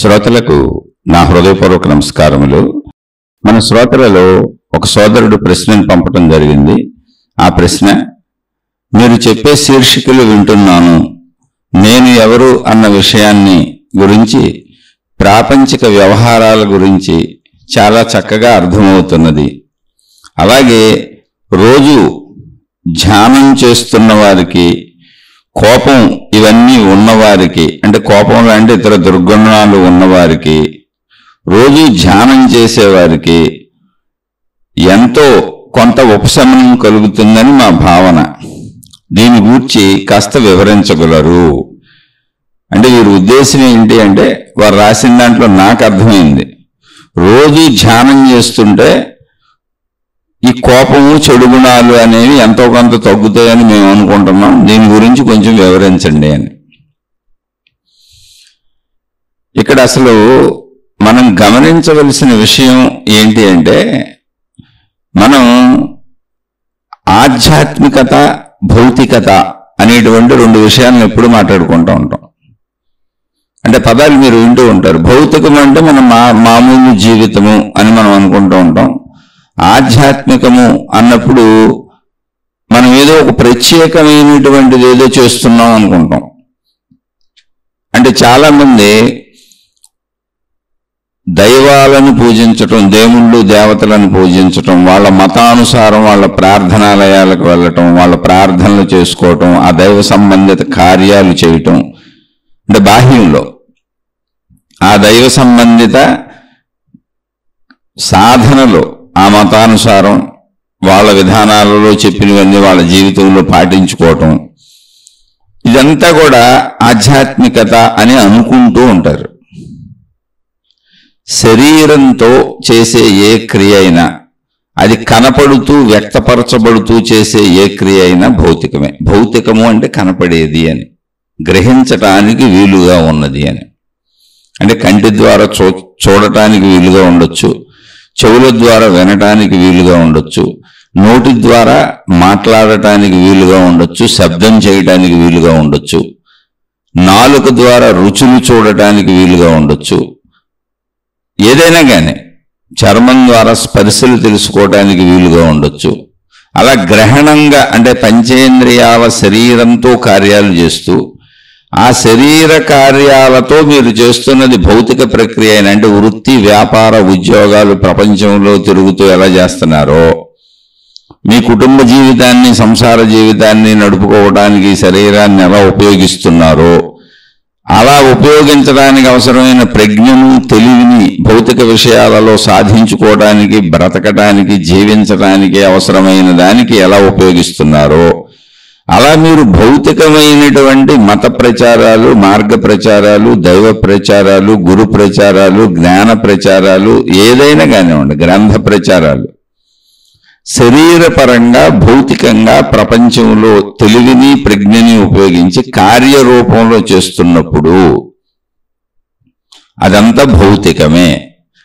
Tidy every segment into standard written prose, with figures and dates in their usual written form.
శ్రోతలకు నా హృదయపూర్వక నమస్కారములు. మన శ్రోతలలో ఒక సోదరుడు ప్రశ్నను పంపటం జరిగింది. ఆ ప్రశ్న, మీరు చెప్పే శీర్షికలు వింటున్నాను, నేను ఎవరు అన్న విషయాన్ని గురించి, ప్రాపంచిక వ్యవహారాల గురించి చాలా చక్కగా అర్థమవుతున్నది. అలాగే రోజు ధ్యానం చేస్తున్న వారికి, కోపం ఇవన్నీ ఉన్నవారికి, అంటే కోపం లాంటి ఇతర దుర్గుణాలు ఉన్నవారికి, రోజు ధ్యానం చేసేవారికి ఎంతో కొంత ఉపశమనం కలుగుతుందని మా భావన. దీని గూర్చి కాస్త వివరించగలరు? అంటే వీరి ఉద్దేశం ఏంటి అంటే, వారు రాసిన దాంట్లో నాకు అర్థమైంది, రోజు ధ్యానం చేస్తుంటే ఈ కోపము చెడు గుణాలు అనేవి ఎంతో కొంత తగ్గుతాయని మేము అనుకుంటున్నాం, దీని గురించి కొంచెం వివరించండి అని. ఇక్కడ అసలు మనం గమనించవలసిన విషయం ఏంటి అంటే, మనం ఆధ్యాత్మికత, భౌతికత అనేటువంటి రెండు విషయాలను ఎప్పుడు మాట్లాడుకుంటూ ఉంటాం. అంటే పదాలు మీరు వింటూ ఉంటారు. భౌతికం అంటే మనం మామూలు జీవితము అని మనం అనుకుంటూ ఉంటాం. ఆధ్యాత్మికము అన్నప్పుడు మనం ఏదో ఒక ప్రత్యేకమైనటువంటిది ఏదో చేస్తున్నాం అనుకుంటాం. అంటే చాలామంది దైవాలను పూజించటం, దేవుళ్ళు దేవతలను పూజించటం, వాళ్ళ మతానుసారం వాళ్ళ ప్రార్థనాలయాలకు వెళ్ళటం, వాళ్ళ ప్రార్థనలు చేసుకోవటం, ఆ దైవ సంబంధిత కార్యాలు చేయటం, అంటే బాహ్యంలో ఆ దైవ సంబంధిత సాధనలో ఆ మతానుసారం వాళ్ళ విధానాలలో చెప్పినవన్నీ వాళ్ళ జీవితంలో పాటించుకోవటం, ఇదంతా కూడా ఆధ్యాత్మికత అని అనుకుంటూ ఉంటారు. శరీరంతో చేసే ఏ క్రియ అయినా, అది కనపడుతూ వ్యక్తపరచబడుతూ చేసే ఏ క్రియ అయినా భౌతికమే. భౌతికము అంటే కనపడేది అని, గ్రహించటానికి వీలుగా ఉన్నది అని. అంటే కంటి ద్వారా చూడటానికి వీలుగా ఉండొచ్చు, చెవుల ద్వారా వినటానికి వీలుగా ఉండొచ్చు, నోటి ద్వారా మాట్లాడటానికి వీలుగా ఉండొచ్చు, శబ్దం చేయటానికి వీలుగా ఉండొచ్చు, నాలుక ద్వారా రుచులు చూడటానికి వీలుగా ఉండొచ్చు, ఏదైనా కానీ చర్మం ద్వారా స్పర్శలు తెలుసుకోవటానికి వీలుగా ఉండొచ్చు. అలా గ్రహణంగా, అంటే పంచేంద్రియాల శరీరంతో కార్యాలు చేస్తూ, ఆ శరీర కార్యాలతో మీరు చేస్తున్నది భౌతిక ప్రక్రియ అయిన, అంటే వృత్తి, వ్యాపార, ఉద్యోగాలు ప్రపంచంలో తిరుగుతూ ఎలా చేస్తున్నారో, మీ కుటుంబ జీవితాన్ని, సంసార జీవితాన్ని నడుపుకోవడానికి శరీరాన్ని ఎలా ఉపయోగిస్తున్నారో, అలా ఉపయోగించడానికి అవసరమైన ప్రజ్ఞను, తెలివిని భౌతిక విషయాలలో సాధించుకోవడానికి, బ్రతకడానికి, జీవించడానికి అవసరమైన దానికి ఎలా ఉపయోగిస్తున్నారో, అలా మీరు భౌతికమైనటువంటి మత ప్రచారాలు, మార్గ ప్రచారాలు, దైవ ప్రచారాలు, గురు ప్రచారాలు, జ్ఞాన ప్రచారాలు, ఏదైనా కానివ్వండి, గ్రంథ ప్రచారాలు, శరీరపరంగా భౌతికంగా ప్రపంచంలో తెలివిని, ప్రజ్ఞని ఉపయోగించి కార్యరూపంలో చేస్తున్నప్పుడు అదంతా భౌతికమే.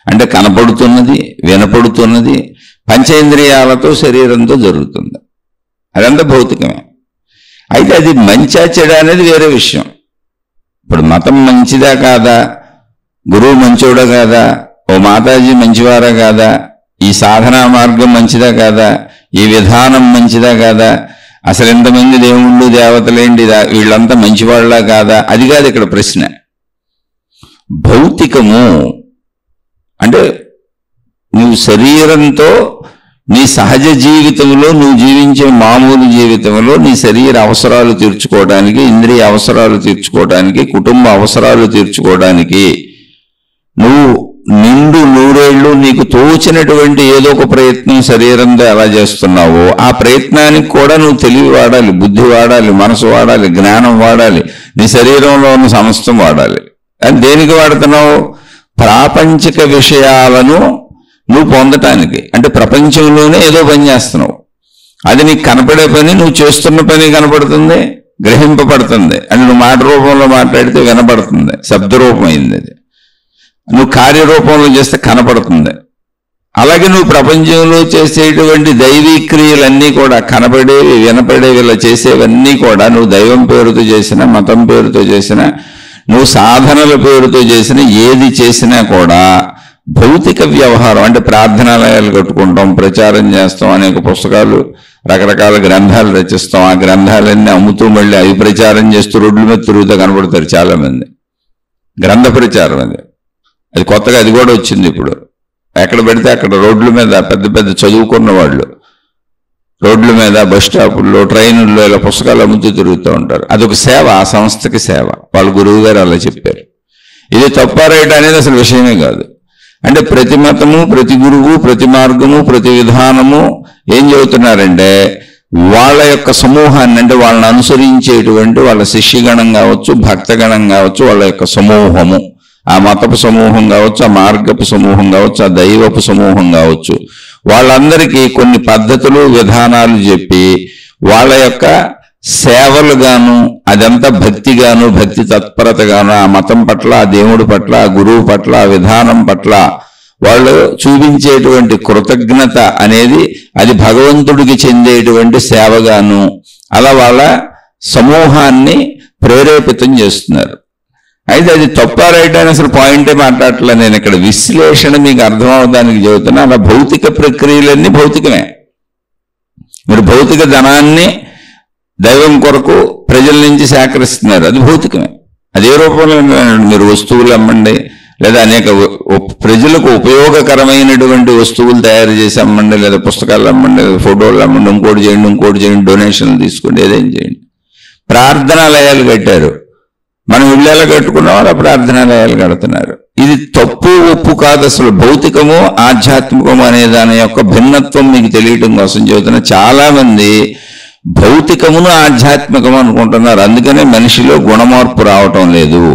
అంటే కనపడుతున్నది, వినపడుతున్నది, పంచేంద్రియాలతో శరీరంతో జరుగుతుంది, అదంతా భౌతికమే. అయితే అది మంచా చెడా అనేది వేరే విషయం. ఇప్పుడు మతం మంచిదా కాదా, గురువు మంచోడా కాదా, ఓ మాతాజీ మంచివారా కాదా, ఈ సాధనా మార్గం మంచిదా కాదా, ఈ విధానం మంచిదా కాదా, అసలు ఎంతమంది దేవుళ్ళు దేవతలేంటి, వీళ్ళంతా మంచివాళ్ళా కాదా, అది కాదు ఇక్కడ ప్రశ్న. భౌతికము అంటే నువ్వు శరీరంతో నీ సహజ జీవితంలో, నువ్వు జీవించే మామూలు జీవితంలో నీ శరీర అవసరాలు తీర్చుకోవడానికి, ఇంద్రియ అవసరాలు తీర్చుకోవడానికి, కుటుంబ అవసరాలు తీర్చుకోవడానికి నువ్వు నిండు నూరేళ్లు నీకు తోచినటువంటి ఏదో ఒక ప్రయత్నం శరీరంతో ఎలా చేస్తున్నావో, ఆ ప్రయత్నానికి కూడా నువ్వు తెలివి వాడాలి, బుద్ధి వాడాలి, మనసు వాడాలి, జ్ఞానం వాడాలి, నీ శరీరంలో ఉన్న సమస్తం వాడాలి. అని దేనికి వాడుతున్నావు? ప్రాపంచిక విషయాలను నువ్వు పొందటానికి. అంటే ప్రపంచంలోనే ఏదో పని చేస్తున్నావు, అది నీకు కనపడే పని, నువ్వు చేస్తున్న పని కనపడుతుంది, గ్రహింపబడుతుంది. అంటే నువ్వు మాట రూపంలో మాట్లాడితే వినపడుతుంది, శబ్దరూపమైంది. అది నువ్వు కార్యరూపంలో చేస్తే కనపడుతుంది. అలాగే నువ్వు ప్రపంచంలో చేసేటువంటి దైవీ క్రియలన్నీ కూడా, కనపడేవి, వినపడేవి, ఇలా చేసేవన్నీ కూడా నువ్వు దైవం పేరుతో చేసిన, మతం పేరుతో చేసిన, నువ్వు సాధనల పేరుతో చేసిన ఏది చేసినా కూడా భౌతిక వ్యవహారం. అంటే ప్రార్థనాలయాలు కట్టుకుంటాం, ప్రచారం చేస్తాం, అనేక పుస్తకాలు, రకరకాల గ్రంథాలు రచిస్తాం, ఆ గ్రంథాలన్నీ అమ్ముతూ మళ్ళీ అవి ప్రచారం చేస్తూ రోడ్ల మీద తిరుగుతూ కనబడతారు చాలామంది. గ్రంథ ప్రచారం అది కొత్తగా అది కూడా వచ్చింది ఇప్పుడు. ఎక్కడ పెడితే అక్కడ రోడ్ల మీద పెద్ద పెద్ద చదువుకున్న వాళ్ళు రోడ్ల మీద, బస్ స్టాపుల్లో, ట్రైనుల్లో ఇలా పుస్తకాలు అమ్ముతూ తిరుగుతూ ఉంటారు. అదొక సేవ, ఆ సంస్థకి సేవ. వాళ్ళ గురువు గారు అలా చెప్పారు. ఇది తప్ప రైట్ అనేది అసలు విషయమే కాదు. అంటే ప్రతి మతము, ప్రతి గురువు, ప్రతి మార్గము, ప్రతి విధానము ఏం చెబుతున్నారంటే వాళ్ళ యొక్క సమూహాన్ని, అంటే వాళ్ళని అనుసరించేటువంటి వాళ్ళ శిష్యగణం కావచ్చు, భక్తగణం కావచ్చు, వాళ్ళ యొక్క సమూహము, ఆ మతపు సమూహం కావచ్చు, ఆ మార్గపు సమూహం కావచ్చు, ఆ దైవపు సమూహం కావచ్చు, వాళ్ళందరికీ కొన్ని పద్ధతులు, విధానాలు చెప్పి వాళ్ళ యొక్క సేవలుగాను, అదంతా భక్తిగాను, భక్తి తత్పరతగాను, ఆ మతం పట్ల, ఆ దేవుడి పట్ల, ఆ గురువు పట్ల, ఆ విధానం పట్ల వాళ్ళు చూపించేటువంటి కృతజ్ఞత అనేది అది భగవంతుడికి చెందేటువంటి సేవగాను అలా వాళ్ళ సమూహాన్ని ప్రేరేపితం చేస్తున్నారు. అయితే అది తప్ప రైట్ అని అసలు పాయింటే మాట్లాడట్లే. నేను ఇక్కడ విశ్లేషణ మీకు అర్థమవడానికి చెబుతున్నా. అలా భౌతిక ప్రక్రియలన్నీ భౌతికమే. మీరు భౌతిక ధనాన్ని దైవం కొరకు ప్రజల నుంచి సేకరిస్తున్నారు, అది భౌతికమే. అదే రూపంలో మీరు వస్తువులు అమ్మండి, లేదా అనేక ప్రజలకు ఉపయోగకరమైనటువంటి వస్తువులు తయారు చేసి అమ్మండి, లేదా పుస్తకాలు అమ్మండి, లేదా ఫోటోలు అమ్మండి, ఇంకోటి చేయండి, డొనేషన్లు తీసుకోండి, ఏదైనా చేయండి. ప్రార్థనాలయాలు కట్టారు, మనం ఇళ్ళలో కట్టుకున్నాం, అలా ప్రార్థనాలయాలు కడుతున్నారు. ఇది తప్పు ఒప్పు కాదు. అసలు భౌతికము ఆధ్యాత్మికము అనే దాని యొక్క భిన్నత్వం మీకు తెలియటం కోసం చెబుతున్నా. చాలా మంది భౌతికమును ఆధ్యాత్మికము అనుకుంటున్నారు. అందుకనే మనిషిలో గుణమార్పు రావటం లేదు.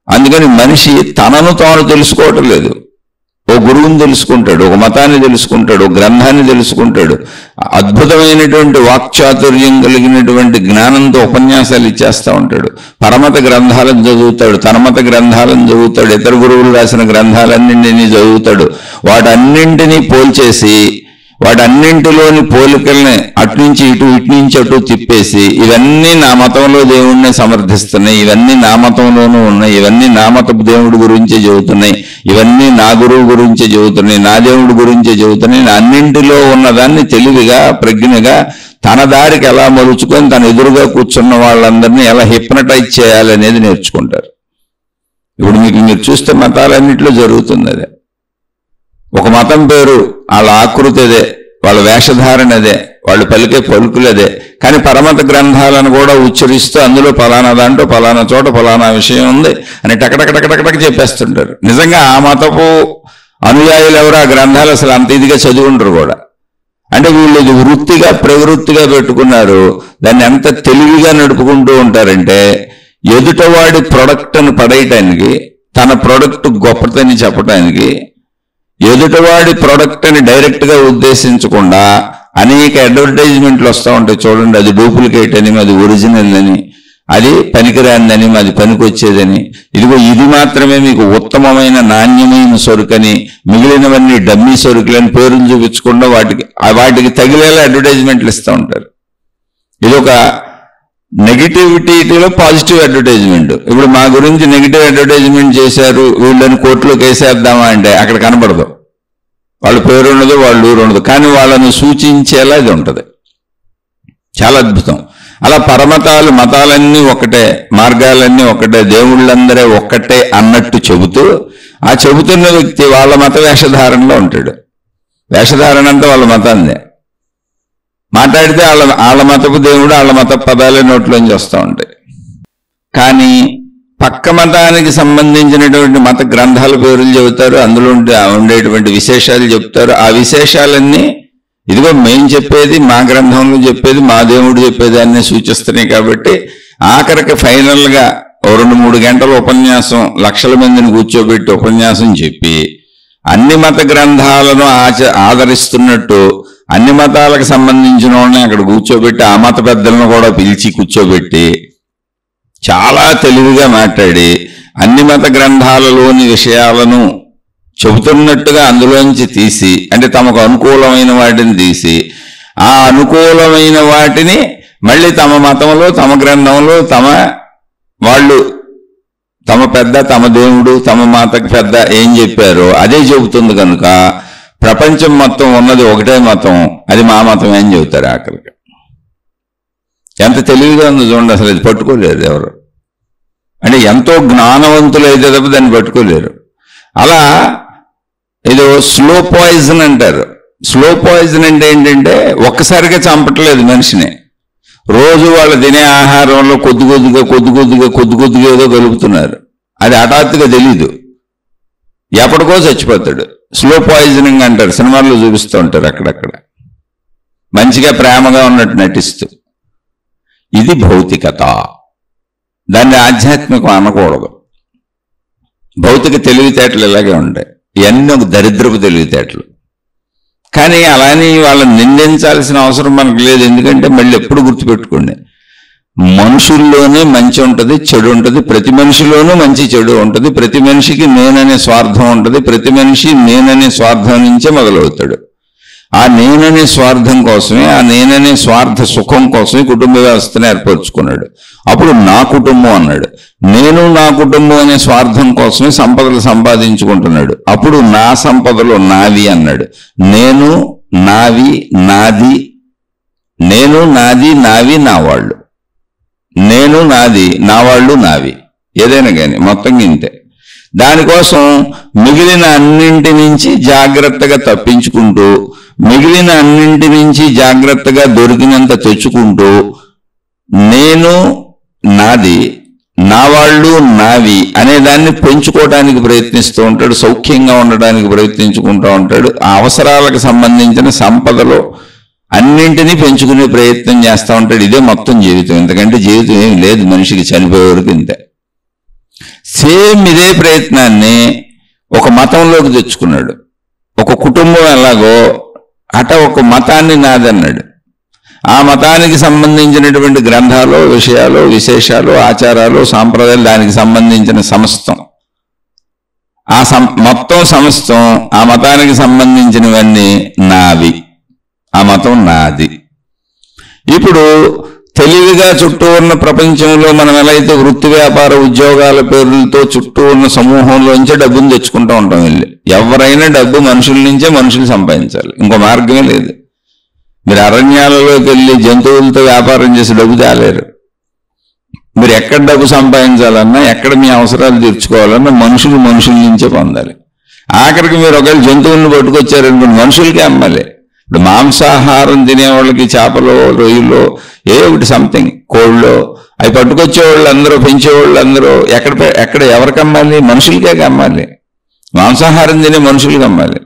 అందుకని మనిషి తనను తాను తెలుసుకోవటం లేదు. ఓ గురువుని తెలుసుకుంటాడు, ఒక మతాన్ని తెలుసుకుంటాడు, ఒక గ్రంథాన్ని తెలుసుకుంటాడు, అద్భుతమైనటువంటి వాక్చాతుర్యం కలిగినటువంటి జ్ఞానంతో ఉపన్యాసాలు ఇచ్చేస్తూ ఉంటాడు, పరమత గ్రంథాలను చదువుతాడు, తన మత గ్రంథాలను చదువుతాడు, ఇతర గురువులు రాసిన గ్రంథాలన్నింటినీ చదువుతాడు. వాటన్నింటినీ పోల్చేసి వాటన్నింటిలోని పోలికల్ని అటునుంచి ఇటు, ఇటు నుంచి అటు తిప్పేసి ఇవన్నీ నా మతంలో దేవుణ్ణి సమర్థిస్తున్నాయి, ఇవన్నీ నా మతంలోనూ ఉన్నాయి, ఇవన్నీ నా మతపు దేవుడి గురించే చెబుతున్నాయి, ఇవన్నీ నా గురువు గురించే చెబుతున్నాయి, నా దేవుడి గురించే చెబుతున్నాయి, అన్నింటిలో ఉన్నదాన్ని తెలివిగా, ప్రజ్ఞగా తన దారికి ఎలా మలుచుకొని తన ఎదురుగా కూర్చున్న వాళ్ళందరినీ ఎలా హిప్నటైజ్ చేయాలనేది నేర్చుకుంటారు. ఇప్పుడు మీరు చూస్తే మతాలన్నింటిలో జరుగుతుంది అదే. ఒక మతం పేరు, వాళ్ళ ఆకృతి అదే, వాళ్ళ వేషధారణ అదే, వాళ్ళు పలికే పలుకులు అదే. కానీ పరమత గ్రంథాలను కూడా ఉచ్చరిస్తూ అందులో ఫలానా దాంట్లో ఫలానా చోట ఫలానా విషయం ఉంది అని టకటకటకటక చెప్పేస్తుంటారు. నిజంగా ఆ మతపు అనుయాయులు ఎవరు ఆ గ్రంథాలు అసలు అంత ఇదిగా చదివి ఉండరు కూడా. అంటే వీళ్ళు ఇది వృత్తిగా, ప్రవృత్తిగా పెట్టుకున్నారు. దాన్ని ఎంత తెలివిగా నడుపుకుంటూ ఉంటారంటే ఎదుటవాడి ప్రొడక్ట్ను పడేయటానికి, తన ప్రొడక్ట్ గొప్పతని చెప్పడానికి, ఎదుటివాడి ప్రొడక్ట్ అని డైరెక్ట్ గా ఉద్దేశించకుండా అనేక అడ్వర్టైజ్మెంట్లు వస్తూ ఉంటాయి చూడండి. అది డూప్లికేట్ అని, అది ఒరిజినల్ అని, అది పనికిరాందని, అది పనికొచ్చేదని, ఇదిగో ఇది మాత్రమే మీకు ఉత్తమమైన నాణ్యమైన సరుకని, మిగిలినవన్నీ డమ్మీ సరుకులని పేర్లు చూపించకుండా వాటికి తగిలేలా అడ్వర్టైజ్మెంట్లు ఇస్తూ ఉంటారు. ఇదొక నెగిటివిటీలో పాజిటివ్ అడ్వర్టైజ్మెంట్. ఇప్పుడు మా గురించి నెగిటివ్ అడ్వర్టైజ్మెంట్ చేశారు, వీళ్ళని కోర్టులోకి వేసేద్దామా అంటే అక్కడ కనబడదు, వాళ్ళ పేరు ఉండదు, వాళ్ళ ఊరు ఉండదు, కానీ వాళ్ళని సూచించేలా ఇది ఉంటుంది. చాలా అద్భుతం. అలా పరమతాలు, మతాలన్నీ ఒకటే, మార్గాలన్నీ ఒకటే, దేవుళ్ళందరే ఒక్కటే అన్నట్టు చెబుతూ ఆ చెబుతున్న వ్యక్తి వాళ్ళ మత వేషధారణలో ఉంటాడు. వేషధారణ అంతా వాళ్ళ మతాందే. మాట్లాడితే వాళ్ళ మతపు దేవుడు, వాళ్ళ మత పదాలే నోట్లోంచి వస్తూ ఉంటాయి. కానీ పక్క మతానికి సంబంధించినటువంటి మత గ్రంథాల పేర్లు చెబుతారు, అందులో ఉండేటువంటి విశేషాలు చెప్తారు. ఆ విశేషాలన్నీ ఇదిగో మేము చెప్పేది, మా గ్రంథంలో చెప్పేది, మా దేవుడు చెప్పేది అన్నీ సూచిస్తున్నాయి. కాబట్టి ఆఖరికి ఫైనల్గా 2-3 గంటల ఉపన్యాసం, లక్షల మందిని కూర్చోబెట్టి ఉపన్యాసం చెప్పి అన్ని మత గ్రంథాలను ఆదరిస్తున్నట్టు అన్ని మతాలకు సంబంధించిన వాళ్ళని అక్కడ కూర్చోబెట్టి ఆ మత పెద్దలను కూడా పిలిచి కూర్చోబెట్టి చాలా తెలివిగా మాట్లాడి అన్ని మత గ్రంథాలలోని విషయాలను చెబుతున్నట్టుగా అందులోంచి తీసి, అంటే తమకు అనుకూలమైన వాటిని తీసి, ఆ అనుకూలమైన వాటిని మళ్ళీ తమ మతంలో, తమ గ్రంథంలో, వాళ్ళు తమ పెద్ద, తమ దేవుడు, తమ మాతకు పెద్ద ఏం చెప్పారో అదే చెబుతుంది కనుక ప్రపంచం మొత్తం ఉన్నది ఒకటే మతం, అది మా మతం అని చెబుతారు ఆఖరికి. ఎంత తెలివిగా ఉందో చూడండి, అసలు అది పట్టుకోలేరు ఎవరు. అంటే ఎంతో జ్ఞానవంతులు అయితే తప్ప దాన్ని పట్టుకోలేరు. అలా ఏదో స్లో పాయిజన్ అంటారు. స్లో పాయిజన్ అంటే ఏంటంటే ఒక్కసారిగా చంపట్లేదు మనిషిని, రోజు వాళ్ళు తినే ఆహారంలో కొద్ది కొద్దిగా ఏదో కలుపుతున్నారు. అది హఠాత్తుగా తెలీదు, ఎప్పటికో చచ్చిపోతాడు. స్లో పాయిజనింగ్ అంటారు, సినిమాల్లో చూపిస్తూ ఉంటారు అక్కడక్కడ మంచిగా ప్రేమగా ఉన్నట్టు నటిస్తూ. ఇది భౌతికత, దాన్ని ఆధ్యాత్మికం అనకూడదు. భౌతిక తెలివితేటలు ఇలాగే ఉంటాయి, ఇవన్నీ ఒక దరిద్రపు తెలివితేటలు. కానీ అలాని వాళ్ళని నిందించాల్సిన అవసరం మనకు లేదు. ఎందుకంటే మళ్ళీ ఎప్పుడు గుర్తుపెట్టుకోండి, మనుషుల్లోనే మంచి ఉంటుంది, చెడు ఉంటుంది. ప్రతి మనిషిలోనూ మంచి చెడు ఉంటుంది. ప్రతి మనిషికి నేననే స్వార్థం ఉంటుంది. ప్రతి మనిషి నేననే స్వార్థం నుంచే మొదలవుతాడు. ఆ నేననే స్వార్థం కోసమే, ఆ నేననే స్వార్థ సుఖం కోసమే కుటుంబ వ్యవస్థను ఏర్పరచుకున్నాడు. అప్పుడు నా కుటుంబం అన్నాడు. నేను నా కుటుంబం అనే స్వార్థం కోసమే సంపదలు సంపాదించుకుంటున్నాడు. అప్పుడు నా సంపదలు నావి అన్నాడు. నేను, నావి, నాది, నేను, నాది, నావి, నా వాళ్ళు. నేను, నాది, నా వాళ్ళు, నావి, ఏదైనా కానీ మొత్తం ఇంతే. దానికోసం మిగిలిన అన్నింటి నుంచి జాగ్రత్తగా తప్పించుకుంటూ, మిగిలిన అన్నింటి నుంచి జాగ్రత్తగా దొరికినంత తెచ్చుకుంటూ, నేను, నాది, నా వాళ్ళు, నావి అనే దాన్ని పెంచుకోవడానికి ప్రయత్నిస్తూ ఉంటాడు. సౌఖ్యంగా ఉండడానికి ప్రయత్నించుకుంటూ ఉంటాడు. ఆ అవసరాలకు సంబంధించిన సంపదలో అన్నింటినీ పెంచుకునే ప్రయత్నం చేస్తూ ఉంటాడు. ఇదే మొత్తం జీవితం. ఎందుకంటే జీవితం ఏమి లేదు మనిషికి, చనిపోయే వరకు ఇంతే. సేమ్ ఇదే ప్రయత్నాన్ని ఒక మతంలోకి తెచ్చుకున్నాడు. ఒక కుటుంబం ఎలాగో అట ఒక మతాన్ని నాదన్నాడు. ఆ మతానికి సంబంధించినటువంటి గ్రంథాలు, విషయాలు, విశేషాలు, ఆచారాలు, సాంప్రదాయాలు, దానికి సంబంధించిన సమస్తం, ఆ మొత్తం సమస్తం ఆ మతానికి సంబంధించినవన్నీ నావి, ఆ మతం నాది. ఇప్పుడు తెలివిగా చుట్టూ ఉన్న ప్రపంచంలో మనం ఎలా అయితే వృత్తి, వ్యాపార, ఉద్యోగాల పేర్లతో చుట్టూ ఉన్న సమూహంలోంచే డబ్బును తెచ్చుకుంటూ ఉంటాం వెళ్ళి. ఎవరైనా డబ్బు మనుషుల నుంచే మనుషులు సంపాదించాలి, ఇంకో మార్గమే లేదు. మీరు అరణ్యాలలోకి వెళ్ళి జంతువులతో వ్యాపారం చేసి డబ్బు తేలేరు. మీరు ఎక్కడ డబ్బు సంపాదించాలన్నా, ఎక్కడ మీ అవసరాలు తీర్చుకోవాలన్నా మనుషుల నుంచే పొందాలి. ఆఖరికి మీరు ఒకవేళ జంతువులను పట్టుకొచ్చారనుకోండి, మనుషులకే అమ్మాలి. ఇప్పుడు మాంసాహారం తినేవాళ్ళకి చేపలు, రొయ్యలు, ఏ ఒకటి సంథింగ్, కోళ్ళు, అవి పట్టుకొచ్చేవాళ్ళు అందరూ, పెంచేవాళ్ళు అందరూ ఎక్కడ ఎవరికి అమ్మాలి? మనుషులకే అమ్మాలి. మాంసాహారం తినే మనుషులకి అమ్మాలి.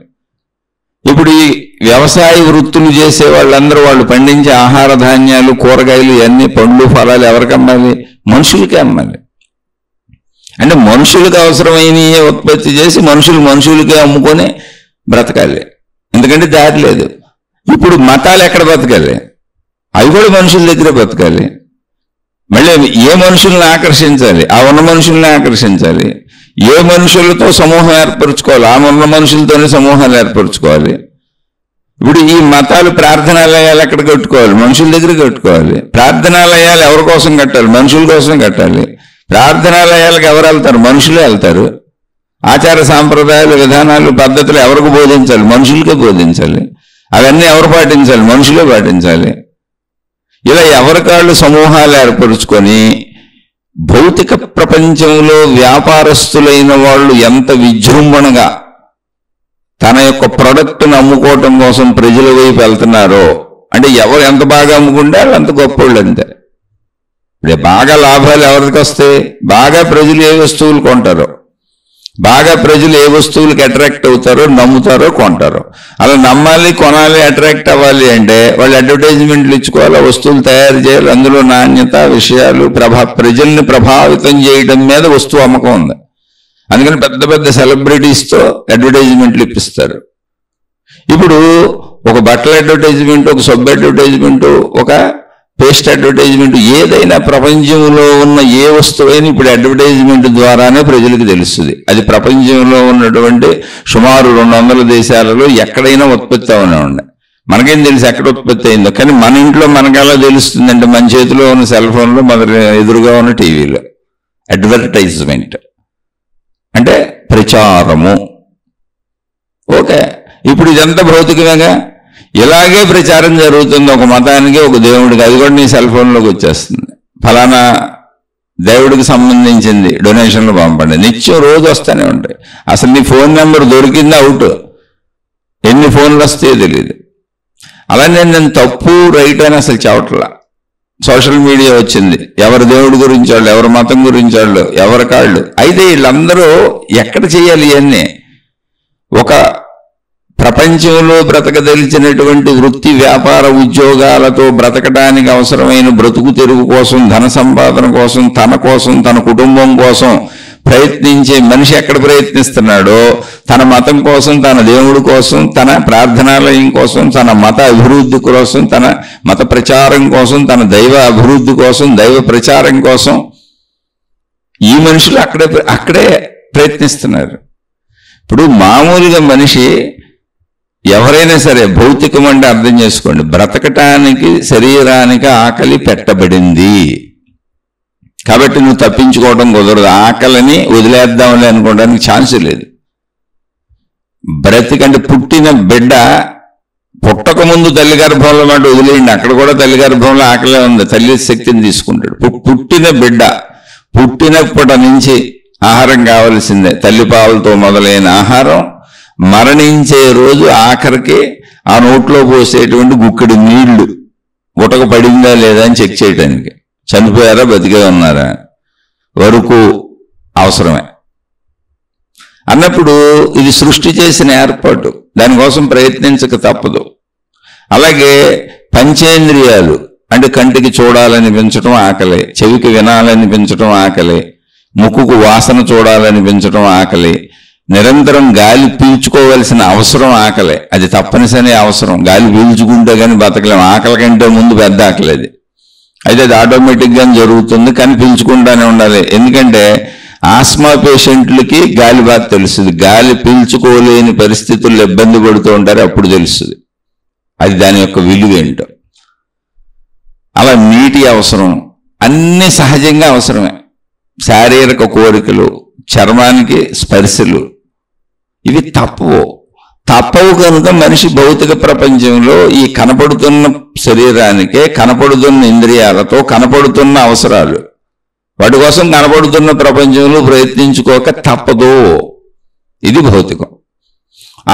ఇప్పుడు ఈ వ్యవసాయ వృత్తులు చేసే వాళ్ళందరూ, వాళ్ళు పండించే ఆహార ధాన్యాలు, కూరగాయలు, ఇవన్నీ పండ్లు, ఫలాలు ఎవరికి అమ్మాలి? మనుషులకే అమ్మాలి. అంటే మనుషులకు అవసరమైనవి ఉత్పత్తి చేసి మనుషులకే అమ్ముకొని బ్రతకాలి. ఎందుకంటే దారి లేదు. ఇప్పుడు మతాలు ఎక్కడ బతకాలి? అవి కూడా మనుషుల దగ్గరే బతకాలి. మళ్ళీ ఏ మనుషుల్ని ఆకర్షించాలి? ఆ ఉన్న మనుషుల్ని ఆకర్షించాలి. ఏ మనుషులతో సమూహం ఏర్పరచుకోవాలి? ఆ ఉన్న మనుషులతోనే సమూహాలు ఏర్పరచుకోవాలి. ఇప్పుడు ఈ మతాలు ప్రార్థనాలయాలు ఎక్కడ కట్టుకోవాలి? మనుషుల దగ్గర కట్టుకోవాలి. ప్రార్థనాలయాలు ఎవరి కోసం కట్టాలి? మనుషుల కోసం కట్టాలి. ప్రార్థనాలయాలకు ఎవరు వెళ్తారు? మనుషులే వెళ్తారు. ఆచార సాంప్రదాయాలు, విధానాలు, పద్ధతులు ఎవరికి బోధించాలి? మనుషులకే బోధించాలి. అవన్నీ ఎవరు పాటించాలి? మనుషులే పాటించాలి. ఇలా ఎవరికాళ్ళు సమూహాలు ఏర్పరుచుకొని భౌతిక ప్రపంచంలో వ్యాపారస్తులైన వాళ్ళు ఎంత విజృంభణగా తన యొక్క ప్రొడక్ట్ను అమ్ముకోవటం కోసం ప్రజల వైపు వెళ్తున్నారో, అంటే ఎవరు ఎంత బాగా అమ్ముకుంటే వాళ్ళు అంత గొప్పోళ్ళు అంతే. ఇప్పుడు బాగా లాభాలు ఎవరికి వస్తాయి? బాగా ప్రజలు ఏ వస్తువులు కొంటారో, బాగా ప్రజలు ఏ వస్తువులకు అట్రాక్ట్ అవుతారో, నమ్ముతారో, కొంటారో. అలా నమ్మాలి, కొనాలి, అట్రాక్ట్ అవ్వాలి అంటే వాళ్ళు అడ్వర్టైజ్మెంట్లు ఇచ్చుకోవాలి, వస్తువులు తయారు చేయాలి. అందులో నాణ్యత, విషయాలు, ప్రజల్ని ప్రభావితం చేయడం మీద వస్తువు అమ్మకం ఉంది. అందుకని పెద్ద పెద్ద సెలబ్రిటీస్తో అడ్వర్టైజ్మెంట్లు ఇప్పిస్తారు. ఇప్పుడు ఒక బట్టల అడ్వర్టైజ్మెంట్, ఒక సబ్బు అడ్వర్టైజ్మెంట్, ఒక పేస్ట్ అడ్వర్టైజ్మెంట్, ఏదైనా ప్రపంచంలో ఉన్న ఏ వస్తువైనా ఇప్పుడు అడ్వర్టైజ్మెంట్ ద్వారానే ప్రజలకు తెలుస్తుంది. అది ప్రపంచంలో ఉన్నటువంటి సుమారు 200 దేశాలలో ఎక్కడైనా ఉత్పత్తి అవునే ఉన్నాయి. మనకేం తెలుసు ఎక్కడ ఉత్పత్తి అయిందో? కానీ మన ఇంట్లో మనకు ఎలా తెలుస్తుందంటే మన చేతిలో ఉన్న సెల్ ఫోన్లో, మన ఎదురుగా ఉన్న టీవీలో అడ్వర్టైజ్మెంట్. అంటే ప్రచారము. ఓకే, ఇప్పుడు ఇదంతా భౌతికమేగా. ఇలాగే ప్రచారం జరుగుతుంది ఒక మతానికి, ఒక దేవుడికి. అది కూడా నీ సెల్ ఫోన్లోకి వచ్చేస్తుంది. ఫలానా దేవుడికి సంబంధించింది డొనేషన్లు పంపండి, నిత్యం రోజు వస్తూనే ఉంటాయి. అసలు నీ ఫోన్ నెంబర్ దొరికింది అవుట్, ఎన్ని ఫోన్లు వస్తాయో తెలియదు. అలానే నేను తప్పు రైట్ అని అసలు చెప్పట్లా. సోషల్ మీడియా వచ్చింది, ఎవరి దేవుడి గురించి వాళ్ళు, ఎవరి మతం గురించి వాళ్ళు, ఎవరి కాళ్ళు. అయితే వీళ్ళందరూ ఎక్కడ చేయాలి ఇవన్నీ? ఒక ప్రపంచంలో బ్రతకదలిచినటువంటి వృత్తి వ్యాపార ఉద్యోగాలతో బ్రతకడానికి అవసరమైన బ్రతుకు తెరువు కోసం, ధన సంపాదన కోసం, తన కుటుంబం కోసం ప్రయత్నించే మనిషి ఎక్కడ ప్రయత్నిస్తున్నాడో, తన మతం కోసం, తన దేవుడి కోసం, తన ప్రార్థనాలయం కోసం, తన మత అభివృద్ధి కోసం, తన మత ప్రచారం కోసం, తన దైవ అభివృద్ధి కోసం, దైవ ప్రచారం కోసం ఈ మనుషులు అక్కడే ప్రయత్నిస్తున్నారు. ఇప్పుడు మామూలుగా మనిషి ఎవరైనా సరే, భౌతికం అంటే అర్థం చేసుకోండి, బ్రతకటానికి శరీరానికి ఆకలి పెట్టబడింది కాబట్టి నువ్వు తప్పించుకోవడం కుదరదు. ఆకలిని వదిలేద్దాంలే అనుకోవడానికి ఛాన్స్ లేదు. బ్రతికంటే పుట్టిన బిడ్డ పుట్టక ముందు తల్లి గర్భంలో మాట వదిలేయండి, అక్కడ కూడా తల్లి గర్భంలో ఆకలే ఉంది, తల్లి శక్తిని తీసుకుంటాడు. పుట్టిన బిడ్డ పుట్టినప్పటి నుంచి ఆహారం కావాల్సిందే, తల్లిపాలతో మొదలైన ఆహారం. మరణించే రోజు ఆఖరికి ఆ నోట్లో పోసేటువంటి గుక్కడి నీళ్లు గుటక పడిందా లేదా అని చెక్ చేయడానికి, చనిపోయారా బతికే ఉన్నారా వరకు అవసరమే అన్నప్పుడు ఇది సృష్టి చేసిన ఏర్పాటు, దానికోసం ప్రయత్నించక తప్పదు. అలాగే పంచేంద్రియాలు అంటే కంటికి చూడాలనిపించడం ఆకలి, చెవికి వినాలనిపించడం ఆకలి, ముక్కుకు వాసన చూడాలనిపించడం ఆకలి, నిరంతరం గాలి పీల్చుకోవలసిన అవసరం ఆకలి. అది తప్పనిసరి అవసరం, గాలి పీల్చుకుంటే కానీ బతకలేము. ఆకలి కంటే ముందు పెద్ద ఆకలి అది. అయితే అది ఆటోమేటిక్గా జరుగుతుంది, కానీ పీల్చుకుంటానే ఉండాలి. ఎందుకంటే ఆస్మా పేషెంట్లకి గాలి బాధ తెలుస్తుంది, గాలి పీల్చుకోలేని పరిస్థితుల్లో ఇబ్బంది పడుతూ ఉంటారు, అప్పుడు తెలుస్తుంది అది దాని యొక్క విలువ ఏంటో. అలా నీటి అవసరం, అన్ని సహజంగా అవసరమే. శారీరక కోరికలు, చర్మానికి స్పర్శలు, ఇవి తప్పవు కనుక మనిషి భౌతిక ప్రపంచంలో ఈ కనపడుతున్న శరీరానికే, కనపడుతున్న ఇంద్రియాలతో, కనపడుతున్న అవసరాలు, వాటి కోసం కనపడుతున్న ప్రపంచంలో ప్రయత్నించుకోక తప్పదు. ఇది భౌతికం.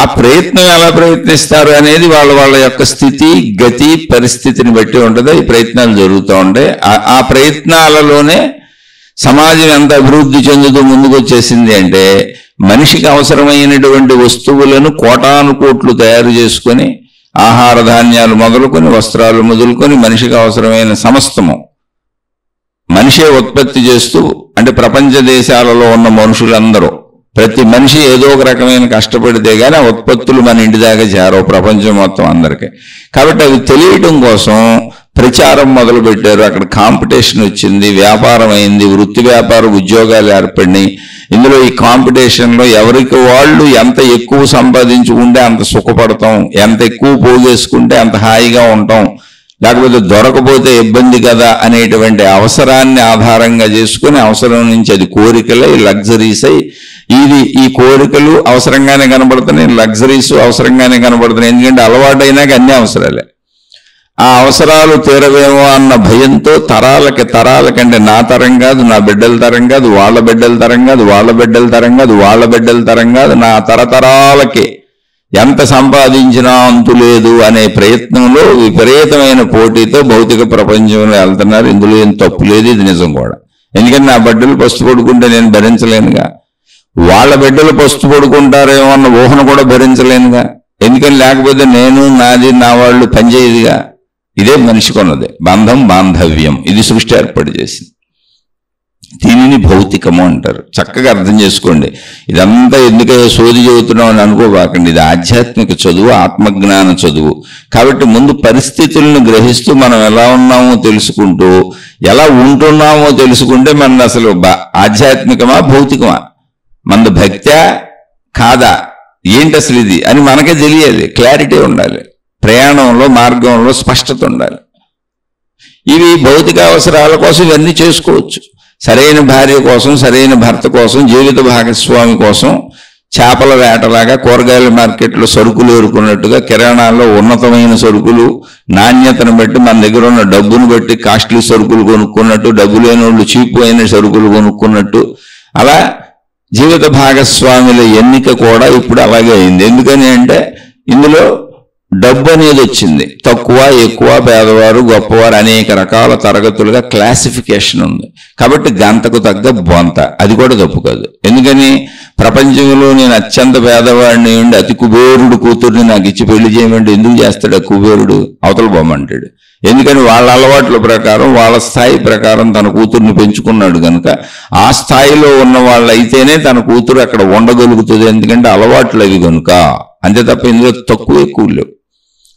ఆ ప్రయత్నం ఎలా ప్రయత్నిస్తారు అనేది వాళ్ళ యొక్క స్థితి, గతి, పరిస్థితిని బట్టి ఉంటుంది. ఈ ప్రయత్నాలు జరుగుతూ ఉంటాయి. ఆ ప్రయత్నాలలోనే సమాజం ఎంత అభివృద్ధి చెందుతూ ముందుకు వచ్చేసింది అంటే, మనిషికి అవసరమైనటువంటి వస్తువులను కోటాను కోట్లు తయారు చేసుకొని, ఆహార ధాన్యాలు మొదలుకొని, వస్త్రాలు మొదలుకొని, మనిషికి అవసరమైన సమస్తము మనిషే ఉత్పత్తి చేస్తూ, అంటే ప్రపంచ దేశాలలో ఉన్న మనుషులందరూ, ప్రతి మనిషి ఏదో ఒక రకమైన కష్టపడితే కానీ ఆ ఉత్పత్తులు మన ఇంటి దాకా చేరవు, ప్రపంచం మొత్తం అందరికీ. కాబట్టి అవి తెలియటం కోసం ప్రచారం మొదలుపెట్టారు. అక్కడ కాంపిటీషన్ వచ్చింది, వ్యాపారం అయింది, వృత్తి వ్యాపార ఉద్యోగాలు ఏర్పడినాయి. ఇందులో ఈ కాంపిటీషన్లో ఎవరికి వాళ్ళు ఎంత ఎక్కువ సంపాదించుకుంటే అంత సుఖపడతాం, ఎంత ఎక్కువ పోగేసుకుంటే అంత హాయిగా ఉంటాం, లేకపోతే దొరకపోతే ఇబ్బంది కదా అనేటువంటి అవసరాన్ని ఆధారంగా చేసుకుని, అవసరం నుంచి అది కోరికలై లగ్జరీస్ అయి, ఈ కోరికలు అవసరంగానే కనబడుతున్నాయి, లగ్జరీస్ అవసరంగానే కనబడుతున్నాయి. ఎందుకంటే అలవాటైనాక అన్ని అవసరాలే. ఆ అవసరాలు తీరవేమో అన్న భయంతో తరాలకంటే నా తరం కాదు, నా బిడ్డల తరం కాదు, వాళ్ళ బిడ్డల తరం కాదు, వాళ్ళ బిడ్డల తరం కాదు, వాళ్ళ బిడ్డల తరం కాదు, నా తరతరాలకి ఎంత సంపాదించినా అంతు లేదు అనే ప్రయత్నంలో విపరీతమైన పోటీతో భౌతిక ప్రపంచంలో వెళ్తున్నారు. ఇందులో ఏం తప్పు లేదు, ఇది నిజం కూడా. ఎందుకంటే నా బిడ్డలు పస్తు పడుకుంటే నేను భరించలేనుగా, వాళ్ళ బిడ్డలు పస్తు పడుకుంటారేమో అన్న ఊహను కూడా భరించలేనుగా. ఎందుకని లేకపోతే నేను, నాది, నా వాళ్ళు పనిచేయదుగా. ఇదే మనిషికి ఉన్నది బంధం, బాంధవ్యం. ఇది సృష్టి ఏర్పాటు చేసింది. దీనిని భౌతికము అంటారు. చక్కగా అర్థం చేసుకోండి. ఇదంతా ఎందుకో సోది చెబుతున్నాం అని అనుకోబాకండి. ఇది ఆధ్యాత్మిక చదువు, ఆత్మజ్ఞాన చదువు. కాబట్టి ముందు పరిస్థితులను గ్రహిస్తూ మనం ఎలా ఉన్నామో తెలుసుకుంటూ, ఎలా ఉంటున్నామో తెలుసుకుంటే మన అసలు ఆధ్యాత్మికమా భౌతికమా, మనది భక్త్యా కాదా, ఏంటి అసలు ఇది అని మనకే తెలియాలి. క్లారిటీ ఉండాలి, ప్రయాణంలో మార్గంలో స్పష్టత ఉండాలి. ఇవి భౌతిక అవసరాల కోసం ఇవన్నీ చేసుకోవచ్చు. సరైన భార్య కోసం, సరైన భర్త కోసం, జీవిత భాగస్వామి కోసం చేపల వేటలాగా కూరగాయల మార్కెట్లో సరుకులు ఏరుకున్నట్టుగా కిరాణాల్లో ఉన్నతమైన సరుకులు నాణ్యతను బట్టి మన దగ్గర ఉన్న డబ్బును బట్టి కాస్ట్లీ సరుకులు కొనుక్కున్నట్టు, డబ్బు లేని వాళ్ళు చీప్ అయిన సరుకులు కొనుక్కున్నట్టు అలా జీవిత భాగస్వాముల ఎన్నిక కూడా ఇప్పుడు అలాగే అయింది. ఎందుకని అంటే ఇందులో డబ్బు అనేది వచ్చింది. తక్కువ, ఎక్కువ, పేదవారు, గొప్పవారు అనేక రకాల తరగతులుగా క్లాసిఫికేషన్ ఉంది. కాబట్టి గంతకు తగ్గ బొంత, అది కూడా తప్పు కాదు. ఎందుకని ప్రపంచంలో నేను అత్యంత పేదవాడిని ఉండి అతి కుబేరుడు కూతుర్ని నాకు ఇచ్చి పెళ్లి చేయమంటే ఎందుకు చేస్తాడు ఆ కుబేరుడు? అవతల బొమ్మంటాడు. ఎందుకని వాళ్ళ అలవాట్ల ప్రకారం, వాళ్ళ స్థాయి ప్రకారం తన కూతుర్ని పెంచుకున్నాడు కనుక ఆ స్థాయిలో ఉన్న వాళ్ళు అయితేనే తన కూతురు అక్కడ ఉండగలుగుతుంది. ఎందుకంటే అలవాట్లు అవి కనుక. అంతే తప్ప ఇందులో తక్కువ ఎక్కువ లేవు.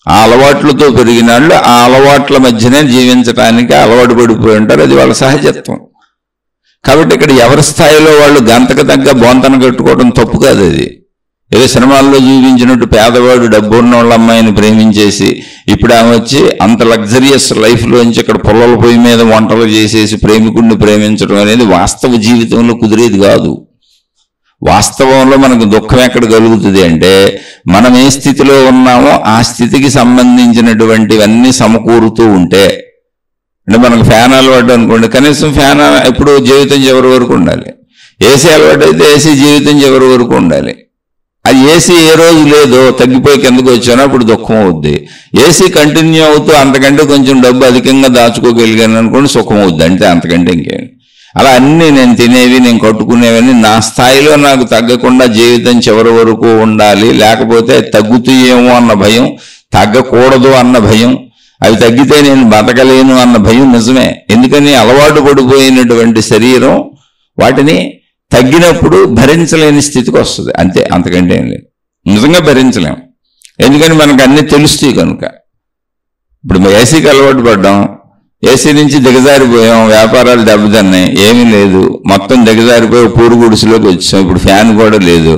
ఆ అలవాట్లతో పెరిగిన వాళ్ళు ఆ అలవాట్ల మధ్యనే జీవించడానికి అలవాటు పడిపోయి ఉంటారు. అది వాళ్ళ సహజత్వం. కాబట్టి ఇక్కడ ఎవరి స్థాయిలో వాళ్ళు గంతకు తగ్గ బొంతను కట్టుకోవడం తప్పు కాదు. అది ఏదో సినిమాల్లో చూపించినట్టు పేదవాడు డబ్బు ఉన్న వాళ్ళ అమ్మాయిని ప్రేమించేసి ఇప్పుడు ఆమె వచ్చి అంత లగ్జరియస్ లైఫ్లోంచి ఇక్కడ పొలాల పొయ్యి మీద వంటలు చేసేసి ప్రేమికుడిని ప్రేమించడం అనేది వాస్తవ జీవితంలో కుదిరేది కాదు. వాస్తవంలో మనకు దుఃఖం ఎక్కడ కలుగుతుంది అంటే మనం ఏ స్థితిలో ఉన్నామో ఆ స్థితికి సంబంధించినటువంటివన్నీ సమకూరుతూ ఉంటే, అంటే మనకు ఫ్యాన్ అలవాటు అనుకోండి, కనీసం ఫ్యాన్ ఎప్పుడు జీవితం చివరి వరకు ఉండాలి. ఏసీ అలవాటు అయితే ఏసీ జీవితం చివరి వరకు ఉండాలి. అది ఏసీ ఏ రోజు లేదో తగ్గిపోయి కిందకు వచ్చానో అప్పుడు దుఃఖం అవుద్ది. ఏసీ కంటిన్యూ అవుతూ అంతకంటే కొంచెం డబ్బు అధికంగా దాచుకోగలిగాను అనుకోండి సుఖం అవుద్ది. అంటే అంతకంటే ఇంకేం. అలా అన్నీ నేను తినేవి, నేను కట్టుకునేవన్నీ నా స్థాయిలో నాకు తగ్గకుండా జీవితం చివరి వరకు ఉండాలి. లేకపోతే తగ్గుతాయేమో అన్న భయం, తగ్గకూడదు అన్న భయం, అవి తగ్గితే నేను బతకలేను అన్న భయం నిజమే. ఎందుకని అలవాటు పడిపోయినటువంటి శరీరం వాటిని తగ్గినప్పుడు భరించలేని స్థితికి వస్తుంది. అంతే, అంతకంటే ఏం లేదు. నిజంగా భరించలేం. ఎందుకని మనకు అన్నీ తెలుస్తాయి కనుక. ఇప్పుడు ఏసీకి అలవాటు పడ్డాం, ఏసీ నుంచి దిగజారిపోయాం, వ్యాపారాలు దెబ్బతిన్నాయి, ఏమీ లేదు, మొత్తం దిగజారిపోయి పూరు గుడిసెలోకి వచ్చాం. ఇప్పుడు ఫ్యాన్ కూడా లేదు.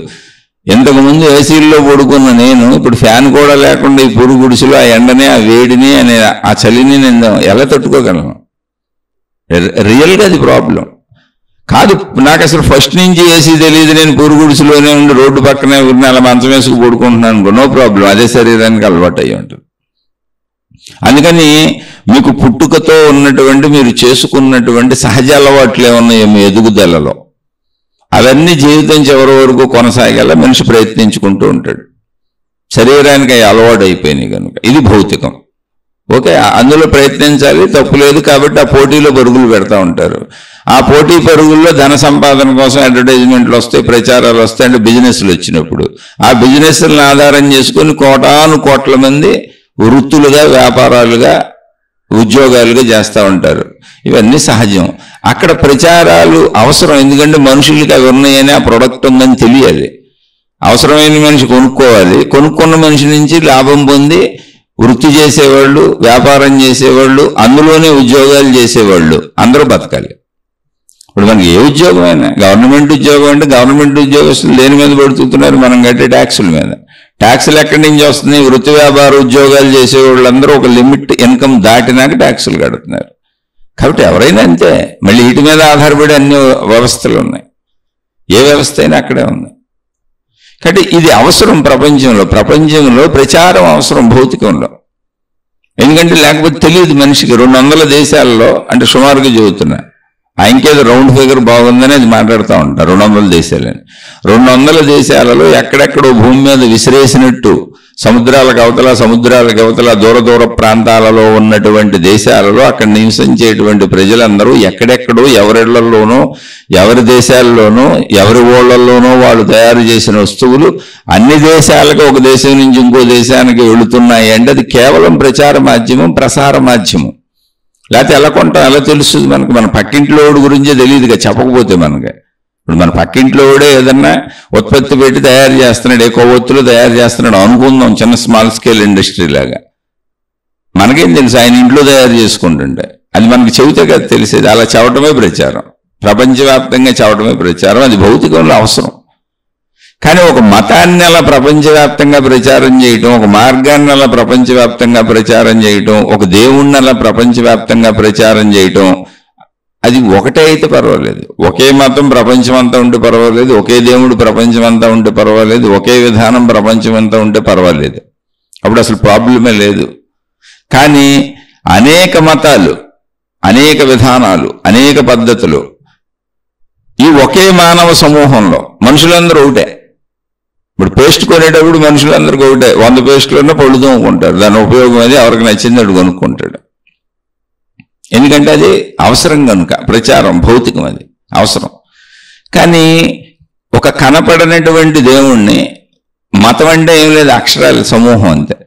ఇంతకుముందు ఏసీల్లో పడుకున్న నేను ఇప్పుడు ఫ్యాన్ కూడా లేకుండా ఈ పూరు గుడిసెలో ఆ ఎండని, ఆ వేడిని, అనే ఆ చలిని నేను ఎలా తట్టుకోగలను? రియల్గా అది ప్రాబ్లం కాదు. నాకు అసలు ఫస్ట్ నుంచి ఏసీ తెలియదు, నేను పూరు గుడిసెలోనే ఉండి రోడ్డు పక్కనే ఊరిని అలా మంచం వేసుకు పడుకుంటున్నాను అనుకో, నో ప్రాబ్లం, అదే శరీరానికి అలవాటు అయ్యి ఉంటుంది. అందుకని మీకు పుట్టుకతో ఉన్నటువంటి, మీరు చేసుకున్నటువంటి సహజ అలవాట్లు ఏమున్నాయో మీ ఎదుగుదలలో, అవన్నీ జీవితం చివరి వరకు కొనసాగేలా మనిషి ప్రయత్నించుకుంటూ ఉంటాడు. శరీరానికి అవి అలవాటు అయిపోయినాయి కనుక. ఇది భౌతికం. ఓకే, అందులో ప్రయత్నించాలి, తప్పు లేదు. కాబట్టి ఆ పోటీలో పరుగులు పెడతా ఉంటారు. ఆ పోటీ పరుగుల్లో ధన సంపాదన కోసం అడ్వర్టైజ్మెంట్లు వస్తాయి, ప్రచారాలు వస్తాయి. అంటే బిజినెస్లు వచ్చినప్పుడు ఆ బిజినెస్లను ఆధారం చేసుకుని కోటాను కోట్ల మంది వృత్తులుగా, వ్యాపారాలుగా, ఉద్యోగాలుగా చేస్తూ ఉంటారు. ఇవన్నీ సహజం. అక్కడ ప్రచారాలు అవసరం. ఎందుకంటే మనుషులకి అవి ఉన్నాయని, ఆ ప్రొడక్ట్ ఉందని తెలియాలి. అవసరమైన మనిషి కొనుక్కోవాలి. కొనుక్కున్న మనిషి నుంచి లాభం పొంది వృత్తి చేసేవాళ్ళు, వ్యాపారం చేసేవాళ్ళు, అందులోనే ఉద్యోగాలు చేసేవాళ్ళు అందరూ బతకాలి. ఇప్పుడు మనకి ఏ ఉద్యోగమైనా, గవర్నమెంట్ ఉద్యోగం అంటే గవర్నమెంట్ ఉద్యోగస్తులు దేని మీద పడుతున్నారు? మనం కట్టే ట్యాక్సుల మీద. ట్యాక్సులు ఎక్కడి నుంచి వస్తున్నాయి? వృత్తి వ్యాపార ఉద్యోగాలు చేసేవాళ్ళందరూ ఒక లిమిట్ ఇన్కమ్ దాటినాక ట్యాక్సులు కడుతున్నారు. కాబట్టి ఎవరైనా అంతే. మళ్ళీ వీటి మీద ఆధారపడి అన్ని వ్యవస్థలు ఉన్నాయి. ఏ వ్యవస్థ అయినా అక్కడే ఉంది. కాబట్టి ఇది అవసరం ప్రపంచంలో. ప్రపంచంలో ప్రచారం అవసరం భౌతికంలో. ఎందుకంటే లేకపోతే తెలియదు మనిషికి. 200 దేశాల్లో, అంటే సుమారుగా చెబుతున్నా, ఆ ఇంకేదో రౌండ్ ఫిగర్ బాగుందని అది మాట్లాడుతూ ఉంటారు. 200 దేశాలని. 200 దేశాలలో ఎక్కడెక్కడో భూమి మీద విసిరేసినట్టు సముద్రాలకు అవతల దూర దూర ప్రాంతాలలో ఉన్నటువంటి దేశాలలో అక్కడ నివసించేటువంటి ప్రజలందరూ ఎక్కడెక్కడో ఎవరిళ్లలోనో, ఎవరి దేశాల్లోనో, ఎవరి ఊళ్ళల్లోనో వాళ్ళు తయారు చేసిన వస్తువులు అన్ని దేశాలకు ఒక దేశం నుంచి ఇంకో దేశానికి వెళుతున్నాయి అంటే అది కేవలం ప్రచార మాధ్యమం, ప్రసార మాధ్యమం. లేకపోతే ఎలా కొంటాం, ఎలా తెలుస్తుంది మనకు? మన పక్కింట్లోడు గురించే తెలియదుగా చెప్పకపోతే మనకి. ఇప్పుడు మన పక్కింట్లోడే ఏదన్నా ఉత్పత్తి పెట్టి తయారు చేస్తున్నాడు, ఏ కొవ్వొత్తులు తయారు చేస్తున్నాడు అనుకుందాం, చిన్న స్మాల్ స్కేల్ ఇండస్ట్రీ లాగా. మనకేం తెలుసు? ఆయన ఇంట్లో తయారు చేసుకుంటుంటే అది మనకి చెబితే కదా తెలిసేది. అలా చెప్పటమే ప్రచారం. ప్రపంచవ్యాప్తంగా చెప్పటమే ప్రచారం. అది భౌతికంలో అవసరం. కానీ ఒక మతాన్ని అలా ప్రపంచవ్యాప్తంగా ప్రచారం చేయటం, ఒక మార్గాన్ని అలా ప్రపంచవ్యాప్తంగా ప్రచారం చేయటం, ఒక దేవుణ్ణి అలా ప్రపంచవ్యాప్తంగా ప్రచారం చేయటం, అది ఒకటే అయితే పర్వాలేదు. ఒకే మతం ప్రపంచం అంతా ఉంటే పర్వాలేదు, ఒకే దేవుడు ప్రపంచం అంతా ఉంటే పర్వాలేదు, ఒకే విధానం ప్రపంచం అంతా ఉంటే పర్వాలేదు, అప్పుడు అసలు ప్రాబ్లమే లేదు. కానీ అనేక మతాలు, అనేక విధానాలు, అనేక పద్ధతులు, ఈ ఒకే మానవ సమూహంలో మనుషులందరూ ఒకటే. ఇప్పుడు పేస్ట్ కొనేటప్పుడు మనుషులందరికీ ఒకటే, 100 పేస్టులన్నా పళ్ళు తోముకుంటారు. దాని ఉపయోగం అది ఎవరికి నచ్చింది అడు కొనుక్కుంటాడు. ఎందుకంటే అది అవసరం కనుక, ప్రచారం, భౌతికం, అది అవసరం. కానీ ఒక కనపడనటువంటి దేవుణ్ణి, మతం అంటే ఏం లేదు, అక్షరాల సమూహం అంతే.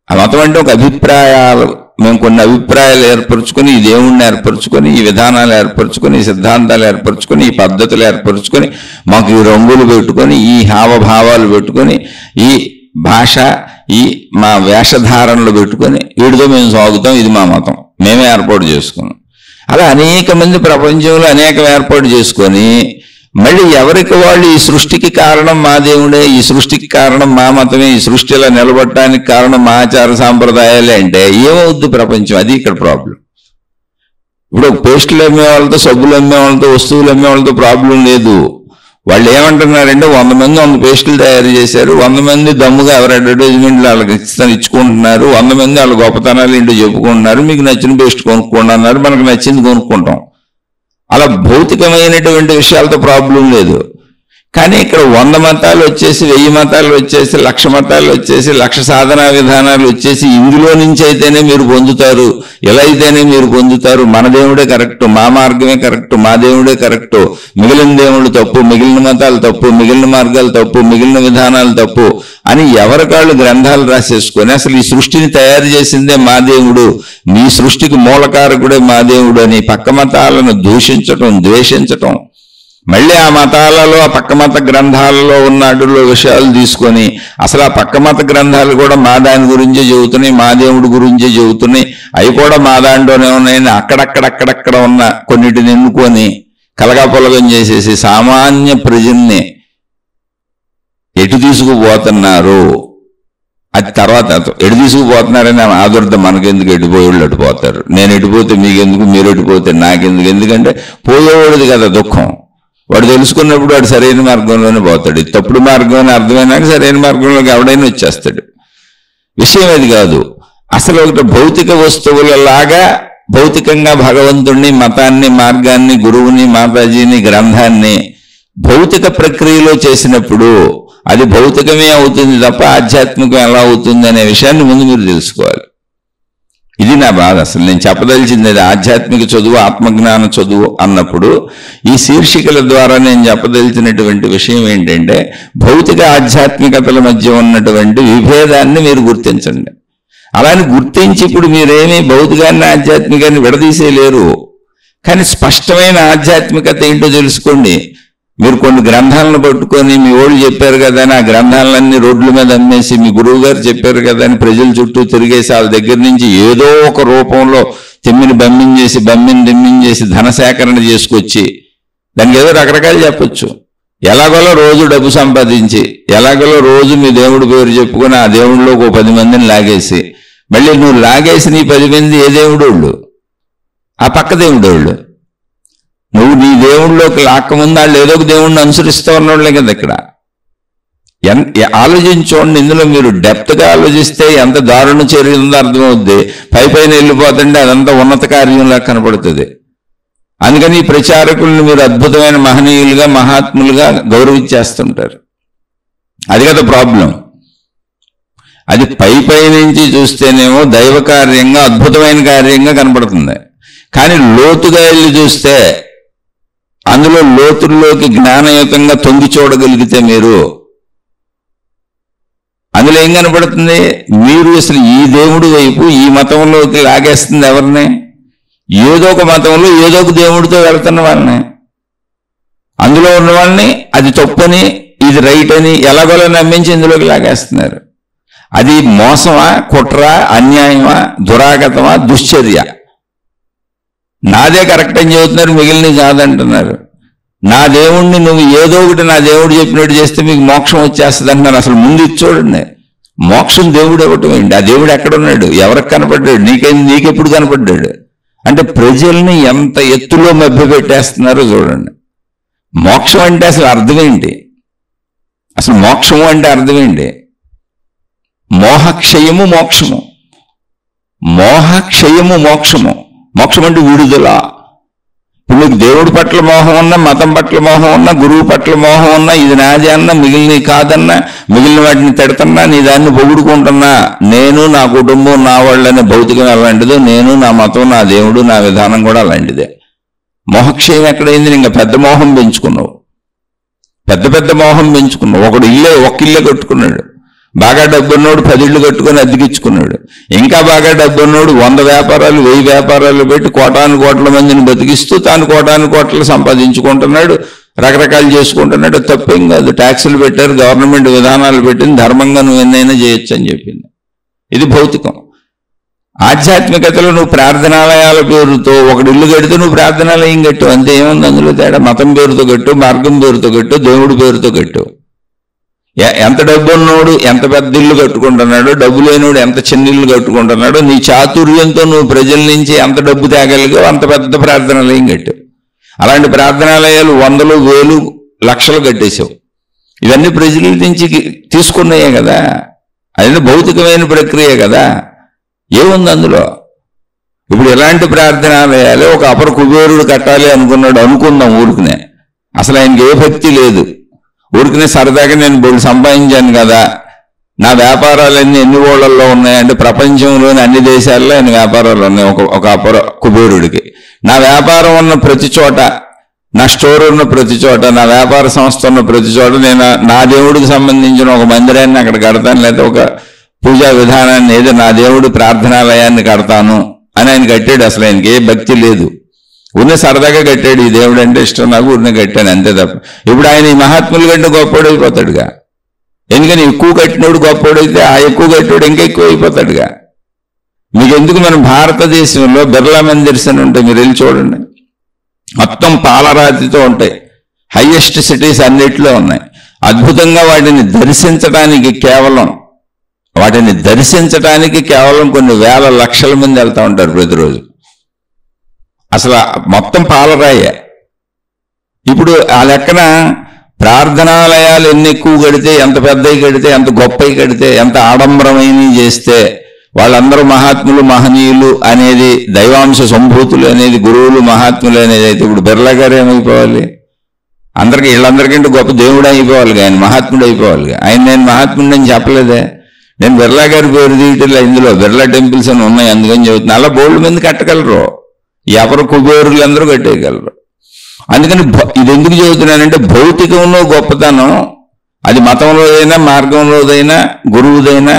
ఆ మతం అంటే ఒక అభిప్రాయాలు, మేము కొన్ని అభిప్రాయాలు ఏర్పరచుకొని, ఈ దేవుణ్ణి ఏర్పరచుకొని, ఈ విధానాలు ఏర్పరచుకొని, ఈ సిద్ధాంతాలు ఏర్పరచుకొని, ఈ పద్ధతులు ఏర్పరచుకొని, మాకు ఈ రంగులు పెట్టుకొని, ఈ హావభావాలు పెట్టుకొని, ఈ భాష, ఈ మా వేషధారణలు పెట్టుకొని వీటితో మేము సాగుతాం, ఇది మా మతం, మేమే ఏర్పాటు చేసుకున్నాం. అలా అనేక మంది ప్రపంచంలో అనేకం ఏర్పాటు చేసుకొని మళ్ళీ ఎవరికి వాళ్ళు ఈ సృష్టికి కారణం మా దేవుడే, ఈ సృష్టికి కారణం మా మతమే, ఈ సృష్టిలో నిలబడటానికి కారణం మా ఆచార సాంప్రదాయాలే అంటే ఏమవుద్ది ప్రపంచం? అది ఇక్కడ ప్రాబ్లం. ఇప్పుడు పేస్టులు అమ్మే వాళ్ళతో, సబ్బులు అమ్మే వాళ్ళతో, వస్తువులు అమ్మే వాళ్ళతో ప్రాబ్లం లేదు. వాళ్ళు ఏమంటున్నారంటే 100 మంది 100 పేస్టులు తయారు చేశారు, 100 మంది దమ్ముగా ఎవరు అడ్వర్టైజ్మెంట్లు వాళ్ళకి ఇచ్చుకుంటున్నారు, 100 మంది వాళ్ళ గొప్పతనాలు ఏంటో చెప్పుకుంటున్నారు, మీకు నచ్చిన పేస్ట్ కొనుక్కోండి అన్నారు, మనకు నచ్చింది కొనుక్కుంటాం. అలా భౌతికమైనటువంటి విషయాలతో ప్రాబ్లం లేదు. కానీ ఇక్కడ 100 మతాలు వచ్చేసి, 1000 మతాలు వచ్చేసి, 1,00,000 మతాలు వచ్చేసి, 1,00,000 సాధనా విధానాలు వచ్చేసి, ఇందులో నుంచి అయితేనే మీరు పొందుతారు, ఎలా అయితేనే మీరు పొందుతారు, మన దేవుడే కరెక్ట్, మా మార్గమే కరెక్ట్, మా దేవుడే కరెక్ట్, మిగిలిన దేవుళ్ళు తప్పు, మిగిలిన మతాలు తప్పు, మిగిలిన మార్గాలు తప్పు, మిగిలిన విధానాలు తప్పు అని ఎవరికాళ్ళు గ్రంథాలు రాసేసుకొని అసలు ఈ సృష్టిని తయారు చేసిందే మా దేవుడు, మీ సృష్టికి మూలకారకుడే మా దేవుడు అని పక్క మతాలను దూషించటం, ద్వేషించటం, మళ్ళీ ఆ మతాలలో, ఆ పక్క మత గ్రంథాలలో ఉన్న అడుగులో విషయాలు తీసుకొని అసలు ఆ పక్క మత గ్రంథాలు కూడా మా దాని గురించే చెబుతున్నాయి, మా దేవుడి గురించే చెబుతున్నాయి, అవి కూడా మా దాంట్లోనే ఉన్నాయని అక్కడక్కడ ఉన్న కొన్నిటిని ఎన్నుకొని కలగాపొలగం చేసేసి సామాన్య ప్రజల్ని ఎటు తీసుకుపోతున్నారు, అది తర్వాత ఎటు తీసుకుపోతున్నారని ఆదుర్ద మనకెందుకు, ఎటుపోయేవాళ్ళు అటుపోతారు, నేను ఎటుపోతే మీకెందుకు, మీరు ఎటుపోతే నాకెందుకు, ఎందుకంటే పోయేవాడిది కదా దుఃఖం. వాడు తెలుసుకున్నప్పుడు వాడు సరైన మార్గంలోనే పోతాడు. తప్పుడు మార్గం అని అర్థమైనాక సరైన మార్గంలోకి ఎవడైనా వచ్చేస్తాడు. విషయం అది కాదు. అసలు ఒకటి భౌతిక వస్తువులలాగా భౌతికంగా భగవంతుణ్ణి, మతాన్ని, మార్గాన్ని, గురువుని, మాతాజీని, గ్రంథాన్ని భౌతిక ప్రక్రియలో చేసినప్పుడు అది భౌతికమే అవుతుంది తప్ప ఆధ్యాత్మికం ఎలా అవుతుంది అనే విషయాన్ని ముందు మీరు తెలుసుకోవాలి. ఇది నా బాధ. అసలు నేను చెప్పదలిచింది అది ఆధ్యాత్మిక చదువు, ఆత్మజ్ఞాన చదువు అన్నప్పుడు ఈ శీర్షికల ద్వారా నేను చెప్పదలిచినటువంటి విషయం ఏంటంటే భౌతిక ఆధ్యాత్మికతల మధ్య ఉన్నటువంటి విభేదాన్ని మీరు గుర్తించండి. అలాని గుర్తించి ఇప్పుడు మీరేమీ భౌతికాన్ని, ఆధ్యాత్మికాన్ని విడదీసేయలేరు. కానీ స్పష్టమైన ఆధ్యాత్మికత ఏంటో తెలుసుకోండి. మీరు కొన్ని గ్రంథాలను పట్టుకొని మీ వాళ్ళు చెప్పారు కదా అని ఆ గ్రంథాలన్నీ రోడ్ల మీద అమ్మేసి, మీ గురువు గారు చెప్పారు కదా అని ప్రజల చుట్టూ తిరిగేసి వాళ్ళ దగ్గర నుంచి ఏదో ఒక రూపంలో తిమ్మిని దిమ్మించేసి ధన సేకరణ చేసుకొచ్చి దానికి ఏదో రకరకాలు చెప్పొచ్చు. ఎలాగోలో రోజు డబ్బు సంపాదించి, ఎలాగోలో రోజు మీ దేవుడి పేరు చెప్పుకొని ఆ దేవుడిలో ఒక 10 మందిని లాగేసి, మళ్ళీ నువ్వు లాగేసి నీ 10 మంది ఏ దేవుడోళ్ళు? ఆ పక్క దేవుడోళ్ళు. నువ్వు నీ దేవుళ్ళలోకి లాక్కముందు వాళ్ళు ఏదో ఒక దేవుడిని అనుసరిస్తూ ఉన్నోళ్ళే కదా. ఇక్కడ ఆలోచించండి. ఇందులో మీరు డెప్త్గా ఆలోచిస్తే ఎంత దారుణ చర్య ఉందో అర్థమవుద్ది. పైన వెళ్ళిపోతుంటే అదంతా ఉన్నత కార్యంలా కనపడుతుంది. అందుకని ఈ ప్రచారకులను మీరు అద్భుతమైన మహనీయులుగా, మహాత్ములుగా గౌరవించేస్తుంటారు. అది కదా ప్రాబ్లం. అది పై నుంచి చూస్తేనేమో దైవ కార్యంగా, అద్భుతమైన కార్యంగా కనపడుతుంది. కానీ లోతుగా వెళ్ళి చూస్తే, అందులో లోతుల్లోకి జ్ఞానయుతంగా తొంగి చూడగలిగితే మీరు అందులో ఏం కనపడుతుంది? మీరు అసలు ఈ దేవుడి వైపు, ఈ మతంలోకి లాగేస్తుంది ఎవరిని? ఏదో ఒక మతంలో ఏదో ఒక దేవుడితో వెళ్తున్న వాళ్ళని, అందులో ఉన్న వాళ్ళని అది తప్పని, ఇది రైట్ అని ఎలాగోలా నమ్మించి ఇందులోకి లాగేస్తున్నారు. అది మోసమా, కుట్ర, అన్యాయమా, దురాగతమా, దుశ్చర్య? నాదే కరెక్ట్ అని చెబుతున్నారు, మిగిలిన కాదంటున్నారు. నా దేవుణ్ణి నువ్వు ఏదో ఒకటి నా దేవుడు చెప్పినట్టు చేస్తే మీకు మోక్షం వచ్చేస్తుంది అంటున్నారు. అసలు ముందు ఇది చూడండి. మోక్షం దేవుడు ఇవ్వటం ఏంటి? ఆ దేవుడు ఎక్కడున్నాడు? ఎవరికి కనపడ్డాడు? నీకెప్పుడు కనపడ్డాడు? అంటే ప్రజల్ని ఎంత ఎత్తులో మభ్యపెట్టేస్తున్నారో చూడండి. మోక్షం అంటే అసలు అర్థమేంటి? అసలు మోక్షము అంటే అర్థమేంటి? మోహక్షయము మోక్షము, మోహక్షయము మోక్షము. మోక్షం అంటే విడుదల. ఇప్పుడు నీకు దేవుడి పట్ల మోహం ఉన్నా, మతం పట్ల మోహం ఉన్నా, గురువు పట్ల మోహం ఉన్నా, ఇది నాది అన్నా, మిగిలిన కాదన్నా, మిగిలిన వాటిని తిడుతున్నా, నీ దాన్ని పొగుడుకుంటున్నా, నేను నా కుటుంబం నా వాళ్ళనే భౌతికం అలాంటిదో, నేను నా మతం నా దేవుడు నా విధానం కూడా అలాంటిదే. మోహక్షయం ఎక్కడైంది? ఇంకా పెద్ద మోహం పెంచుకున్నావు, పెద్ద పెద్ద మోహం పెంచుకున్నావు. ఒకడు ఒక్క ఇల్లే కట్టుకున్నాడు, బాగా డబ్బున్నోడు 10 ఇళ్ళు కట్టుకొని అద్దెకిచ్చుకున్నాడు. ఇంకా బాగా డబ్బున్నోడు 100 వ్యాపారాలు 1000 వ్యాపారాలు పెట్టి కోటాను కోట్ల మందిని బతికిస్తూ తాను కోటాను కోట్లు సంపాదించుకుంటున్నాడు, రకరకాలు చేసుకుంటున్నాడు. తప్పేం కాదు. ట్యాక్సులు పెట్టారు, గవర్నమెంట్ విధానాలు పెట్టింది, ధర్మంగా నువ్వు ఎన్నైనా చేయొచ్చు అని చెప్పింది. ఇది భౌతికం. ఆధ్యాత్మికతలో నువ్వు ప్రార్థనాలయాల పేరుతో ఒకటి ఇల్లు కడితే నువ్వు ప్రార్థనాలయం కట్టు, అంతే. ఏముంది అందులో తేడా? మతం పేరుతో కట్టు, మార్గం పేరుతో కట్టు, దేవుడి పేరుతో కట్టు. ఎంత డబ్బు ఉన్నోడు ఎంత పెద్ద ఇల్లు కట్టుకుంటున్నాడు, డబ్బు లేనివాడు ఎంత చిన్న ఇల్లు కట్టుకుంటున్నాడు, నీ చాతుర్యంతో నువ్వు ప్రజల నుంచి ఎంత డబ్బు తేగలిగావు అంత పెద్ద ప్రార్థనాలయం కట్టు. అలాంటి ప్రార్థనాలయాలు 100,000, 1000, లక్షలు కట్టేశావు. ఇవన్నీ ప్రజల నుంచి తీసుకున్నాయే కదా, అది భౌతికమైన ప్రక్రియ కదా. ఏముంది అందులో? ఇప్పుడు ఎలాంటి ప్రార్థనాలయాలు? ఒక అపర కుబేరుడు కట్టాలి అనుకున్నాడు, అనుకుందాం ఊరికనే. అసలు ఆయనకి ఏ భక్తి లేదు, ఊరికనే సరదాగా నేను బోళ్ళు సంపాదించాను కదా, నా వ్యాపారాలన్నీ ఎన్ని ఊళ్ళల్లో ఉన్నాయంటే ప్రపంచంలోని అన్ని దేశాల్లో ఆయన వ్యాపారాలు ఉన్నాయి. ఒక అపర కుబేరుడికి నా వ్యాపారం ఉన్న ప్రతి చోట, నా స్టోర్ ఉన్న ప్రతి చోట, నా వ్యాపార సంస్థ ఉన్న ప్రతి చోట నేను నా దేవుడికి సంబంధించిన ఒక మందిరాన్ని అక్కడ కడతాను, లేదా ఒక పూజా విధానాన్ని, ఏదో నా దేవుడి ప్రార్థనాలయాన్ని కడతాను అని ఆయన కట్టాడు. అసలు ఆయనకి ఏ భక్తి లేదు, ఉన్న సరదాగా కట్టాడు. ఈ దేవుడు అంటే ఇష్టం నాకు, ఊరినే కట్టాను అంతే తప్ప. ఇప్పుడు ఆయన ఈ మహాత్ముల కంటే గొప్పవాడు అయిపోతాడుగా. ఎందుకని ఎక్కువ కట్టినోడు గొప్పవాడైతే ఆ ఎక్కువ కట్టినోడు ఇంకా ఎక్కువ అయిపోతాడుగా. మీకు ఎందుకు? మన భారతదేశంలో బిర్లా మందిర్స్ అని ఉంటాయి, మీరు వెళ్ళి చూడండి. మొత్తం పాలరాతితో ఉంటాయి, హైయెస్ట్ సిటీస్ అన్నిట్లో ఉన్నాయి. అద్భుతంగా వాటిని దర్శించడానికి కేవలం కొన్ని వేల లక్షల మంది వెళ్తూ ఉంటారు ప్రతిరోజు. అసలు మొత్తం పాలరాయే. ఇప్పుడు ఆ లెక్కన ప్రార్థనాలయాలు ఎన్ని ఎక్కువ కడితే, ఎంత పెద్దవి కడితే, ఎంత గొప్పవి కడితే, ఎంత ఆడంబరమైనవి చేస్తే వాళ్ళందరూ మహాత్ములు మహనీయులు అనేది, దైవాంశ సంభూతులు అనేది, గురువులు మహాత్ములు అనేది అయితే ఇప్పుడు బిర్లా గారు ఏమైపోవాలి? వీళ్ళందరికంటే గొప్ప దేవుడు అయిపోవాలి, ఆయన మహాత్ముడు అయిపోవాలి. ఆయన నేను మహాత్ముడు అని చెప్పలేదే. నేను బిర్లా గారి పేరు తీయటంలో ఇందులో బిర్లా టెంపుల్స్ అని ఉన్నాయి, అందుకని చెబుతున్నా. అలా బోల్డ్ మంది కట్టగలరు, ఎవరు కుబేరులు అందరూ కట్టేయగలరు. అందుకని ఇది ఎందుకు చెబుతున్నానంటే, భౌతికంలో గొప్పతనం అది మతంలోదైనా, మార్గంలోదైనా, గురువుదైనా,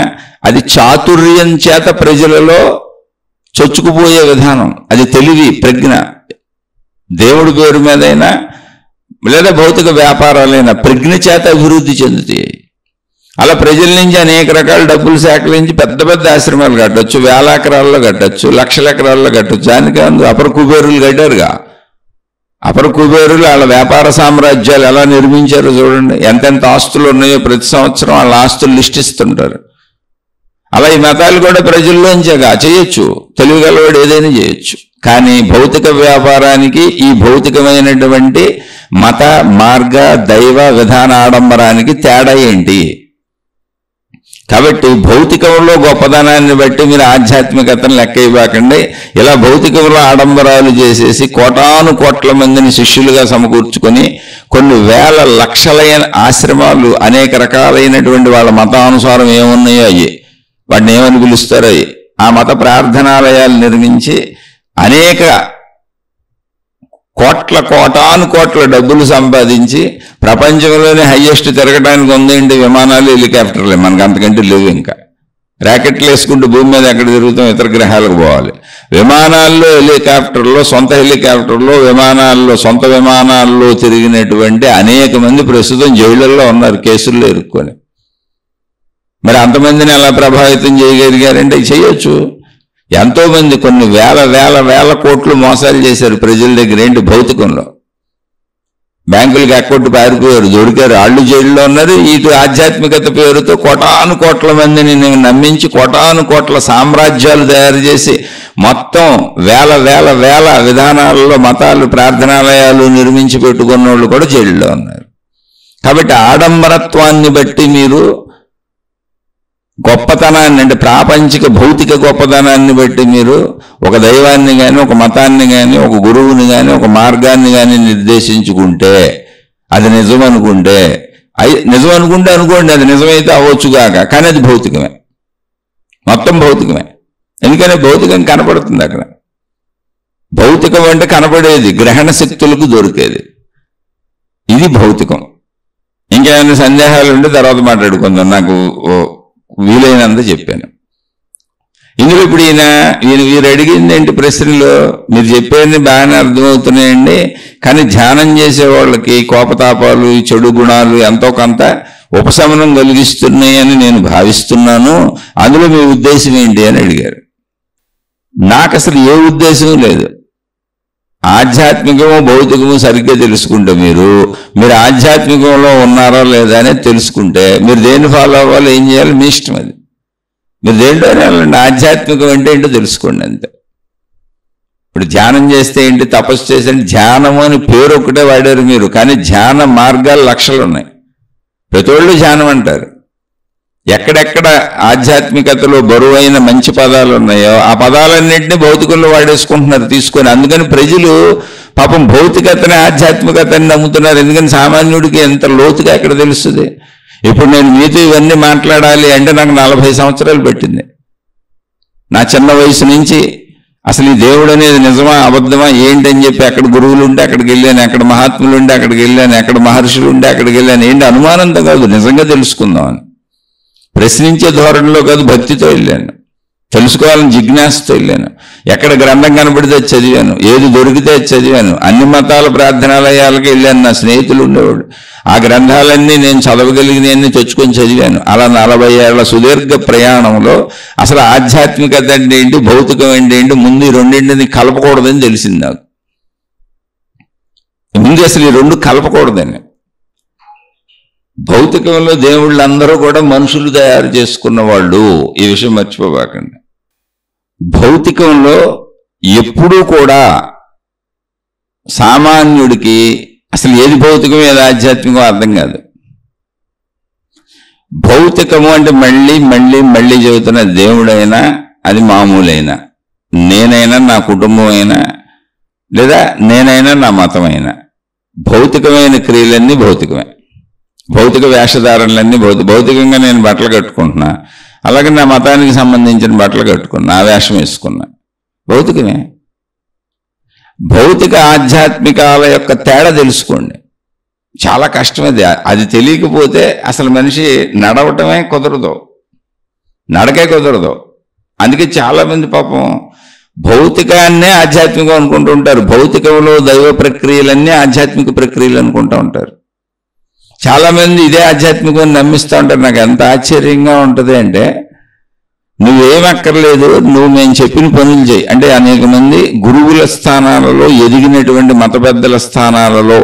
అది చాతుర్యం చేత ప్రజలలో చొచ్చుకుపోయే విధానం, అది తెలివి ప్రజ్ఞ. దేవుడి పేరు మీదైనా లేదా భౌతిక వ్యాపారాలైనా ప్రజ్ఞ చేత అభివృద్ధి చెందుతాయి. అలా ప్రజల నుంచి అనేక రకాల డబ్బులు సేకరించి పెద్ద పెద్ద ఆశ్రమాలు కట్టచ్చు, 1000 ఎకరాల్లో కట్టచ్చు, 1,00,000 ఎకరాల్లో కట్టచ్చు. దానికి అపర కుబేరులు కట్టారుగా. అపర కుబేరులు వాళ్ళ వ్యాపార సామ్రాజ్యాలు ఎలా నిర్మించారో చూడండి. ఎంతెంత ఆస్తులు ఉన్నాయో ప్రతి సంవత్సరం వాళ్ళ ఆస్తులు లిస్ట్ ఇస్తుంటారు. అలా ఈ మతాలు కూడా ప్రజల్లోంచేగా చేయొచ్చు, తెలివిగలవాడు ఏదైనా చేయొచ్చు. కానీ భౌతిక వ్యాపారానికి ఈ భౌతికమైనటువంటి మత మార్గ దైవ విధాన ఆడంబరానికి తేడా ఏంటి? కాబట్టి భౌతికంలో గొప్పదనాన్ని బట్టి మీరు ఆధ్యాత్మికతను లెక్క ఇవ్వకండి. ఇలా భౌతికంలో ఆడంబరాలు చేసేసి కోటాను కోట్ల మందిని శిష్యులుగా సమకూర్చుకొని కొన్ని వేల లక్షలైన ఆశ్రమాలు, అనేక రకాలైనటువంటి వాళ్ళ మతానుసారం ఏమున్నాయో అయ్యి, వాటిని ఏమని పిలుస్తారో అయ్యి, ఆ మత ప్రార్థనాలయాలు నిర్మించి అనేక కోటాను కోట్ల డబ్బులు సంపాదించి ప్రపంచంలోనే హైయెస్ట్ తిరగడానికి ఉందేంటి? విమానాలు, హెలికాప్టర్లే. మనకు అంతకంటే లేవు. ఇంకా ర్యాకెట్లు వేసుకుంటూ భూమి మీద ఎక్కడ తిరుగుతాం? ఇతర గ్రహాలకు పోవాలి. విమానాల్లో, హెలికాప్టర్లో, సొంత హెలికాప్టర్లో, విమానాల్లో, సొంత విమానాల్లో తిరిగినటువంటి అనేక మంది ప్రస్తుతం జైళ్ళల్లో ఉన్నారు, కేసుల్లో ఇరుక్కొని. మరి అంతమందిని ఎలా ప్రభావితం చేయగలిగారంటే చేయొచ్చు. ఎంతోమంది కొన్ని వేల కోట్లు మోసాలు చేశారు ప్రజల దగ్గర. ఏంటి? భౌతికంలో. బ్యాంకులకి ఎక్కొట్టి పారిపోయారు, దొరికారు, వాళ్ళు జైల్లో ఉన్నారు. ఇటు ఆధ్యాత్మికత పేరుతో కోటాను కోట్ల మందిని నమ్మించి కోటాను కోట్ల సామ్రాజ్యాలు తయారు చేసి మొత్తం వేల వేల వేల విధానాలలో మతాలు ప్రార్థనాలయాలు నిర్మించి పెట్టుకున్న వాళ్ళు కూడా జైల్లో ఉన్నారు. కాబట్టి ఆడంబరత్వాన్ని బట్టి మీరు గొప్పతనాన్ని, అంటే ప్రాపంచిక భౌతిక గొప్పతనాన్ని బట్టి మీరు ఒక దైవాన్ని కానీ, ఒక మతాన్ని కానీ, ఒక గురువుని కానీ, ఒక మార్గాన్ని కానీ నిర్దేశించుకుంటే, అది నిజం అనుకుంటే అనుకోండి, అది నిజమైతే అవ్వచ్చుగాక, కానీ అది భౌతికమే, మొత్తం భౌతికమే. ఎందుకని భౌతికం కనపడుతుంది అక్కడ. భౌతికం అంటే కనపడేది, గ్రహణ శక్తులకు దొరికేది, ఇది భౌతికం. ఇంకేమైనా సందేహాలు ఉంటే తర్వాత మాట్లాడుకుందాం, నాకు వీలైనంత చెప్పాను. ఇందులో ఇప్పుడు వీరు అడిగింది ఏంటి ప్రశ్నలో, మీరు చెప్పేది బాగానే అర్థమవుతున్నాయండి, కానీ ధ్యానం చేసే వాళ్ళకి కోపతాపాలు, చెడు గుణాలు ఎంతో కొంత ఉపశమనం కలిగిస్తున్నాయని నేను భావిస్తున్నాను, అందులో మీ ఉద్దేశం ఏంటి అని అడిగారు. నాకు అసలు ఏ ఉద్దేశం లేదు. ఆధ్యాత్మికము భౌతికము సరిగ్గా తెలుసుకుంటే మీరు ఆధ్యాత్మికంలో ఉన్నారా లేదా అనేది తెలుసుకుంటే మీరు దేన్ని ఫాలో అవ్వాలి, ఏం చేయాలి మీ ఇష్టం. అది మీరు దేంట్లోనే వెళ్ళండి. ఆధ్యాత్మికం అంటే ఏంటో తెలుసుకోండి అంతే. ఇప్పుడు ధ్యానం చేస్తే ఏంటి, తపస్సు చేస్తే ధ్యానము అని పేరు ఒకటే వాడారు మీరు, కానీ ధ్యాన మార్గాలు లక్షలు ఉన్నాయి. ప్రతి ఒళ్ళు ధ్యానం అంటారు. ఎక్కడెక్కడ ఆధ్యాత్మికతలో బరువైన మంచి పదాలు ఉన్నాయో ఆ పదాలన్నింటినీ భౌతికంలో వాడేసుకుంటున్నారు తీసుకొని. అందుకని ప్రజలు పాపం భౌతికతని ఆధ్యాత్మికతని నమ్ముతున్నారు. ఎందుకని సామాన్యుడికి ఎంత లోతుగా ఎక్కడ తెలుస్తుంది. ఇప్పుడు నేను మీతో ఇవన్నీ మాట్లాడాలి అంటే నాకు 40 సంవత్సరాలు పెట్టింది. నా చిన్న వయసు నుంచి అసలు ఈ దేవుడు అనేది నిజమా అబద్ధమా ఏంటని చెప్పి ఎక్కడ గురువులు ఉంటే అక్కడికి వెళ్ళాను, ఎక్కడ మహాత్ములు ఉంటే అక్కడికి వెళ్ళాను, ఎక్కడ మహర్షులు ఉంటే అక్కడికి వెళ్ళాను. ఏంటి అనుమానంతో కాదు, నిజంగా తెలుసుకుందామని, ప్రశ్నించే ధోరణిలో కాదు, భక్తితో వెళ్ళాను, తెలుసుకోవాలని జిజ్ఞాసతో వెళ్ళాను. ఎక్కడ గ్రంథం కనబడితే చదివాను, ఏది దొరికితే చదివాను. అన్ని మతాల ప్రార్థనాలయాలకు వెళ్ళాను, నా స్నేహితులు ఉండేవాడు. ఆ గ్రంథాలన్నీ నేను చదవగలిగినవన్నీ తెచ్చుకొని చదివాను. అలా 40 ఏళ్ల సుదీర్ఘ ప్రయాణంలో అసలు ఆధ్యాత్మికత అంటే ఏంటి, భౌతికం అంటే ఏంటి, ముందు ఈ రెండింటిని కలపకూడదని తెలిసింది నాకు. ముందు అసలు ఈ రెండు కలపకూడదని. భౌతికంలో దేవుళ్ళందరూ కూడా మనుషులు తయారు చేసుకున్న వాళ్ళు, ఈ విషయం మర్చిపోబాకండి. భౌతికంలో ఎప్పుడూ కూడా సామాన్యుడికి అసలు ఏది భౌతికం ఏది ఆధ్యాత్మికం అర్థం కాదు. భౌతికము అంటే మళ్ళీ మళ్ళీ మళ్ళీ చెబుతున్న దేవుడైనా, అది మామూలైనా, నేనైనా, నా కుటుంబం అయినా, లేదా నేనైనా, నా మతమైనా, భౌతికమైన క్రియలన్నీ భౌతికమే. భౌతిక వేషధారణలన్నీ భౌతికంగా నేను బట్టలు కట్టుకుంటున్నా, అలాగే నా మతానికి సంబంధించిన బట్టలు కట్టుకున్నా, ఆ వేషం వేసుకున్నా, భౌతికమే. భౌతిక ఆధ్యాత్మికాల యొక్క తేడా తెలుసుకోండి. చాలా కష్టం అది. అది తెలియకపోతే అసలు మనిషి నడవటమే కుదరదు, నడకే కుదరదు. అందుకే చాలామంది పాపం భౌతికాన్నే ఆధ్యాత్మికం అనుకుంటూ ఉంటారు. భౌతికంలో దైవ ప్రక్రియలన్నీ ఆధ్యాత్మిక ప్రక్రియలు అనుకుంటూ ఉంటారు. చాలామంది ఇదే ఆధ్యాత్మికం నమ్మిస్తూ ఉంటారు. నాకు ఎంత ఆశ్చర్యంగా ఉంటుంది అంటే, నువ్వేమక్కర్లేదు, నువ్వు మేము చెప్పిన పనులు చేయి అంటే. అనేక మంది గురువుల స్థానాలలో, ఎదిగినటువంటి మత పెద్దల స్థానాలలో,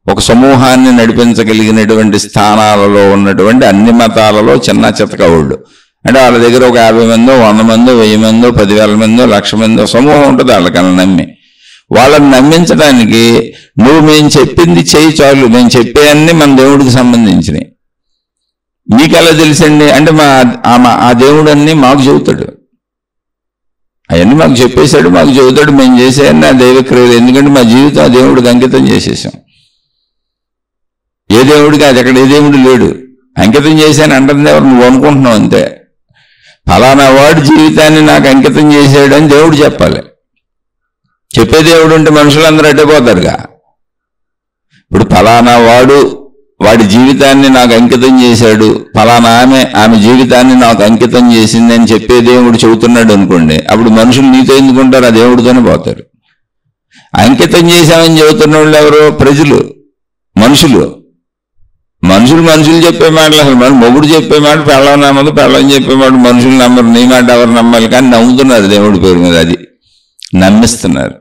ఒక సమూహాన్ని నడిపించగలిగినటువంటి స్థానాలలో ఉన్నటువంటి అన్ని మతాలలో చిన్న చితకవాళ్ళు అంటే వాళ్ళ దగ్గర ఒక 50 మందో 100 మందో 1000 మందో 10,000 మందో 1,00,000 మందో సమూహం ఉంటుంది. వాళ్ళకన్నా నమ్మి వాళ్ళని నమ్మించడానికి నువ్వు మేము చెప్పింది చేయి చాలు, మేము చెప్పే అన్నీ మన దేవుడికి సంబంధించినవి. మీకు ఎలా తెలుసండి అంటే ఆ దేవుడు అన్నీ మాకు చెబుతాడు, అవన్నీ మాకు చెప్పేశాడు, మాకు చెబుతాడు, మేము చేసేయన్నీ ఆ దైవక్రియలు. ఎందుకంటే మా జీవితం ఆ దేవుడికి అంకితం చేసేసాం. ఏ దేవుడికి అది అక్కడ ఏ దేవుడు లేడు. అంకితం చేశాను అంటుంది ఎవరు, నువ్వు అనుకుంటున్నావు అంతే. ఫలానా వాడు జీవితాన్ని నాకు అంకితం చేశాడు అని దేవుడు చెప్పాలి. చెప్పే దేవుడు ఉంటే మనుషులందరూ అడ్డపోతారుగా. ఇప్పుడు ఫలానా వాడి జీవితాన్ని నాకు అంకితం చేశాడు, ఫలానా ఆమె జీవితాన్ని నాకు అంకితం చేసింది అని చెప్పే దేవుడు చెబుతున్నాడు అనుకోండి, అప్పుడు మనుషులు నీతో ఎందుకుంటారు, ఆ దేవుడితోనే పోతారు. అంకితం చేశామని చెబుతున్న వాళ్ళు ఎవరో ప్రజలు, మనుషులు చెప్పే మాటలు. అసలు మన మొగుడు చెప్పే మాట పెళ్ళం నమ్మదు, పెళ్ళం చెప్పే మాట మనుషులు నమ్మరు. నీ మాట ఎవరు నమ్మాలి, కానీ నమ్ముతున్నారు దేవుడి పేరు మీద, అది నమ్మిస్తున్నారు.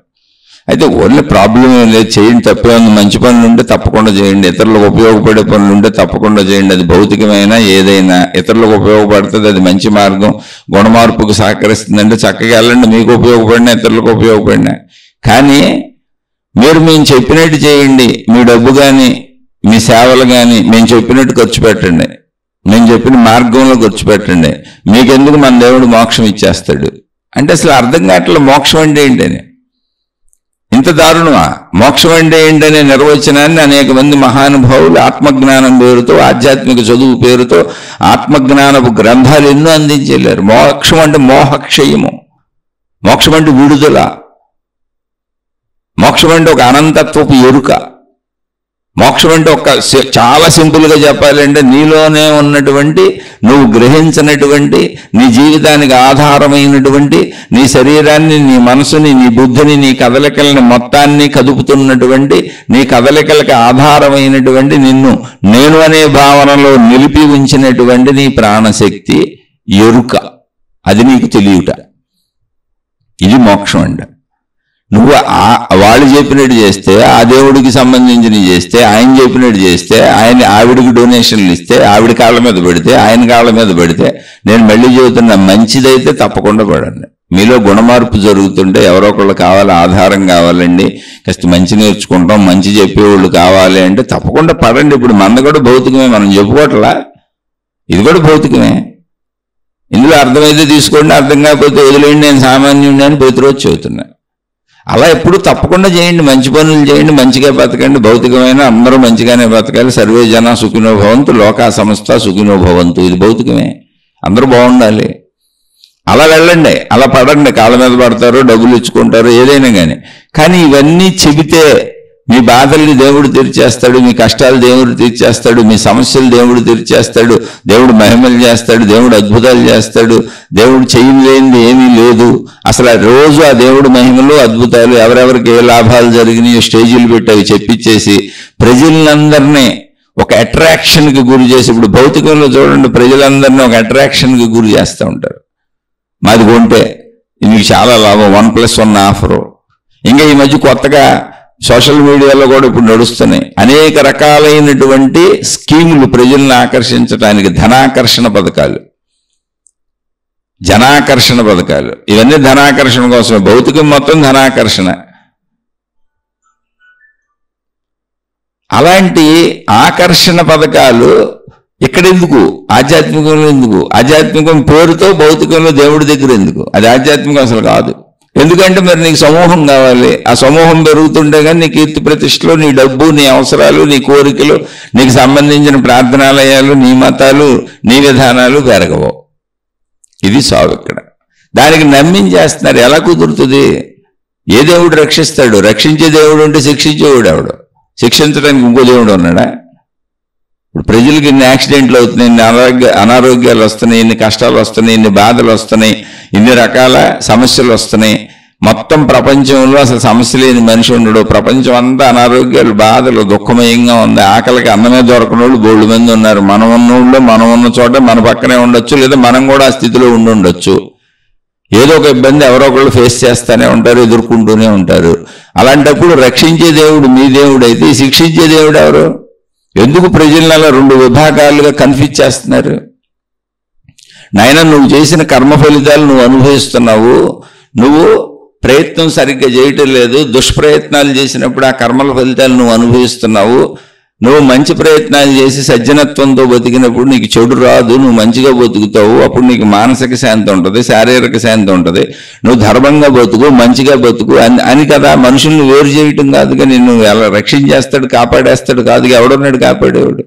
అయితే ఓన్లీ ప్రాబ్లం ఏం లేదు, చేయండి, తప్పే ఉంది. మంచి పనులు ఉంటే తప్పకుండా చేయండి, ఇతరులకు ఉపయోగపడే పనులు ఉంటే తప్పకుండా చేయండి. అది భౌతికమైనా ఏదైనా ఇతరులకు ఉపయోగపడుతుంది, అది మంచి మార్గం, గుణమార్పుకు సహకరిస్తుందంటే చక్కగా వెళ్ళండి, మీకు ఉపయోగపడినా ఇతరులకు ఉపయోగపడినా. కానీ మేము చెప్పినట్టు చేయండి, మీ డబ్బు కానీ మీ సేవలు కానీ మేము చెప్పినట్టు ఖర్చు పెట్టండి, మేము చెప్పిన మార్గంలో ఖర్చు పెట్టండి, మీకెందుకు మన దేవుడు మోక్షం ఇచ్చేస్తాడు అంటే అసలు అర్థం కావట్లే. మోక్షం అంటే ఏంటని, ఇంత దారుణమా? మోక్షం అంటే ఏంటనే నిర్వచనాన్ని అనేక మంది మహానుభావులు ఆత్మజ్ఞానం పేరుతో, ఆధ్యాత్మిక చదువు పేరుతో ఆత్మజ్ఞానపు గ్రంథాలు ఎన్నో అందించలేరు. మోక్షం అంటే మోహక్షయము, మోక్షం అంటే విడుదల, మోక్షం అంటే ఒక అనంతత్వపు ఎరుక, మోక్షం అంటే చాలా సింపుల్గా చెప్పాలంటే నీలోనే ఉన్నటువంటి, నువ్వు గ్రహించినటువంటి, నీ జీవితానికి ఆధారమైనటువంటి, నీ శరీరాన్ని, నీ మనసుని, నీ బుద్ధిని, నీ కదలికలని మొత్తాన్ని కదుపుతున్నటువంటి, నీ కదలికలకి ఆధారమైనటువంటి, నిన్ను నేను అనే భావనలో నిలిపి ఉంచినటువంటి నీ ప్రాణశక్తి ఎరుక, అది నీకు తెలియట. ఇది మోక్షం అంటే. నువ్వు వాళ్ళు చెప్పినట్టు చేస్తే, ఆ దేవుడికి సంబంధించినవి చేస్తే, ఆయన చెప్పినట్టు చేస్తే, ఆవిడికి డొనేషన్లు ఇస్తే, ఆవిడ కాళ్ళ మీద పెడితే, ఆయన కాళ్ళ మీద పెడితే, నేను మళ్ళీ చెబుతున్నా, మంచిదైతే తప్పకుండా పడండి. మీలో గుణమార్పు జరుగుతుంటే ఎవరో ఒకళ్ళు కావాలి, ఆధారం కావాలండి, కాస్త మంచి నేర్చుకుంటాం, మంచి చెప్పేవాళ్ళు కావాలి అంటే తప్పకుండా పడండి. ఇప్పుడు మన కూడా భౌతికమే, మనం చెప్పుకోవట్లా, ఇది కూడా భౌతికమే. ఇందులో అర్థమైతే తీసుకోండి, అర్థం కాకపోతే వదిలేయండి, నేను సామాన్యుడిని అని ప్రతిరోజు చెబుతున్నా. అలా ఎప్పుడు తప్పకుండా చేయండి, మంచి పనులు చేయండి, మంచిగా బతకండి. భౌతికమైన అందరూ మంచిగానే బతకాలి. సర్వే జన సుఖినో భవంతు, లోకా సమస్త సుఖినో భవంతు, ఇది భౌతికమే. అందరూ బాగుండాలి. అలా వెళ్ళండి, అలా పడండి. కాళ్ళ మీద పడతారు, డబ్బులు ఇచ్చుకుంటారు, ఏదైనా కానీ ఇవన్నీ చెబితే మీ బాధల్ని దేవుడు తీర్చేస్తాడు, మీ కష్టాలు దేవుడు తీర్చేస్తాడు, మీ సమస్యలు దేవుడు తీర్చేస్తాడు, దేవుడు మహిమలు చేస్తాడు, దేవుడు అద్భుతాలు చేస్తాడు, దేవుడు చేయలేనిది ఏమీ లేదు. అసలు రోజు ఆ దేవుడు మహిమలు, అద్భుతాలు, ఎవరెవరికి ఏ లాభాలు జరిగినాయో స్టేజీలు పెట్టి అవి చెప్పించేసి ప్రజలందరినీ ఒక అట్రాక్షన్కి గురి చేసి, ఇప్పుడు భౌతికంలో చూడండి, ప్రజలందరినీ ఒక అట్రాక్షన్కి గురి చేస్తూ ఉంటారు. మాది కొంటే మీకు చాలా లాభం, 1+1 ఆఫరు. ఇంకా ఈ మధ్య కొత్తగా సోషల్ మీడియాలో కూడా ఇప్పుడు నడుస్తున్నాయి అనేక రకాలైనటువంటి స్కీములు ప్రజలను ఆకర్షించడానికి, ధనాకర్షణ పథకాలు, జనాకర్షణ పథకాలు, ఇవన్నీ ధనాకర్షణ కోసమే. భౌతికం మొత్తం ధనాకర్షణ. అలాంటి ఆకర్షణ పథకాలు ఇక్కడెందుకు? ఆధ్యాత్మికంలో ఎందుకు? ఆధ్యాత్మికం పేరుతో భౌతికంలో దేవుడి దగ్గర ఎందుకు? అది ఆధ్యాత్మికం అసలు కాదు. ఎందుకంటే మరి నీకు సమూహం కావాలి. ఆ సమూహం పెరుగుతుంటే కానీ నీ కీర్తి ప్రతిష్టలు, నీ డబ్బు, నీ అవసరాలు, నీ కోరికలు, నీకు సంబంధించిన ప్రార్థనాలయాలు, నీ మతాలు, నీ విధానాలు పెరగవు. ఇది సాగు ఇక్కడ. దానికి నమ్మించేస్తున్నారు. ఎలా కుదురుతుంది? ఏ దేవుడు రక్షిస్తాడు? రక్షించే దేవుడు ఉంటే శిక్షించేవాడు ఎవడు? శిక్షించడానికి ఇంకో దేవుడు ఉన్నాడా? ఇప్పుడు ప్రజలకు ఇన్ని యాక్సిడెంట్లు అవుతున్నాయి, ఇన్ని అనారోగ్యాలు వస్తున్నాయి, ఇన్ని కష్టాలు వస్తున్నాయి, ఇన్ని బాధలు వస్తున్నాయి, ఇన్ని రకాల సమస్యలు వస్తున్నాయి. మొత్తం ప్రపంచంలో అసలు సమస్య లేని మనిషి ఉండడు. ప్రపంచం అంతా అనారోగ్యాలు, బాధలు, దుఃఖమయంగా ఉంది. ఆకలికి అన్నమే దొరకని వాళ్ళు బోళ్ళు మంది ఉన్నారు. మనం ఉన్న చోట మన పక్కనే ఉండొచ్చు, లేదా మనం కూడా ఆ స్థితిలో ఉండొచ్చు. ఏదో ఒక ఇబ్బంది ఎవరో ఒకళ్ళు ఫేస్ చేస్తూనే ఉంటారు, ఎదుర్కొంటూనే ఉంటారు. అలాంటప్పుడు రక్షించే దేవుడు మీ దేవుడు అయితే, శిక్షించే దేవుడు ఎవరు? ఎందుకు ప్రజలను అలా 2 విభాగాలుగా కన్ఫ్యూజ్ చేస్తున్నారు? నాయన, నువ్వు చేసిన కర్మ ఫలితాలు నువ్వు అనుభవిస్తున్నావు. నువ్వు ప్రయత్నం సరిగ్గా చేయటం లేదు. దుష్ప్రయత్నాలు చేసినప్పుడు ఆ కర్మల ఫలితాలు నువ్వు అనుభవిస్తున్నావు. నువ్వు మంచి ప్రయత్నాలు చేసి సజ్జనత్వంతో బతికినప్పుడు నీకు చెడు రాదు, నువ్వు మంచిగా బతుకుతావు. అప్పుడు నీకు మానసిక శాంతి ఉంటుంది, శారీరక శాంతి ఉంటుంది. నువ్వు ధర్మంగా బతుకు, మంచిగా బతుకు అని కదా. మనుషుల్ని వేరు చేయటం కాదుగా, నిన్ను ఎలా రక్షించేస్తాడు, కాపాడేస్తాడు కాదుగా. ఎవడున్నాడు కాపాడేవాడు?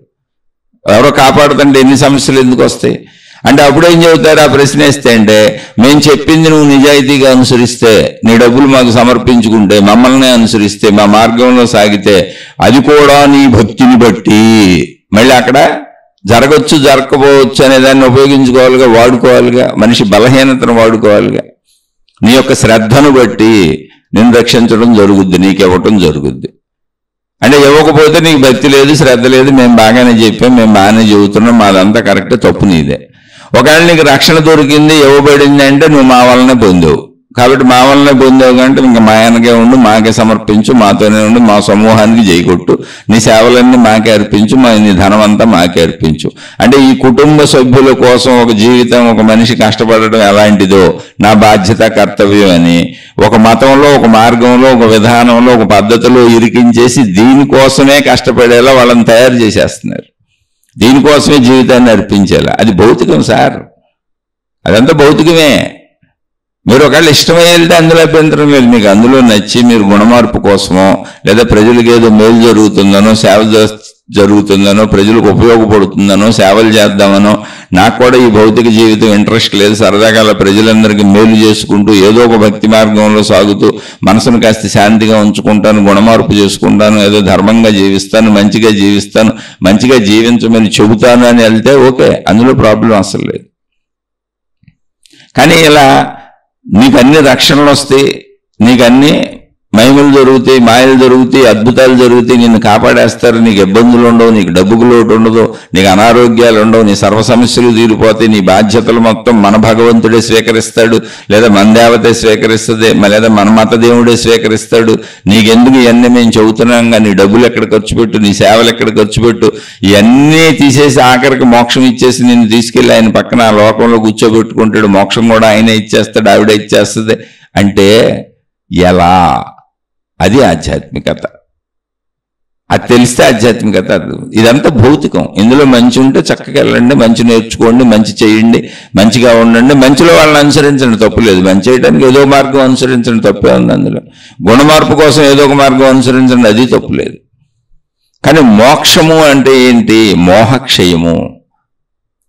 ఎవరో కాపాడుతుంటే ఎన్ని సమస్యలు ఎందుకు వస్తాయి అంటే అప్పుడేం చెబుతారు? ఆ ప్రశ్న వేస్తే అంటే, మేము చెప్పింది నువ్వు నిజాయితీగా అనుసరిస్తే, నీ డబ్బులు మాకు సమర్పించుకుంటే, మమ్మల్ని అనుసరిస్తే, మా మార్గంలో సాగితే, అది కూడా నీ భక్తిని బట్టి. మళ్ళీ అక్కడ జరగచ్చు, జరగకపోవచ్చు అనే దాన్ని ఉపయోగించుకోవాలిగా, వాడుకోవాలిగా. మనిషి బలహీనతను వాడుకోవాలిగా. నీ యొక్క శ్రద్ధను బట్టి నిన్ను రక్షించడం జరుగుద్ది, నీకివ్వటం జరుగుద్ది. అంటే ఇవ్వకపోతే నీకు భక్తి లేదు, శ్రద్ధ లేదు, మేము బాగానే చెప్పాం, మేము బాగానే చెబుతున్నాం, మాదంతా కరెక్టే, తప్పు నీదే. ఒకవేళ నీకు రక్షణ దొరికింది, ఇవ్వబడింది అంటే నువ్వు మా వల్లనే పొందావు. కాబట్టి మా వల్లనే పొందావు కంటే ఇంకా మా ఆయనకే ఉండు, మాకే సమర్పించు, మాతోనే ఉండు, మా సమూహానికి జైకొట్టు, నీ సేవలన్నీ మాకే అర్పించు, నీ ధనం అంతా మాకే అర్పించు. అంటే ఈ కుటుంబ సభ్యుల కోసం ఒక జీవితం ఒక మనిషి కష్టపడటం ఎలాంటిదో నా బాధ్యత, కర్తవ్యం అని ఒక మతంలో, ఒక మార్గంలో, ఒక విధానంలో, ఒక పద్ధతిలో ఇరికించేసి దీనికోసమే కష్టపడేలా వాళ్ళని తయారు చేసేస్తున్నారు. దీనికోసమే జీవితాన్ని అర్పించేలా. అది భౌతికం సార్, అదంతా భౌతికమే. మీరు ఒకవేళ ఇష్టమై వెళ్తే అందులో అభ్యంతరం లేదు. మీకు అందులో నచ్చి మీరు గుణమార్పు కోసమో, లేదా ప్రజలకు ఏదో మేలు జరుగుతుందనో, సేవ జరుగుతుందనో, ప్రజలకు ఉపయోగపడుతుందనో, సేవలు చేద్దామనో, నాకు కూడా ఈ భౌతిక జీవితం ఇంట్రెస్ట్ లేదు, సరదాగా ప్రజలందరికీ మేలు చేసుకుంటూ ఏదో ఒక భక్తి మార్గంలో సాగుతూ మనసును కాస్త శాంతిగా ఉంచుకుంటాను, గుణమార్పు చేసుకుంటాను, ఏదో ధర్మంగా జీవిస్తాను, మంచిగా జీవిస్తాను, మంచిగా జీవించమని చెబుతాను అని వెళ్తే ఓకే, అందులో ప్రాబ్లం అసలు లేదు. కానీ ఇలా నీకు అన్ని రక్షణలు వస్తాయి, నీకు అన్ని మహిమలు జరుగుతాయి, మాయలు జరుగుతాయి, అద్భుతాలు జరుగుతాయి, నిన్ను కాపాడేస్తారు, నీకు ఇబ్బందులు ఉండవు, నీకు డబ్బుకు లోటు ఉండదు, నీకు అనారోగ్యాలు ఉండవు, నీ సర్వ సమస్యలు తీరిపోతాయి, నీ బాధ్యతలు మొత్తం మన భగవంతుడే స్వీకరిస్తాడు, లేదా మన దేవతే స్వీకరిస్తుంది, లేదా మన మత దేవుడే స్వీకరిస్తాడు, నీకెందుకు ఇవన్నీ మేము చెబుతున్నాం, నీ డబ్బులు ఎక్కడ ఖర్చు పెట్టు, నీ సేవలు ఎక్కడ ఖర్చు పెట్టు, ఇవన్నీ తీసేసి ఆఖరికి మోక్షం ఇచ్చేసి నిన్ను తీసుకెళ్ళి ఆయన పక్కన ఆ లోకంలో కూర్చోబెట్టుకుంటాడు, మోక్షం కూడా ఆయనే ఇచ్చేస్తాడు, ఆవిడ ఇచ్చేస్తుంది అంటే ఎలా? అది ఆధ్యాత్మికత. అది తెలిస్తే ఆధ్యాత్మికత. ఇదంతా భౌతికం. ఇందులో మంచి ఉంటే చక్కగా వెళ్ళండి, మంచి నేర్చుకోండి, మంచి చేయండి, మంచిగా ఉండండి, మంచిలో వాళ్ళని అనుసరించండి, తప్పు లేదు. మంచి చేయడానికి ఏదో మార్గం అనుసరించండి, తప్పే ఉంది అందులో. గుణమార్పు కోసం ఏదో ఒక మార్గం అనుసరించండి, అది తప్పు లేదు. కానీ మోక్షము అంటే ఏంటి? మోహక్షయము.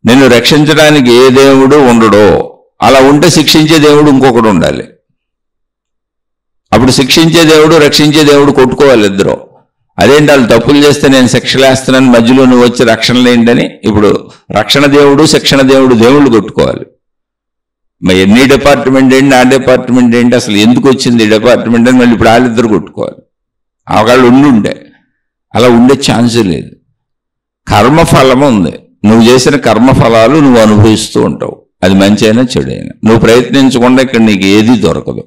నిన్ను రక్షించడానికి ఏ దేవుడు ఉండడో, అలా ఉంటే శిక్షించే దేవుడు ఇంకొకడు ఉండాలి. అప్పుడు శిక్షించే దేవుడు, రక్షించే దేవుడు కొట్టుకోవాలి ఇద్దరు. అదేంటి వాళ్ళు తప్పులు చేస్తే నేను శిక్షలేస్తున్నాను, మధ్యలో నువ్వు వచ్చి రక్షణలు ఏంటని ఇప్పుడు రక్షణ దేవుడు, శిక్షణ దేవుడు, దేవుళ్ళు కొట్టుకోవాలి. మరి నీ డిపార్ట్మెంట్ ఏంటి, నా డిపార్ట్మెంట్ ఏంటి, అసలు ఎందుకు వచ్చింది ఈ డిపార్ట్మెంట్ అని మళ్ళీ ఇప్పుడు వాళ్ళిద్దరు కొట్టుకోవాలి. వాళ్ళు ఉండుండే, అలా ఉండే ఛాన్సే లేదు. కర్మఫలం ఉంది. నువ్వు చేసిన కర్మఫలాలు నువ్వు అనుభవిస్తూ ఉంటావు. అది మంచి అయినా చెడు అయినా నువ్వు ప్రయత్నించకుండా ఇక్కడ నీకు ఏది దొరకదు.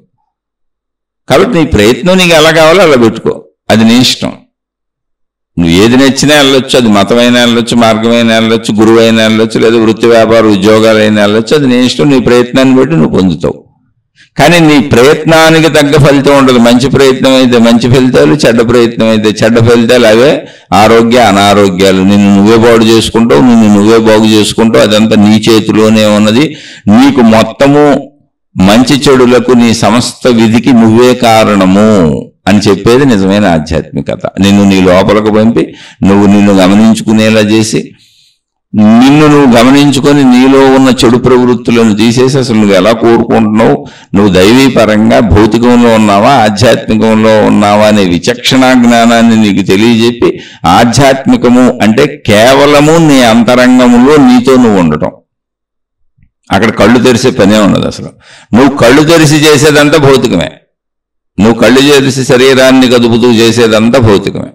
కాబట్టి నీ ప్రయత్నం నీకు ఎలా కావాలో అలా పెట్టుకో, అది నీ ఇష్టం. నువ్వు ఏది నచ్చినా వెళ్ళొచ్చు, అది మతమైనా వెళ్ళొచ్చు, మార్గమైనా వెళ్ళొచ్చు, గురువు అయినా వెళ్ళొచ్చు, లేదా వృత్తి వ్యాపార ఉద్యోగాలైనా వెళ్ళొచ్చు, అది నీ ఇష్టం. నీ ప్రయత్నాన్ని బట్టి నువ్వు పొందుతావు. కానీ నీ ప్రయత్నానికి తగ్గ ఫలితం ఉండదు. మంచి ప్రయత్నం అయితే మంచి ఫలితాలు, చెడ్డ ప్రయత్నం అయితే చెడ్డ ఫలితాలు. అవే ఆరోగ్య అనారోగ్యాలు. నిన్ను నువ్వే బాగు చేసుకుంటావు, నిన్ను నువ్వే బాగు చేసుకుంటావు. అదంతా నీ చేతిలోనే ఉన్నది. నీకు మొత్తము మంచి చెడులకు నీ సమస్త విధికి నువ్వే కారణము అని చెప్పేది నిజమైన ఆధ్యాత్మికత. నిన్ను నీ లోపలకు పంపి నిన్ను గమనించుకునేలా చేసి, నిన్ను నువ్వు గమనించుకొని నీలో ఉన్న చెడు ప్రవృత్తులను తీసేసి అసలు నువ్వు ఎలా కోరుకుంటున్నావు, నువ్వు దైవీపరంగా భౌతికంలో ఉన్నావా, ఆధ్యాత్మికంలో ఉన్నావా అనే విచక్షణా జ్ఞానాన్ని నీకు తెలియజెప్పి, ఆధ్యాత్మికము అంటే కేవలము నీ అంతరంగములో నీతో నువ్వు ఉండటం. అక్కడ కళ్ళు తెరిసే పనే ఉన్నది. అసలు నువ్వు కళ్ళు తెరిసి చేసేదంతా భౌతికమే. నువ్వు కళ్ళు తెరిసి శరీరాన్ని కదుపుతూ చేసేదంతా భౌతికమే.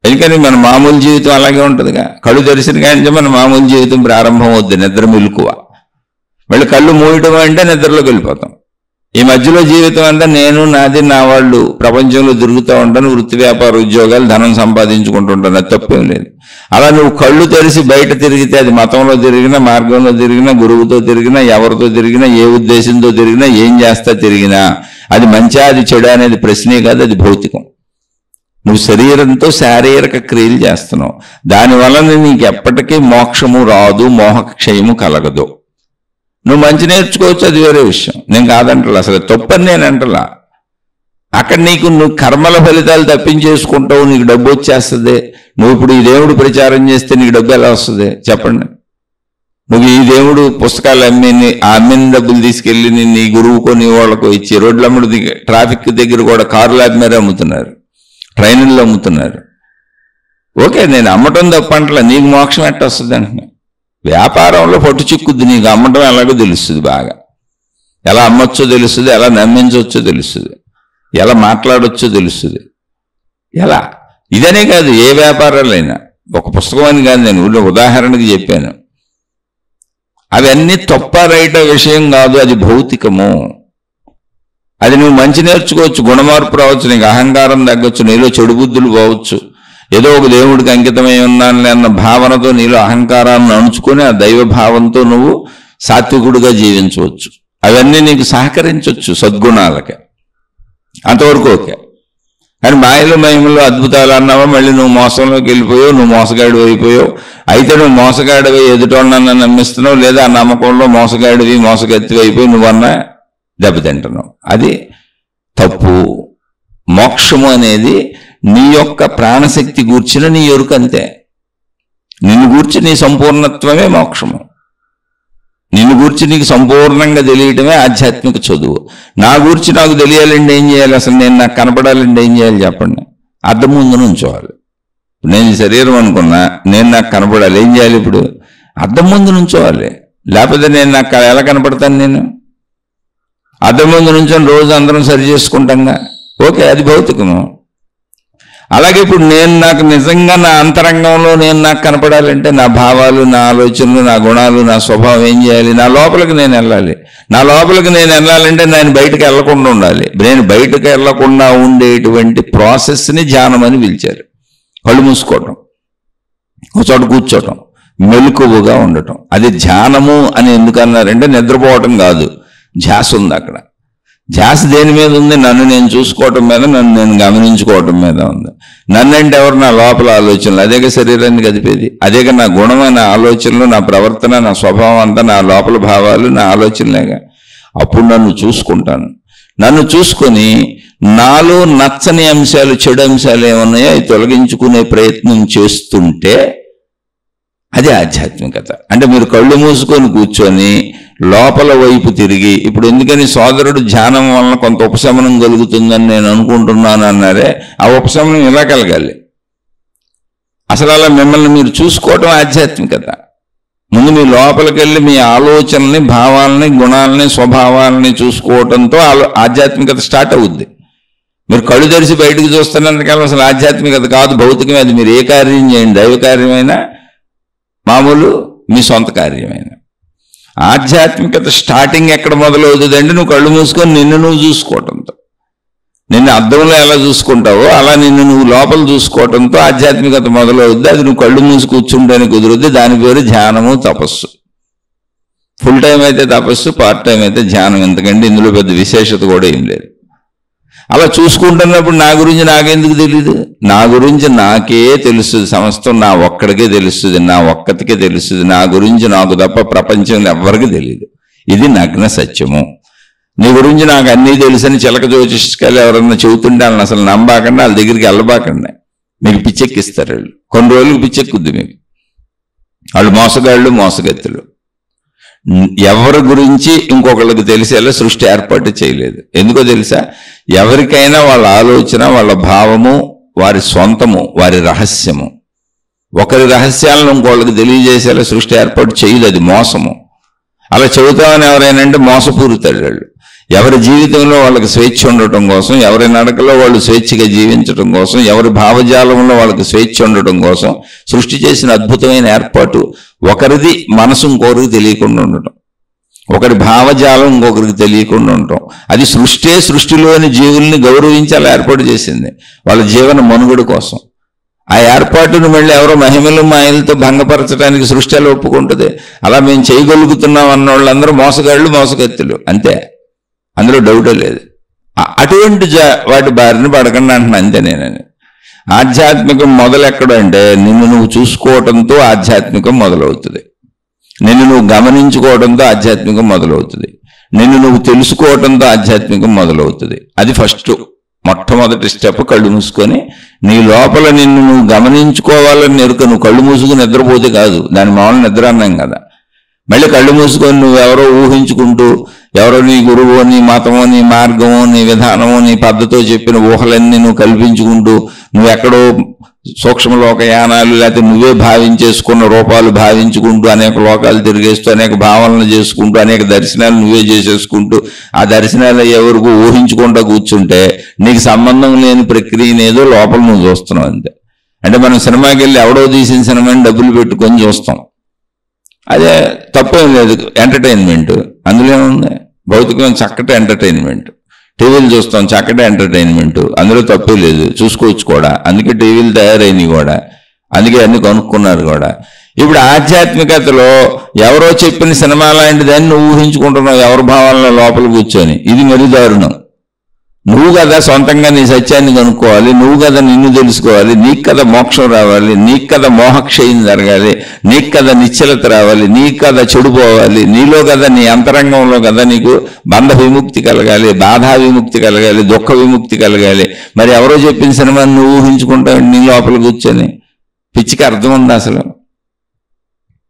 ఎందుకని మన మామూలు జీవితం అలాగే ఉంటుందిగా. కళ్ళు తెరిసిన కానీ మన మామూలు జీవితం ప్రారంభం అవుద్ది, నిద్ర మెలకువ. మళ్ళీ కళ్ళు మూయటం అంటే నిద్రలోకి వెళ్ళిపోతాం. ఈ మధ్యలో జీవితం అంతా నేను, నాది, నా వాళ్ళు ప్రపంచంలో తిరుగుతూ ఉంటాను, వృత్తి వ్యాపార ఉద్యోగాలు, ధనం సంపాదించుకుంటుంటాను. అది తప్పేం లేదు. అలా నువ్వు కళ్ళు తెరిచి బయట తిరిగితే, అది మతంలో తిరిగినా, మార్గంలో తిరిగినా, గురువుతో తిరిగినా, ఎవరితో తిరిగినా, ఏ ఉద్దేశంతో తిరిగినా, ఏం చేస్తా తిరిగినా, అది మంచిగా అది చెడు అనేది ప్రశ్నే కాదు, అది భౌతికం. నువ్వు శరీరంతో శారీరక క్రియలు చేస్తున్నావు. దానివల్ల నీకు ఎప్పటికీ మోక్షము రాదు, మోహక్షయము కలగదు. నువ్వు మంచి నేర్చుకోవచ్చు, అది వేరే విషయం. నేను కాదంటలా, అసలు తప్పని నేను అంటలా. అక్కడ నువ్వు కర్మల ఫలితాలు తప్పించేసుకుంటావు, నీకు డబ్బు వచ్చేస్తుంది. నువ్వు ఇప్పుడు ఈ దేవుడు ప్రచారం చేస్తే నీకు డబ్బు ఎలా వస్తుంది చెప్పండి? నువ్వు ఈ దేవుడు పుస్తకాలు అమ్మిన డబ్బులు తీసుకెళ్ళి నీ గురువుకో నీ వాళ్ళకో ఇచ్చి, రోడ్ల అమ్ముడు ట్రాఫిక్ దగ్గర కూడా కార్లు అమ్మారు, అమ్ముతున్నారు, ట్రైన్లలో అమ్ముతున్నారు. ఓకే, నేను అమ్మటం తప్పంటలా, నీకు మోక్షం ఎట్ట వస్తుంది అంటున్నా. వ్యాపారంలో పట్టు చిక్కుద్ది, నీకు అమ్మటం ఎలాగో తెలుస్తుంది, బాగా ఎలా అమ్మొచ్చో తెలుస్తుంది, ఎలా నమ్మించవచ్చో తెలుస్తుంది, ఎలా మాట్లాడొచ్చో తెలుస్తుంది. ఎలా ఇదనే కాదు, ఏ వ్యాపారాలైనా. ఒక పుస్తకం అని కాదు, నేను ఉదాహరణకి చెప్పాను. అవన్నీ తప్ప రైట విషయం కాదు, అది భౌతికము. అది నువ్వు మంచి నేర్చుకోవచ్చు, గుణమార్పు రావచ్చు, నీకు అహంకారం తగ్గొచ్చు, నీలో చెడు బుద్ధులు పోవచ్చు, ఏదో ఒక దేవుడికి అంకితమై ఉన్నాను అన్న భావనతో నీలో అహంకారాన్ని అణుచుకొని ఆ దైవ భావంతో నువ్వు సాత్వికుడిగా జీవించవచ్చు. అవన్నీ నీకు సహకరించవచ్చు సద్గుణాలకి, అంతవరకు ఓకే. కానీ మాయలు మహిమలు అద్భుతాలు అన్నావా, మళ్ళీ నువ్వు మోసంలోకి వెళ్ళిపోయావు, నువ్వు మోసగాడివి అయిపోయావు. అయితే నువ్వు మోసగాడివి ఎదుటోళ్ళన్నా నమ్మిస్తున్నావు, లేదా ఆ నమ్మకంలో మోసగాడివి మోసగత్తివి అయిపోయి నువ్వన్నా దెబ్బతింటున్నావు. అది తప్పు. మోక్షము అనేది నీ యొక్క ప్రాణశక్తి గూర్చిన నీ ఎరుకంతే. నిన్ను గూర్చి నీ సంపూర్ణత్వమే మోక్షము. నిన్ను గూర్చి నీకు సంపూర్ణంగా తెలియటమే ఆధ్యాత్మిక చదువు. నా గూర్చి నాకు తెలియాలంటే ఏం చేయాలి? అసలు నేను నాకు కనపడాలంటే ఏం చేయాలి చెప్పండి? అద్దం ముందు నుంచోవాలి. నేను ఈ శరీరం అనుకున్నా, నేను నాకు కనపడాలి, ఏం చేయాలి? ఇప్పుడు అద్దం ముందు నుంచోవాలి. లేకపోతే నేను నాకు ఎలా కనపడతాను? నేను అద్దం ముందు నుంచొని రోజు అందరం సరి చేసుకుంటాంగా, ఓకే, అది భౌతికము. అలాగే ఇప్పుడు నేను నాకు నిజంగా నా అంతరంగంలో నేను నాకు కనపడాలంటే నా భావాలు, నా ఆలోచనలు, నా గుణాలు, నా స్వభావం ఏం చేయాలి? నా లోపలికి నేను వెళ్ళాలి. నా లోపలికి నేను వెళ్ళాలంటే నేను బయటకు వెళ్లకుండా ఉండాలి. నేను బయటకు వెళ్లకుండా ఉండేటువంటి ప్రాసెస్ని ధ్యానం అని పిలిచారు. కళ్ళు మూసుకోవటం, ఒక చోట కూర్చోవటం, మెలకువగా ఉండటం, అది ధ్యానము అని ఎందుకన్నారంటే నిద్రపోవటం కాదు, ధ్యాస ఉంది అక్కడ. ధ్యాస దేని మీద ఉంది? నన్ను నేను చూసుకోవటం మీద, నన్ను నేను గమనించుకోవటం మీద ఉంది. నన్ను అంటే ఎవరు? నా లోపల ఆలోచనలు, అదేగా శరీరాన్ని గదిపేది, అదేగా నా గుణమైన ఆలోచనలు, నా ప్రవర్తన, నా స్వభావం అంతా నా లోపల భావాలు, నా ఆలోచనలేగా. అప్పుడు నన్ను చూసుకుంటాను. నన్ను చూసుకొని నాలో నచ్చని అంశాలు, చెడు అంశాలు ఏమన్నాయో అవి తొలగించుకునే ప్రయత్నం చేస్తుంటే అది ఆధ్యాత్మికత. అంటే మీరు కళ్ళు మూసుకొని కూర్చొని లోపల వైపు తిరిగి, ఇప్పుడు ఎందుకని సోదరుడు ధ్యానం వలన కొంత ఉపశమనం కలుగుతుందని నేను అనుకుంటున్నాను అన్నారే, ఆ ఉపశమనం ఇలా కలగాలి. అసలు అలా మిమ్మల్ని మీరు చూసుకోవటం ఆధ్యాత్మికత. ముందు మీ లోపలికి వెళ్ళి మీ ఆలోచనల్ని, భావాలని, గుణాలని, స్వభావాలని చూసుకోవటంతో ఆధ్యాత్మికత స్టార్ట్ అవుద్ది. మీరు కళ్ళు తెరిచి బయటకు చూస్తున్నందుకల్లా అసలు ఆధ్యాత్మికత కాదు, భౌతికమే. అది మీరు ఏ కార్యం చేయండి, దైవ కార్యమైనా, మామూలు మీ సొంత కార్యమైనా. ఆధ్యాత్మికత స్టార్టింగ్ ఎక్కడ మొదలవుతుంది అంటే నువ్వు కళ్ళు మూసుకొని నిన్ను నువ్వు చూసుకోవటంతో. నిన్ను అద్దంలో ఎలా చూసుకుంటావో అలా నిన్ను నువ్వు లోపల చూసుకోవటంతో ఆధ్యాత్మికత మొదలవుద్ది. అది నువ్వు కళ్ళు మూసి కూర్చుంటానికి కుదురుద్ది. దాని పేరు ధ్యానము, తపస్సు. ఫుల్ టైం అయితే తపస్సు, పార్ట్ టైం అయితే ధ్యానం. ఎందుకంటే ఇందులో పెద్ద విశేషత కూడా ఏం లేదు. అలా చూసుకుంటున్నప్పుడు నా గురించి నాకెందుకు తెలీదు? నా గురించి నాకే తెలుస్తుంది. సమస్తం నా ఒక్కడికే తెలుస్తుంది, నా ఒక్కతికే తెలుస్తుంది. నా గురించి నాకు తప్ప ప్రపంచంలో ఎవ్వరికీ తెలియదు. ఇది నగ్న సత్యము. నీ గురించి నాకు అన్నీ తెలుసని చిలక జ్యోతిష్కాలు ఎవరన్నా చెబుతుంటే వాళ్ళని అసలు నమ్మబాకండి, వాళ్ళ దగ్గరికి వెళ్ళబాకండి. మీకు పిచ్చెక్కిస్తారు వాళ్ళు. కొన్ని రోజులకు పిచ్చెక్కుద్ది మీకు. వాళ్ళు మోసగాళ్ళు, మోసగత్తులు. ఎవరి గురించి ఇంకొకళ్ళకి తెలిసేలా సృష్టి ఏర్పాటు చేయలేదు. ఎందుకో తెలుసా? ఎవరికైనా వాళ్ళ ఆలోచన, వాళ్ళ భావము వారి సొంతము, వారి రహస్యము. ఒకరి రహస్యాలను ఇంకోళ్ళకి తెలియజేసేలా సృష్టి ఏర్పాటు చేయదు. అది మోసము. అలా చెబుతామని ఎవరైనా అంటే మోసపూరితాడు వాళ్ళు. ఎవరి జీవితంలో వాళ్ళకి స్వేచ్ఛ ఉండటం కోసం, ఎవరి నడకలో వాళ్ళు స్వేచ్ఛగా జీవించడం కోసం, ఎవరి భావజాలంలో వాళ్ళకి స్వేచ్ఛ ఉండటం కోసం సృష్టి చేసిన అద్భుతమైన ఏర్పాటు ఒకరిది మనసు ఇంకొకరికి తెలియకుండా ఉండటం, ఒకరి భావజాలం ఇంకొకరికి తెలియకుండా ఉండటం. అది సృష్టి. సృష్టిలోని జీవుల్ని గౌరవించి అలా ఏర్పాటు చేసింది వాళ్ళ జీవన మనుగడ కోసం. ఆ ఏర్పాటును మళ్ళీ ఎవరో మహిమలు మాయలతో భంగపరచడానికి సృష్టి అలా ఒప్పుకుంటుంది. అలా మేము చేయగలుగుతున్నాం అన్న వాళ్ళందరూ మోసగాళ్ళు, మోసగత్తులు, అంతే. అందులో డౌటే లేదు. అటువంటి వాటి బారిన పడకండి అంటున్నా, అంతే. నేనని ఆధ్యాత్మికం మొదలెక్కడంటే నిన్ను నువ్వు చూసుకోవటంతో ఆధ్యాత్మికం మొదలవుతుంది. నిన్ను నువ్వు గమనించుకోవడంతో ఆధ్యాత్మికం మొదలవుతుంది. నిన్ను నువ్వు తెలుసుకోవడంతో ఆధ్యాత్మికం మొదలవుతుంది. అది ఫస్ట్, మొట్టమొదటి స్టెప్. కళ్ళు మూసుకొని నీ లోపల నిన్ను నువ్వు గమనించుకోవాలని ఎరుక. నువ్వు కళ్ళు మూసుకుని నిద్రపోతే కాదు, దాని మామూలు నిద్ర అన్నాం కదా. మళ్ళీ కళ్ళు మూసుకొని నువ్వెవరో ఊహించుకుంటూ, ఎవరో నీ గురువు, నీ మతమో, నీ మార్గమో, నీ విధానమో, నీ పద్ధతో చెప్పిన ఊహలన్నీ నువ్వు కల్పించుకుంటూ, నువ్వెక్కడో సూక్ష్మలోకయానాలు, లేకపోతే నువ్వే భావించేసుకున్న రూపాలు భావించుకుంటూ, అనేక లోకాలు తిరిగేస్తూ, అనేక భావనలు చేసుకుంటూ, అనేక దర్శనాలు నువ్వే చేసేసుకుంటూ, ఆ దర్శనాలు ఎవరికి ఊహించుకుంటూ కూర్చుంటే నీకు సంబంధం లేని ప్రక్రియనేదో లోపల నువ్వు చూస్తున్నావు, అంతే. అంటే మనం సినిమాకి వెళ్ళి ఎవడో తీసిన సినిమాని డబ్బులు పెట్టుకొని చూస్తాం. అదే తప్పేం లేదు, ఎంటర్టైన్మెంట్. అందులో ఏముంది? భౌతికమైన చక్కటి ఎంటర్టైన్మెంట్. టీవీలు చూస్తాం, చక్కటి ఎంటర్టైన్మెంట్, అందులో తప్పే లేదు, చూసుకోవచ్చు కూడా. అందుకే టీవీలు తయారైనవి కూడా, అందుకే అన్ని కొనుక్కున్నారు కూడా. ఇప్పుడు ఆధ్యాత్మికతలో ఎవరో చెప్పిన సినిమా లాంటి దాన్ని నువ్వు ఊహించుకుంటున్నావు ఎవరి భావాలలో లోపల కూర్చొని. ఇది మరీ దారుణం. నువ్వు కదా సొంతంగా నీ సత్యాన్ని కనుక్కోవాలి, నువ్వు కదా నిన్ను తెలుసుకోవాలి, నీకు కదా మోక్షం రావాలి, నీకు కదా మోహక్షయం జరగాలి, నీకు కదా నిశ్చలత రావాలి, నీకు కదా చెడిపోవాలి, నీలో కదా నీ అంతరంగంలో కదా నీకు బంధ విముక్తి కలగాలి, బాధా విముక్తి కలగాలి, దుఃఖ విముక్తి కలగాలి. మరి ఎవరో చెప్పిన సినిమాని నువ్వు ఊహించుకుంటావు నీ లోపల కూర్చొని. పిచ్చికి అర్థం ఉందా అసలు?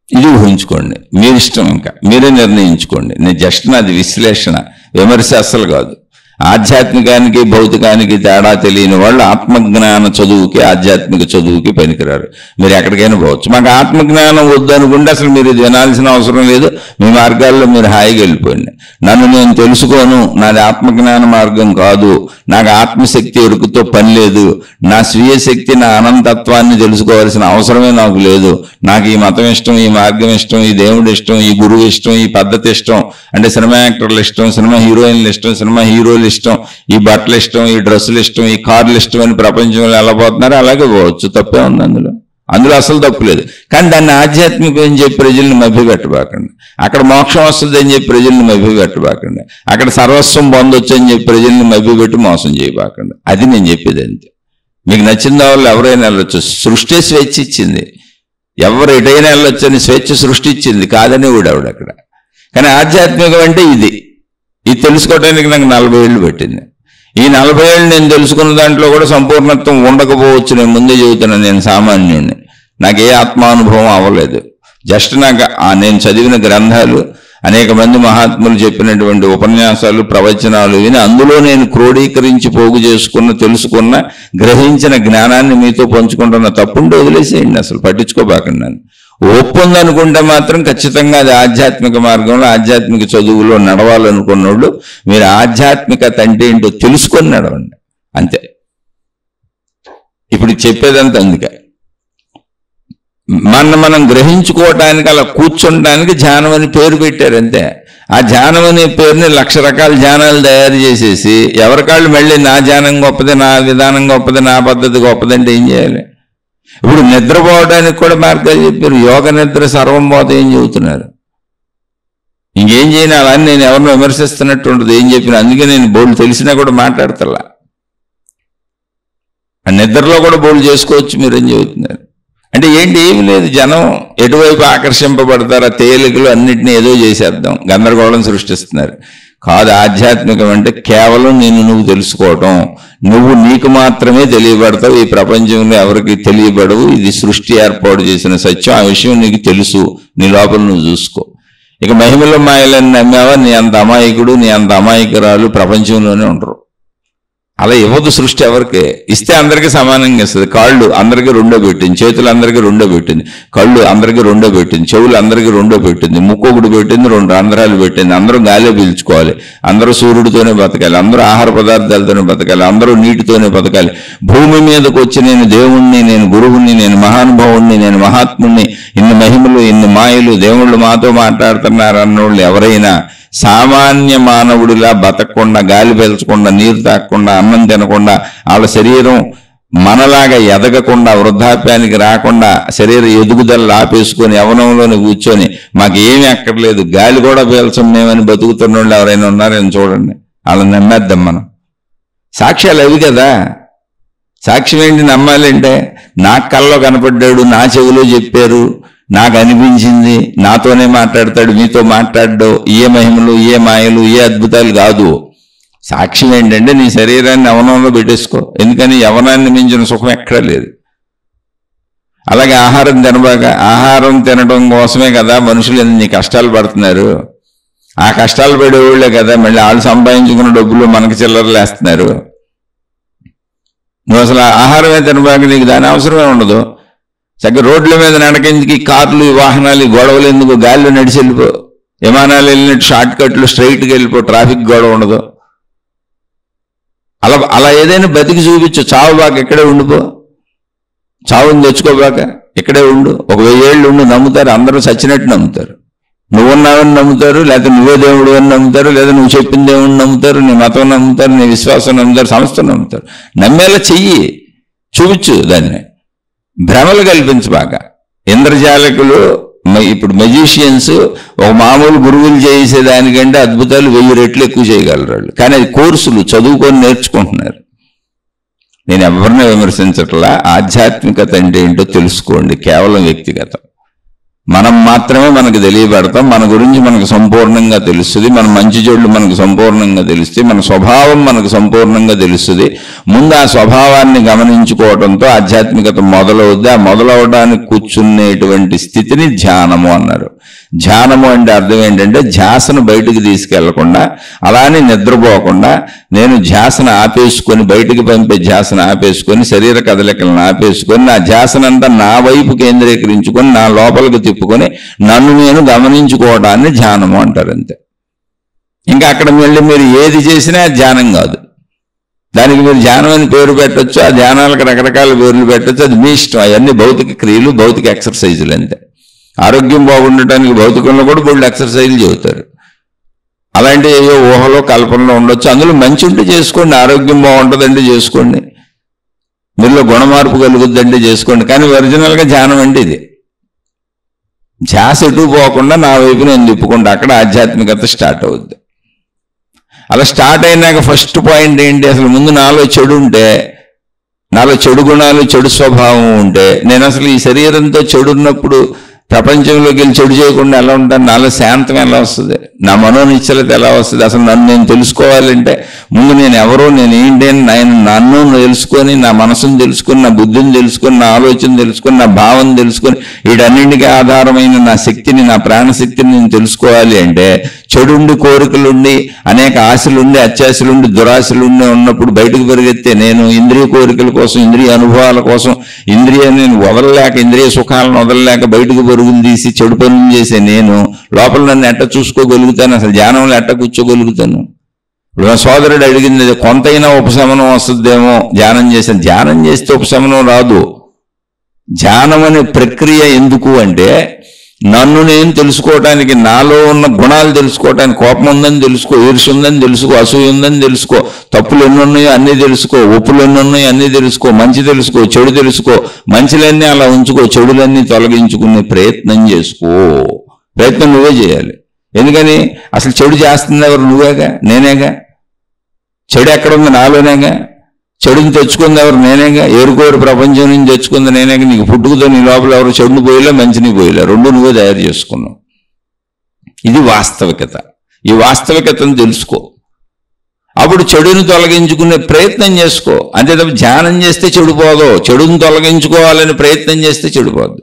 ఇది ఊహించుకోండి, మీరిష్టం, ఇంకా మీరే నిర్ణయించుకోండి. నేను జస్ట్ నాది విశ్లేషణ, విమర్శ అస్సలు కాదు. ఆధ్యాత్మికానికి భౌతికానికి తేడా తెలియని వాళ్ళు ఆత్మజ్ఞాన చదువుకి ఆధ్యాత్మిక చదువుకి పనికిరారు. మీరు ఎక్కడికైనా పోవచ్చు. మాకు ఆత్మజ్ఞానం వద్దు అనుకుంటే అసలు మీరు ఇది వినాల్సిన అవసరం లేదు, మీ మార్గాల్లో మీరు హాయిగా వెళ్ళిపోయింది. నన్ను నేను తెలుసుకోను, నాది ఆత్మజ్ఞాన మార్గం కాదు, నాకు ఆత్మశక్తి ఎరుకుతో పని లేదు, నా స్వీయ శక్తి నా అనంతత్వాన్ని తెలుసుకోవాల్సిన అవసరమే నాకు లేదు, నాకు ఈ మతం ఇష్టం, ఈ మార్గం ఇష్టం, ఈ దేవుడు ఇష్టం, ఈ గురువు ఇష్టం, ఈ పద్ధతి ఇష్టం, అంటే సినిమా యాక్టర్లు ఇష్టం, సినిమా హీరోయిన్లు ఇష్టం, సినిమా హీరోలు ఇష్టం, ఈ బట్టలు ఇష్టం, ఈ డ్రెస్సులు ఇష్టం, ఈ కార్లు ఇష్టం అని ప్రపంచంలో ఎలా పోతున్నారో అలాగే పోవచ్చు. తప్పే ఉంది అందులో అసలు తప్పు లేదు. కానీ దాన్ని ఆధ్యాత్మికం అని చెప్పి ప్రజల్ని మభ్యపెట్టబాకండి. అక్కడ మోక్షం వస్తుంది అని చెప్పి ప్రజల్ని మభ్యపెట్టబాకండి. అక్కడ సర్వస్వం పొందొచ్చు అని చెప్పి ప్రజల్ని మభ్యపెట్టి మోసం చేయబాకండి. అది నేను చెప్పేది అంతే. మీకు నచ్చిన వాళ్ళు ఎవరైనా వెళ్ళొచ్చు, సృష్టి స్వేచ్ఛ ఇచ్చింది, ఎవరు ఎటైనా వెళ్ళొచ్చు అని స్వేచ్ఛ సృష్టించింది, కాదని ఊడవుడు అక్కడ. కానీ ఆధ్యాత్మికం అంటే ఇది తెలుసుకోవడానికి నాకు 40 ఏళ్ళు పట్టింది. ఈ 40 ఏళ్ళు నేను తెలుసుకున్న దాంట్లో కూడా సంపూర్ణత్వం ఉండకపోవచ్చు. నేను ముందే చెబుతున్నాను, నేను సామాన్యుడిని, నాకు ఏ ఆత్మానుభవం అవ్వలేదు. జస్ట్ నాకు నేను చదివిన గ్రంథాలు, అనేక మంది మహాత్ములు చెప్పినటువంటి ఉపన్యాసాలు, ప్రవచనాలు విని అందులో నేను క్రోడీకరించి పోగు చేసుకున్న, తెలుసుకున్న, గ్రహించిన జ్ఞానాన్ని మీతో పంచుకుంటున్న. తప్పుంటే వదిలేసేయండి, అసలు పట్టించుకోబాకండి. నన్ను ఒప్పుందనుకుంటే మాత్రం ఖచ్చితంగా అది ఆధ్యాత్మిక మార్గంలో ఆధ్యాత్మిక చదువులో నడవాలనుకున్నోళ్ళు మీరు ఆధ్యాత్మికత అంటే ఏంటో తెలుసుకొని నడవండి అంతే. ఇప్పుడు చెప్పేదంతా అందుకే మనం గ్రహించుకోవటానికి, అలా కూర్చుంటానికి ధ్యానం అని పేరు పెట్టారు అంతే. ఆ ధ్యానం అనే పేరుని 1,00,000 రకాల ధ్యానాలు తయారు చేసేసి ఎవరికాళ్ళు మళ్ళీ నా ధ్యానం గొప్పది, నా విధానం గొప్పది, నా పద్ధతి గొప్పదంటే ఏం చేయాలి? ఇప్పుడు నిద్రపోవడానికి కూడా మార్గాలు చెప్పారు. యోగ నిద్ర సర్వం పోతే ఏం చెబుతున్నారు? ఇంకేం చేయను అలాని నేను ఎవరినో విమర్శిస్తున్నట్టు ఉండదు ఏం చెప్పినా. అందుకే నేను బోల్డ్ తెలిసినా కూడా మాట్లాడతలా. ఆ నిద్రలో కూడా బోల్డ్ చేసుకోవచ్చు మీరేం చెబుతున్నారు అంటే ఏంటి? ఏమి లేదు, జనం ఎటువైపు ఆకర్షింపబడతారు, ఆ తేలికలు అన్నింటినీ ఏదో చేసేద్దాం, గందరగోళం సృష్టిస్తున్నారు. కాదు, ఆధ్యాత్మికం అంటే కేవలం నువ్వు తెలుసుకోవటం, నువ్వు నీకు మాత్రమే తెలియబడతావు, ఈ ప్రపంచంలో ఎవరికి తెలియబడవు, ఇది సృష్టి ఏర్పాటు చేసిన సత్యం, ఆ విషయం నీకు తెలుసు, నీ లోపల నువ్వు చూసుకో. ఇక మహిమల మాయలని నమ్మావా, నీ అంత అమాయకుడు, నీ అంత అమాయకురాలు ప్రపంచంలోనే ఉండరు. అలా ఇవ్వదు సృష్టి ఎవరికి. ఇస్తే అందరికీ సమానంగా ఇస్తుంది. కాళ్ళు అందరికీ 2 పెట్టింది, చేతులు అందరికీ 2 పెట్టింది, కళ్ళు అందరికీ 2 పెట్టింది, చెవులు అందరికీ 2 పెట్టింది, ముక్కు 1 పెట్టింది, 2 రంధ్రాలు పెట్టింది. అందరూ గాలి పీల్చుకోవాలి, అందరూ సూర్యుడితోనే బతకాలి, అందరూ ఆహార పదార్థాలతోనే బతకాలి, అందరూ నీటితోనే బతకాలి. భూమి మీదకి వచ్చి నేను దేవుణ్ణి, నేను గురువుని, నేను మహానుభావుణ్ణి, నేను మహాత్ముణ్ణి, ఇన్ని మహిమలు, ఇన్ని మాయలు, దేవుళ్ళు మాతో మాట్లాడుతున్నారు అన్నోళ్ళు ఎవరైనా సామాన్య మానవుడిలా బతకకుండా, గాలి పీల్చకుండా, నీరు తాగకుండా, అన్నం తినకుండా, వాళ్ళ శరీరం మనలాగా ఎదగకుండా, వృద్ధాప్యానికి రాకుండా, శరీర ఎదుగుదల ఆపేసుకొని యవనంలోనే కూర్చొని మాకు ఏమీ అక్కర్లేదు, గాలి కూడా పీల్చం మేమని బతుకుతున్న వాళ్ళు ఎవరైనా ఉన్నారని చూడండి. వాళ్ళని నమ్మేద్దాం మనం. సాక్ష్యాలు అవి కదా. సాక్ష్యం ఏంటి నమ్మాలంటే? నా కల్లో కనపడ్డాడు, నా చెవిలో చెప్పారు, నాకు అనిపించింది, నాతోనే మాట్లాడతాడు, మీతో మాట్లాడ్డో, ఏ మహిమలు, ఏ మాయలు, ఏ అద్భుతాలు కాదు. సాక్ష్యం ఏంటంటే నీ శరీరాన్ని యవనంలో పెట్టేసుకో. ఎందుకని? యవనాన్ని మించిన సుఖం ఎక్కడా లేదు. అలాగే ఆహారం తినబాక, ఆహారం తినడం కోసమే కదా మనుషులు ఎన్ని కష్టాలు పడుతున్నారు. ఆ కష్టాలు పడేవాళ్లే కదా మళ్ళీ వాళ్ళు సంపాదించుకున్న డబ్బులు మనకి చిల్లరలు వేస్తున్నారు. నువ్వు అసలు ఆహారమే తినబాక, నీకు దాని అవసరమే ఉండదు. చక్కగా రోడ్ల మీద నడకెందుకు, కార్లు, వాహనాలు, గొడవలు ఎందుకు, గాలిలో నడిచి వెళ్ళిపో, విమానాలు వెళ్ళినట్టు షార్ట్ కట్లు స్ట్రైట్గా వెళ్ళిపో, ట్రాఫిక్ గొడవ ఉండదు. అలా ఏదైనా బతికి చూపించు. చావు బాక ఇక్కడే ఉండిపో, చావుని తెచ్చుకోబాక ఇక్కడే ఉండు, ఒక 1000 ఏళ్ళు ఉండు, నమ్ముతారు అందరూ, చచ్చినట్టు నమ్ముతారు. నువ్వున్నావని నమ్ముతారు, లేకపోతే నువ్వే దేవుడు అని నమ్ముతారు, లేదా నువ్వు చెప్పిన దేవుడిని నమ్ముతారు, నీ మతం నమ్ముతారు, నీ విశ్వాసం నమ్ముతారు, సంస్థ నమ్ముతారు. నమ్మేలా చెయ్యి, చూపించు, దాన్ని భ్రమలు కల్పించు బాగా. ఇంద్రజాలకులు ఇప్పుడు మెజిషియన్స్ ఒక మామూలు గురువులు చేసేదానికంటే అద్భుతాలు 1000 రెట్లు ఎక్కువ చేయగలరు వాళ్ళు. కానీ అది కోర్సులు చదువుకొని నేర్చుకుంటున్నారు. నేను ఎవరిని విమర్శించట్లా. ఆధ్యాత్మికత అంటే ఏంటో తెలుసుకోండి. కేవలం వ్యక్తిగతం. మనం మాత్రమే మనకు తెలియబడతాం. మన గురించి మనకు సంపూర్ణంగా తెలుస్తుంది. మన మంచి చెడులు మనకు సంపూర్ణంగా తెలుస్తాయి. మన స్వభావం మనకు సంపూర్ణంగా తెలుస్తుంది. ముందు ఆ స్వభావాన్ని గమనించుకోవడంతో ఆధ్యాత్మికత మొదలవుద్ది. ఆ మొదలవడానికి కూర్చునేటువంటి స్థితిని ధ్యానము అన్నారు. ధ్యానము అంటే అర్థం ఏంటంటే ధ్యాసను బయటికి తీసుకెళ్లకుండా, అలానే నిద్రపోకుండా నేను ధ్యాసను ఆపేసుకొని, బయటికి పంపే ధ్యాసను ఆపేసుకొని, శరీర కదలికలను ఆపేసుకొని, నా ధ్యాసనంతా నా వైపు కేంద్రీకరించుకొని, నా లోపలికి తిప్పుకొని నన్ను నేను గమనించుకోవడాన్ని ధ్యానము అంటారు. అంతే. ఇంకా అక్కడ మళ్ళీ మీరు ఏది చేసినా ధ్యానం కాదు. దానికి మీరు ధ్యానం అని పేరు పెట్టచ్చు, ఆ ధ్యానాలకు రకరకాల పేర్లు పెట్టచ్చు, అది మీ ఇష్టం. అవన్నీ భౌతిక క్రియలు, భౌతిక ఎక్సర్సైజులు అంతే. ఆరోగ్యం బాగుండటానికి భౌతికంలో కూడా బోల్డ్ ఎక్సర్సైజులు చెబుతారు. అలాంటి ఏవో ఊహలో కల్పనలో ఉండొచ్చు. అందులో మంచి ఉంటే చేసుకోండి, ఆరోగ్యం బాగుంటుందంటే చేసుకోండి, మీలో గుణమార్పు కలుగుద్దంటే చేసుకోండి. కానీ ఒరిజినల్గా ధ్యానం అంటే ఇది. ధ్యాస ఎటు పోకుండా నా వైపు నేను తిప్పుకుంటా, అక్కడ ఆధ్యాత్మికత స్టార్ట్ అవుద్ది. అలా స్టార్ట్ అయినాక ఫస్ట్ పాయింట్ ఏంటి? అసలు ముందు నాలో చెడు ఉంటే, నాలో చెడు గుణాలు, చెడు స్వభావం ఉంటే, నేను అసలు ఈ శరీరంతో చెడు ఉన్నప్పుడు ప్రపంచంలోకి వెళ్ళి చెడు చేయకుండా ఎలా ఉంటాను? నాలో శాంతం ఎలా వస్తుంది? నా మనోనిశ్చలత ఎలా వస్తుంది? అసలు నన్ను నేను తెలుసుకోవాలంటే ముందు నేను ఎవరో, నేను ఏంటి అని నన్ను తెలుసుకొని, నా మనసును తెలుసుకొని, నా బుద్ధిని తెలుసుకొని, నా ఆలోచన తెలుసుకొని, నా భావం తెలుసుకొని, వీటన్నింటికీ ఆధారమైన నా శక్తిని, నా ప్రాణశక్తిని నేను తెలుసుకోవాలి అంటే చెడుండి, కోరికలుండి, అనేక ఆశలుండి, అత్యాశలుండి, దురాశలుండి ఉన్నప్పుడు బయటకు పరిగెత్తే నేను ఇంద్రియ కోరికల కోసం, ఇంద్రియ అనుభవాల కోసం, నేను వదలలేక, ఇంద్రియ సుఖాలను వదలలేక బయటకు పరుగులు తీసి చెడు పనులు చేసే నేను లోపల నన్ను ఎట్ట చూసుకోగలుగుతాను? అసలు ధ్యానంలో ఎట్ట కూర్చోగలుగుతాను? ఇప్పుడు మా సోదరుడు అడిగింది, కొంతైనా ఉపశమనం వస్తుందేమో ధ్యానం చేశాను. ధ్యానం చేస్తే ఉపశమనం రాదు. ధ్యానం అనే ప్రక్రియ ఎందుకు అంటే నన్ను నేను తెలుసుకోవటానికి, నాలో ఉన్న గుణాలు తెలుసుకోవటానికి. కోపం ఉందని తెలుసుకో, ఈర్ష్య ఉందని తెలుసుకో, అసూయ ఉందని తెలుసుకో, తప్పులు ఎన్ని ఉన్నాయో అన్నీ తెలుసుకో, ఒప్పులు ఎన్ని ఉన్నాయో అన్నీ తెలుసుకో, మంచి తెలుసుకో, చెడు తెలుసుకో, మంచిలన్నీ అలా ఉంచుకో, చెడులన్నీ తొలగించుకునే ప్రయత్నం చేసుకో. ప్రయత్నం నువ్వే చేయాలి. ఎందుకని? అసలు చెడు చేస్తుంది ఎవరు? నువ్వేగా, నేనేగా. చెడు ఎక్కడుంది? నాలోనేగా. చెడుని తెచ్చుకుంది ఎవరు? నేనేగా. ఏరుకోరు ప్రపంచం నుంచి తెచ్చుకుంది నేనేగా. నీకు పుట్టుకతో నీ లోపల ఎవరు చెడుని పోయిలా, మంచిని పోయిలా, రెండు నువ్వే తయారు చేసుకున్నావు. ఇది వాస్తవికత. ఈ వాస్తవికతను తెలుసుకో. అప్పుడు చెడుని తొలగించుకునే ప్రయత్నం చేసుకో. అంతే తప్ప ధ్యానం చేస్తే చెడిపోదు. చెడుని తొలగించుకోవాలని ప్రయత్నం చేస్తే చెడిపోదు.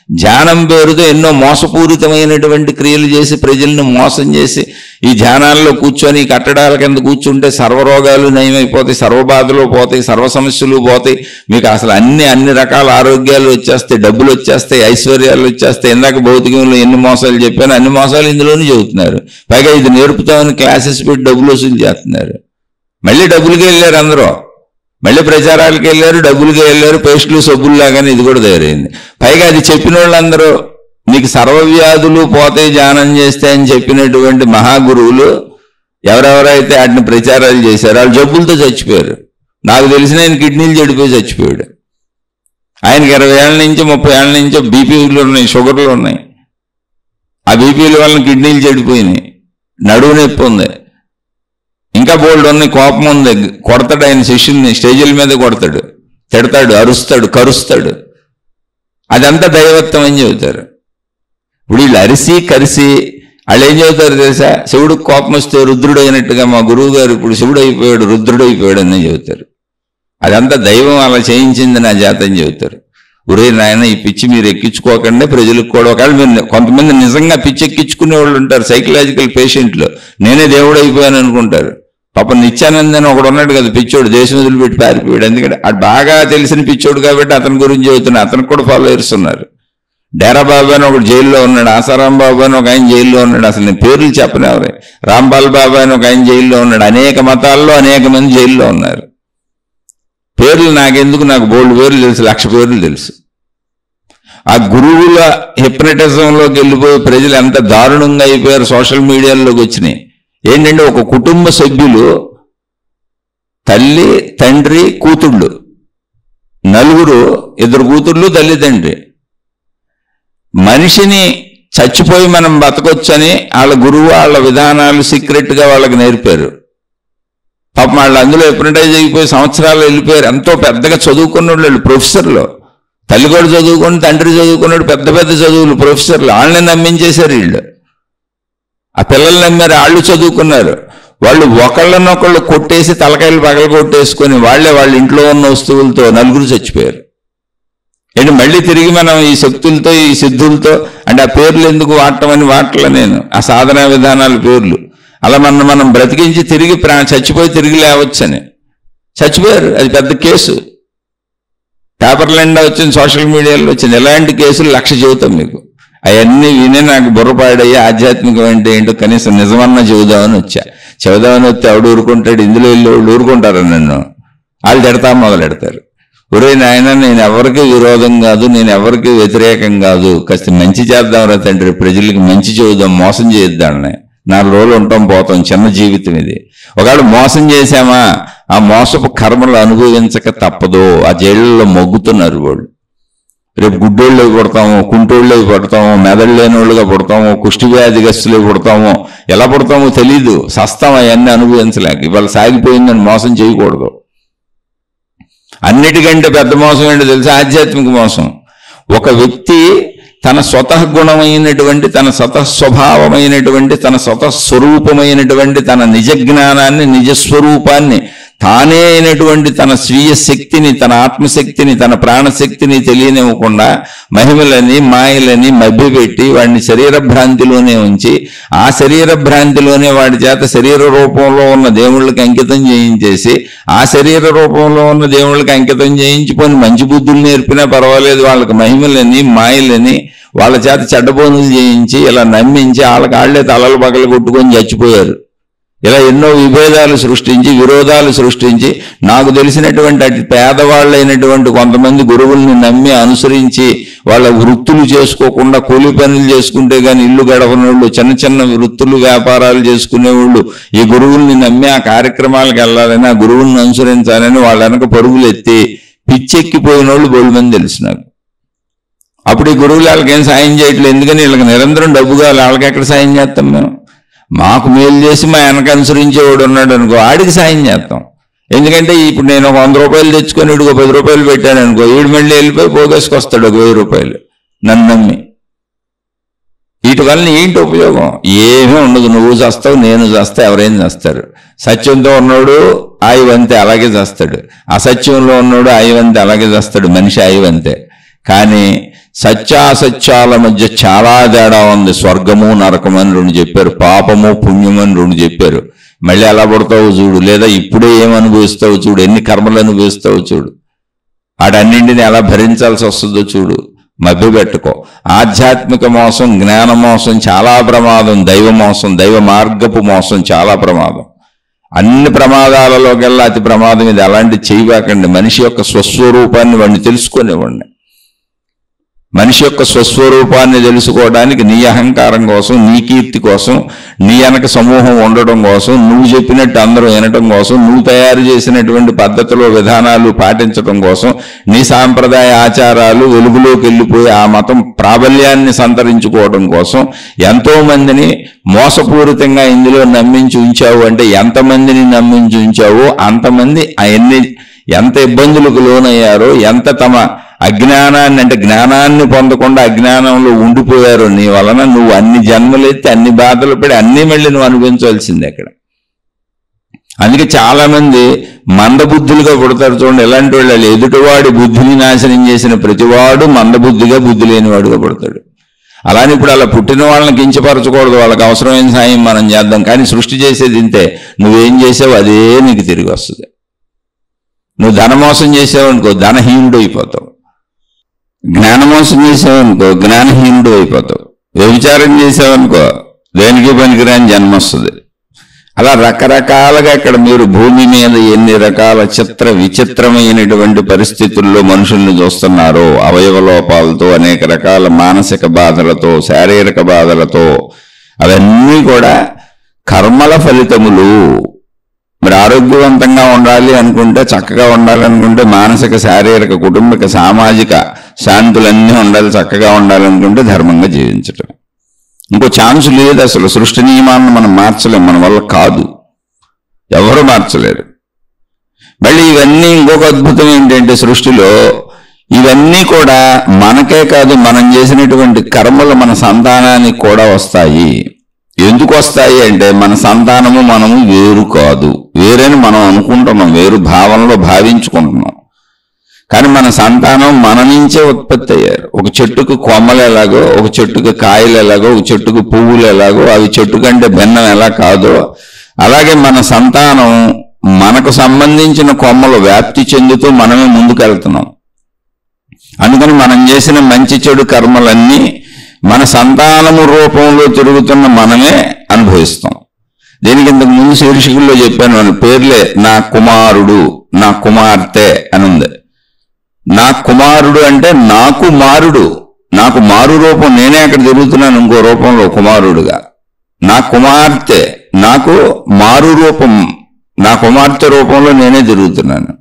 ధ్యానం పేరుతో ఎన్నో మోసపూరితమైనటువంటి క్రియలు చేసి ప్రజల్ని మోసం చేసి ఈ ధ్యానాల్లో కూర్చొని కట్టడాల కింద కూర్చుంటే సర్వరోగాలు నయమైపోతాయి, సర్వబాధలు పోతాయి, సర్వ సమస్యలు పోతాయి, మీకు అసలు అన్ని రకాల ఆరోగ్యాలు వచ్చేస్తాయి, డబ్బులు వచ్చేస్తాయి, ఐశ్వర్యాలు వచ్చేస్తాయి. ఇందాక భౌతికంలో ఎన్ని మోసాలు చెప్పాను, అన్ని మోసాలు ఇందులోనే చెబుతున్నారు. పైగా ఇది నేర్పుతామని క్లాసెస్ పెట్టి డబ్బులు వసూలు చేస్తున్నారు. మళ్ళీ డబ్బులకి వెళ్ళారు అందరూ, మళ్ళీ ప్రచారాలకు వెళ్ళారు, డబ్బులకి వెళ్ళారు, పేస్టులు సబ్బుల్లాగానే ఇది కూడా తయారైంది. పైగా అది చెప్పిన వాళ్ళందరూ నీకు సర్వవ్యాధులు పోతే ధ్యానం చేస్తే అని చెప్పినటువంటి మహాగురువులు ఎవరెవరైతే వాటిని ప్రచారాలు చేశారో వాళ్ళు జబ్బులతో చచ్చిపోయారు. నాకు తెలిసిన ఆయన కిడ్నీలు చెడిపోయి చచ్చిపోయాడు. ఆయనకి 20 ఏళ్ళ నుంచి 30 ఏళ్ళ నుంచో బీపీలు ఉన్నాయి, షుగర్లు ఉన్నాయి. ఆ బీపీల వల్ల కిడ్నీలు చెడిపోయినాయి, నడువు నొప్పి ఉంది, ఇంకా బోల్డ్ ఉన్నాయి, కోపం ఉంది. కొడతాడు ఆయన శిష్యుల్ని, స్టేజీల మీద కొడతాడు, తిడతాడు, అరుస్తాడు, కరుస్తాడు. అదంతా దైవత్వం అని చెబుతారు. ఇప్పుడు వీళ్ళు అరిసి కరిసి వాళ్ళు ఏం చెబుతారు తెలుసా? శివుడికి కోపం వస్తే రుద్రుడు అయినట్టుగా మా గురువు గారు ఇప్పుడు శివుడు అయిపోయాడు, రుద్రుడు అయిపోయాడు అని చెబుతారు. అదంతా దైవం అలా చేయించింది నా చేత అని చెబుతారు. ఒరే నాయన, ఈ పిచ్చి మీరు ఎక్కించుకోకండి, ప్రజలకు కూడా. ఒకవేళ మీరు కొంతమంది నిజంగా పిచ్చి ఎక్కించుకునే వాళ్ళు ఉంటారు, సైకలాజికల్ పేషెంట్లు, నేనే దేవుడు అయిపోయాను అనుకుంటారు. పాప నిత్యానందని ఒకడు ఉన్నాడు కదా పిచ్చోడు, దేశం వదిలిపెట్టి పారిపోయాడు. ఎందుకంటే అది బాగా తెలిసిన పిచ్చోడు కాబట్టి అతని గురించి చెబుతున్నా. అతనికి కూడా ఫాలోయర్స్ ఉన్నారు. డేరా బాబా అని ఒకడు జైల్లో ఉన్నాడు, ఆసారాం బాబా అని ఒక ఆయన జైల్లో ఉన్నాడు. అసలు నేను పేర్లు చెప్పనివ్వరు. రాంబాల్ బాబా అని ఒక ఆయన జైల్లో ఉన్నాడు. అనేక మతాల్లో అనేక మంది జైల్లో ఉన్నారు. పేర్లు నాకెందుకు, నాకు బోల్డ్ పేర్లు తెలుసు, 1,00,000 పేర్లు తెలుసు. ఆ గురువుల హిప్నటిజంలోకి వెళ్ళిపోయి ప్రజలు ఎంత దారుణంగా అయిపోయారు, సోషల్ మీడియాలోకి వచ్చినాయి. ఏంటంటే ఒక కుటుంబ సభ్యులు, తల్లి, తండ్రి, కూతుళ్ళు, నలుగురు, 2 కూతుళ్ళు, తల్లి, తండ్రి. మనిషిని చచ్చిపోయి మనం బతకొచ్చని వాళ్ళ గురువు వాళ్ళ విధానాలు సీక్రెట్గా వాళ్ళకి నేర్పారు. పాపం వాళ్ళు అందులో హిప్నటైజ్ అయిపోయి సంవత్సరాలు వెళ్ళిపోయారు. ఎంతో పెద్దగా చదువుకున్న వాళ్ళు ప్రొఫెసర్లు, తల్లి కూడా చదువుకుని, తండ్రి చదువుకున్నాడు, పెద్ద పెద్ద చదువులు ప్రొఫెసర్లు. వాళ్ళని నమ్మించేశారు వీళ్ళు. ఆ పిల్లలు నమ్మారు, వాళ్ళు చదువుకున్నారు. వాళ్ళు ఒకళ్ళనొకళ్ళు కొట్టేసి తలకాయలు పగల కొట్టేసుకొని వాళ్ళ ఇంట్లో ఉన్న వస్తువులతో 4 చచ్చిపోయారు. ఏంటి మళ్ళీ తిరిగి మనం ఈ శక్తులతో, ఈ సిద్ధులతో, అంటే ఆ పేర్లు ఎందుకు వాడటం అని వాడలే నేను, ఆ సాధనా విధానాల పేర్లు. అలా మనం బ్రతికించి తిరిగి చచ్చిపోయి తిరిగి లేవచ్చని చచ్చిపోయారు. అది పెద్ద కేసు, పేపర్ల నిండా వచ్చింది, సోషల్ మీడియాలో వచ్చింది. ఎలాంటి కేసులు 1,00,000 చెబుతాం మీకు. అవన్నీ వినే నాకు బుర్రపాడయ్యి ఆధ్యాత్మికం అంటే ఏంటో కనీసం నిజమన్నా చెబుదామని వస్తే ఎవడు ఊరుకుంటాడు? ఇందులో వెళ్ళి వాళ్ళు ఊరుకుంటారు, నన్ను వాళ్ళు తిడతా మొదలెడతారు. ఒరే నాయన, నేను ఎవరికి విరోధం కాదు, నేను ఎవరికి వ్యతిరేకం కాదు, కాస్త మంచి చేద్దాం రా తండ్రి, ప్రజలకి మంచి చెబుదాం, మోసం చేద్దామని. 4 రోజులు ఉంటాం, పోతాం, చిన్న జీవితం ఇది. ఒకవేళ మోసం చేశామా, ఆ మోసపు కర్మలు అనుభవించక తప్పదు. ఆ జైళ్ళలో మొగ్గుతున్నారు వాళ్ళు. రేపు గుడ్డోళ్ళు పుడతాము, కుంటోళ్ళు పుడతాము, మెదడు లేని వాళ్ళుగా పుడతాము, కుష్టి వ్యాధిగస్తులు పుడతాము. ఎలా పుడతామో తెలీదు, సస్తాం అవన్నీ అనుభవించలేక. ఇవాళ సాగిపోయిందని మోసం చేయకూడదు. అన్నిటికంటే పెద్ద మోసం ఏంటో తెలుసా? ఆధ్యాత్మిక మోసం. ఒక వ్యక్తి తన స్వతః గుణమైనటువంటి, తన స్వతః స్వభావమైనటువంటి, తన స్వతః స్వరూపమైనటువంటి తన నిజ జ్ఞానాన్ని, నిజస్వరూపాన్ని, తానే అయినటువంటి తన స్వీయ శక్తిని, తన ఆత్మశక్తిని, తన ప్రాణశక్తిని తెలియనివ్వకుండా మహిమలని, మాయలని మభ్యపెట్టి వాడిని శరీర భ్రాంతిలోనే ఉంచి, ఆ శరీర భ్రాంతిలోనే వాడి చేత శరీర రూపంలో ఉన్న దేవుళ్ళకి అంకితం చేయించేసి, ఆ శరీర రూపంలో ఉన్న దేవుళ్ళకి అంకితం చేయించుకొని మంచి బుద్ధులు నేర్పినా పర్వాలేదు, వాళ్ళకి మహిమలని, మాయలని వాళ్ళ చేత చెడ్డబోనులు చేయించి ఇలా నమ్మించి వాళ్ళే తలలు పగలు కొట్టుకొని చచ్చిపోయారు. ఇలా ఎన్నో విభేదాలు సృష్టించి, విరోధాలు సృష్టించి, నాకు తెలిసినటువంటి అటు పేదవాళ్ళైనటువంటి కొంతమంది గురువుల్ని నమ్మి అనుసరించి వాళ్ళ వృత్తులు చేసుకోకుండా కూలి పనులు చేసుకుంటే కానీ ఇల్లు గడవనోళ్ళు, చిన్న చిన్న వృత్తులు వ్యాపారాలు చేసుకునేవాళ్ళు ఈ గురువుల్ని నమ్మి ఆ కార్యక్రమాలకు వెళ్ళాలని, ఆ గురువుల్ని అనుసరించాలని వాళ్ళ వెనక పరుగులు ఎత్తి పిచ్చెక్కిపోయిన వాళ్ళు బోళ్ళు మంది తెలుసు నాకు. అప్పుడు ఈ గురువులు వాళ్ళకేం సాయం చేయట్లేదు. ఎందుకని వీళ్ళకి నిరంతరం డబ్బు కావాలి. వాళ్ళకి ఎక్కడ సాయం చేస్తాం మేము? మాకు మేలు చేసి మా వెనక అనుసరించేవాడు ఉన్నాడు అనుకో, ఆడికి సాయం చేస్తాం. ఎందుకంటే ఇప్పుడు నేను ఒక 100 రూపాయలు తెచ్చుకొని వీడికి 10 రూపాయలు పెట్టాను అనుకో, వీడు మళ్ళీ వెళ్ళిపోయి పోగేసుకొస్తాడు 1000 రూపాయలు నన్ను నమ్మి. వీటి వల్ల ఏంటి ఉపయోగం? ఏమీ ఉండదు. నువ్వు చేస్తావు, నేను చేస్తా, ఎవరైనా చేస్తారు. సత్యంతో ఉన్నాడు ఆయువంతే, అలాగే చేస్తాడు. అసత్యంలో ఉన్నాడు ఆయువంతే, అలాగే చేస్తాడు. మనిషి ఆయువంతే. కానీ సత్యాసత్యాల మధ్య చాలా తేడా ఉంది. స్వర్గము నరకము అని 2 చెప్పారు, పాపము పుణ్యము అని 2 చెప్పారు. మళ్ళీ ఎలా పడతావు చూడు, లేదా ఇప్పుడే ఏం అనుభవిస్తావు చూడు, ఎన్ని కర్మలు అనుభవిస్తావు చూడు, వాటన్నింటిని ఎలా భరించాల్సి వస్తుందో చూడు. మభ్యపెట్టుకో. ఆధ్యాత్మిక మోసం, జ్ఞాన మోసం చాలా ప్రమాదం. దైవ మోసం, దైవ మార్గపు మోసం చాలా ప్రమాదం. అన్ని ప్రమాదాలలోకెల్లా అతి ప్రమాదం ఇది. అలాంటి చేయబాకండి. మనిషి యొక్క స్వస్వరూపాన్ని వాడిని తెలుసుకునేవాడిని. మనిషి యొక్క స్వస్వరూపాన్ని తెలుసుకోవడానికి నీ అహంకారం కోసం, నీ కీర్తి కోసం, నీ వెనక సమూహం ఉండడం కోసం, నువ్వు చెప్పినట్టు అందరూ వినటం కోసం, నువ్వు తయారు చేసినటువంటి పద్ధతులు, విధానాలు పాటించడం కోసం, నీ సాంప్రదాయ ఆచారాలు వెలుగులోకి వెళ్ళిపోయి ఆ మతం ప్రాబల్యాన్ని సంతరించుకోవడం కోసం ఎంతో మందిని మోసపూరితంగా ఇందులో నమ్మించి ఉంచావు. అంటే ఎంతమందిని నమ్మించి ఉంచావో అంతమంది ఎంత ఇబ్బందులకు లోనయ్యారో, ఎంత తమ అజ్ఞానాన్ని, అంటే జ్ఞానాన్ని పొందకుండా అజ్ఞానంలో ఉండిపోయారు నీ వలన. నువ్వు అన్ని జన్మలెత్తి అన్ని బాధలు పడి అన్ని మళ్ళీ నువ్వు అనుభవించవలసింది అక్కడ. అందుకే చాలా మంది మందబుద్ధులుగా పుడతారు. చూడండి, ఎలాంటి వాళ్ళు, ఎదుటివాడి బుద్ధిని నాశనం చేసిన ప్రతివాడు మందబుద్ధిగా, బుద్ధి లేనివాడుగా పుడతాడు. అలానే ఇప్పుడు అలా పుట్టిన వాళ్ళని కించపరచకూడదు. వాళ్ళకి అవసరమైన సాయం మనం చేద్దాం. కానీ సృష్టి చేసేది ఇంతే. నువ్వేం చేసావు అదే నీకు తిరిగి వస్తుంది. నువ్వు ధనమోసం చేసావనుకో, ధనహీనుడు అయిపోతావు. జ్ఞానమోసం చేసావనుకో, జ్ఞానహీనుడు అయిపోతావు. వ్యభిచారం చేసావనుకో, దేనికి పనికిరాని జన్మ వస్తుంది. అలా రకరకాలుగా ఇక్కడ మీరు భూమి మీద ఎన్ని రకాల విచిత్రమైనటువంటి పరిస్థితుల్లో మనుషుల్ని చూస్తున్నారో, అవయవ లోపాలతో, అనేక రకాల మానసిక బాధలతో, శారీరక బాధలతో, అవన్నీ కూడా కర్మల ఫలితములు. మరి ఆరోగ్యవంతంగా ఉండాలి అనుకుంటే, చక్కగా ఉండాలనుకుంటే, మానసిక, శారీరక, కుటుంబిక, సామాజిక శాంతులన్నీ ఉండాలి, చక్కగా ఉండాలనుకుంటే ధర్మంగా జీవించటం. ఇంకో ఛాన్స్ లేదు అసలు. సృష్టి నియమాలను మనం మార్చలేం, మన వల్ల కాదు, ఎవరు మార్చలేరు. మళ్ళీ ఇవన్నీ ఇంకొక అద్భుతం ఏంటంటే, సృష్టిలో ఇవన్నీ కూడా మనకే కాదు, మనం చేసినటువంటి కర్మలు మన సంతానానికి కూడా వస్తాయి. ఎందుకు వస్తాయి అంటే, మన సంతానము మనము వేరు కాదు, వేరని మనం అనుకుంటున్నాం, వేరు భావనలో భావించుకుంటున్నాం. కానీ మన సంతానం మన నుంచే ఉత్పత్తి అయ్యారు. ఒక చెట్టుకు కొమ్మలు ఎలాగో, ఒక చెట్టుకు కాయలు ఎలాగో, ఒక చెట్టుకు పువ్వులు ఎలాగో, అవి చెట్టు కంటే భిన్నం ఎలా కాదో, అలాగే మన సంతానం మనకు సంబంధించిన కొమ్మలు వ్యాప్తి చెందుతూ మనమే ముందుకెళ్తున్నాం. అందుకని మనం చేసిన మంచి చెడు కర్మలన్నీ మన సంతానము రూపంలో తిరుగుతున్న మనమే అనుభవిస్తాం. దీనికి ఇంతకు ముందు శీర్షికల్లో చెప్పాను, వాళ్ళ పేర్లే నా కుమారుడు, నా కుమార్తె అని ఉంది. నా కుమారుడు అంటే నాకు మారుడు, నాకు మారు రూపం, నేనే అక్కడ తిరుగుతున్నాను ఇంకో రూపంలో కుమారుడుగా. నా కుమార్తె, నాకు మారు రూపం, నా కుమార్తె రూపంలో నేనే తిరుగుతున్నాను.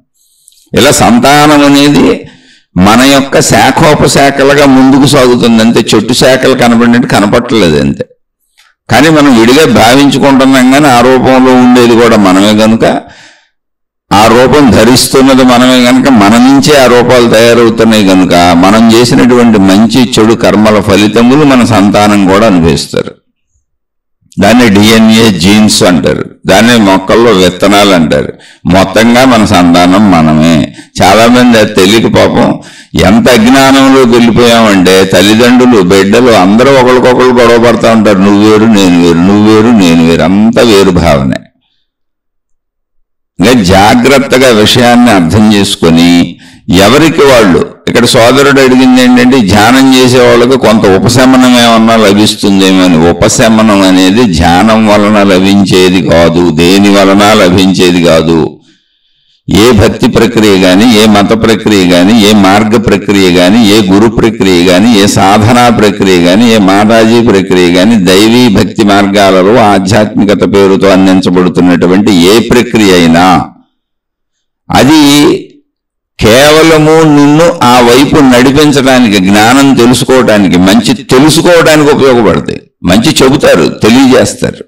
ఇలా సంతానం అనేది మన యొక్క శాఖోపశాఖలుగా ముందుకు సాగుతుంది అంతే. చెట్టు శాఖలు కనపడినట్టు కనపట్టలేదు అంతే. కానీ మనం విడిగా భావించుకుంటున్నాం, కానీ ఆ రూపంలో ఉండేది కూడా మనమే కనుక, ఆ రూపం ధరిస్తున్నది మనమే కనుక, మన నుంచే ఆ రూపాలు తయారవుతున్నాయి కనుక, మనం చేసినటువంటి మంచి చెడు కర్మల ఫలితములు మన సంతానం కూడా అనుభవిస్తారు. దాన్ని DNA జీన్స్ అంటారు, దాన్ని మొక్కల్లో విత్తనాలు అంటారు. మొత్తంగా మన సంతానం మనమే. చాలా మంది అది తెలియక పాపం ఎంత అజ్ఞానంలోకి వెళ్ళిపోయామంటే, తల్లిదండ్రులు, బిడ్డలు అందరూ ఒకరికొకరు గొడవ పడతా ఉంటారు. నువ్వు వేరు నేను వేరు, నువ్వు వేరు నేను వేరు, అంతా వేరు భావనే. ఇంకా జాగ్రత్తగా విషయాన్ని అర్థం చేసుకొని ఎవరికి వాళ్ళు, ఇక్కడ సోదరుడు అడిగింది ఏంటంటే, ధ్యానం చేసే వాళ్ళకి కొంత ఉపశమనం ఏమన్నా లభిస్తుందేమో అని. ఉపశమనం అనేది ధ్యానం వలన లభించేది కాదు, దేని వలన లభించేది కాదు. ఏ భక్తి ప్రక్రియ కానీ, ఏ మత ప్రక్రియ కానీ, ఏ మార్గ ప్రక్రియ కానీ, ఏ గురు ప్రక్రియ కానీ, ఏ సాధనా ప్రక్రియ కానీ, ఏ మాతాజీ ప్రక్రియ కానీ, దైవీ భక్తి మార్గాలలో ఆధ్యాత్మికత పేరుతో అందించబడుతున్నటువంటి ఏ ప్రక్రియ అయినా అది కేవలము నిన్ను ఆ వైపు నడిపించడానికి, జ్ఞానం తెలుసుకోవడానికి, మంచి తెలుసుకోవడానికి ఉపయోగపడతాయి. మంచి చెబుతారు, తెలియజేస్తారు.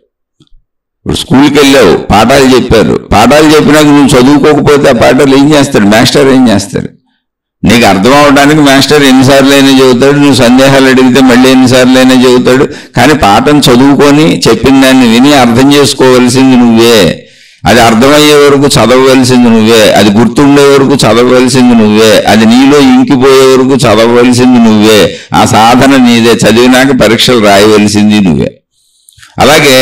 ఇప్పుడు స్కూల్కి వెళ్ళావు, పాఠాలు చెప్పారు, పాఠాలు చెప్పినాక నువ్వు చదువుకోకపోతే ఆ పాఠాలు ఏం చేస్తాడు మాస్టర్? ఏం చేస్తాడు? నీకు అర్థం అవడానికి మాస్టర్ ఎన్నిసార్లు అయినా చెబుతాడు, నువ్వు సందేహాలు అడిగితే మళ్ళీ ఎన్నిసార్లు అయినా చెబుతాడు. కానీ పాఠం చదువుకొని చెప్పిన దాన్ని విని అర్థం చేసుకోవలసింది నువ్వే. అది అర్థమయ్యే వరకు చదవవలసింది నువ్వే, అది గుర్తుండే వరకు చదవవలసింది నువ్వే, అది నీలో ఇంకిపోయే వరకు చదవవలసింది నువ్వే. ఆ సాధన నీదే. చదివినాక పరీక్షలు రాయవలసింది నువ్వే. అలాగే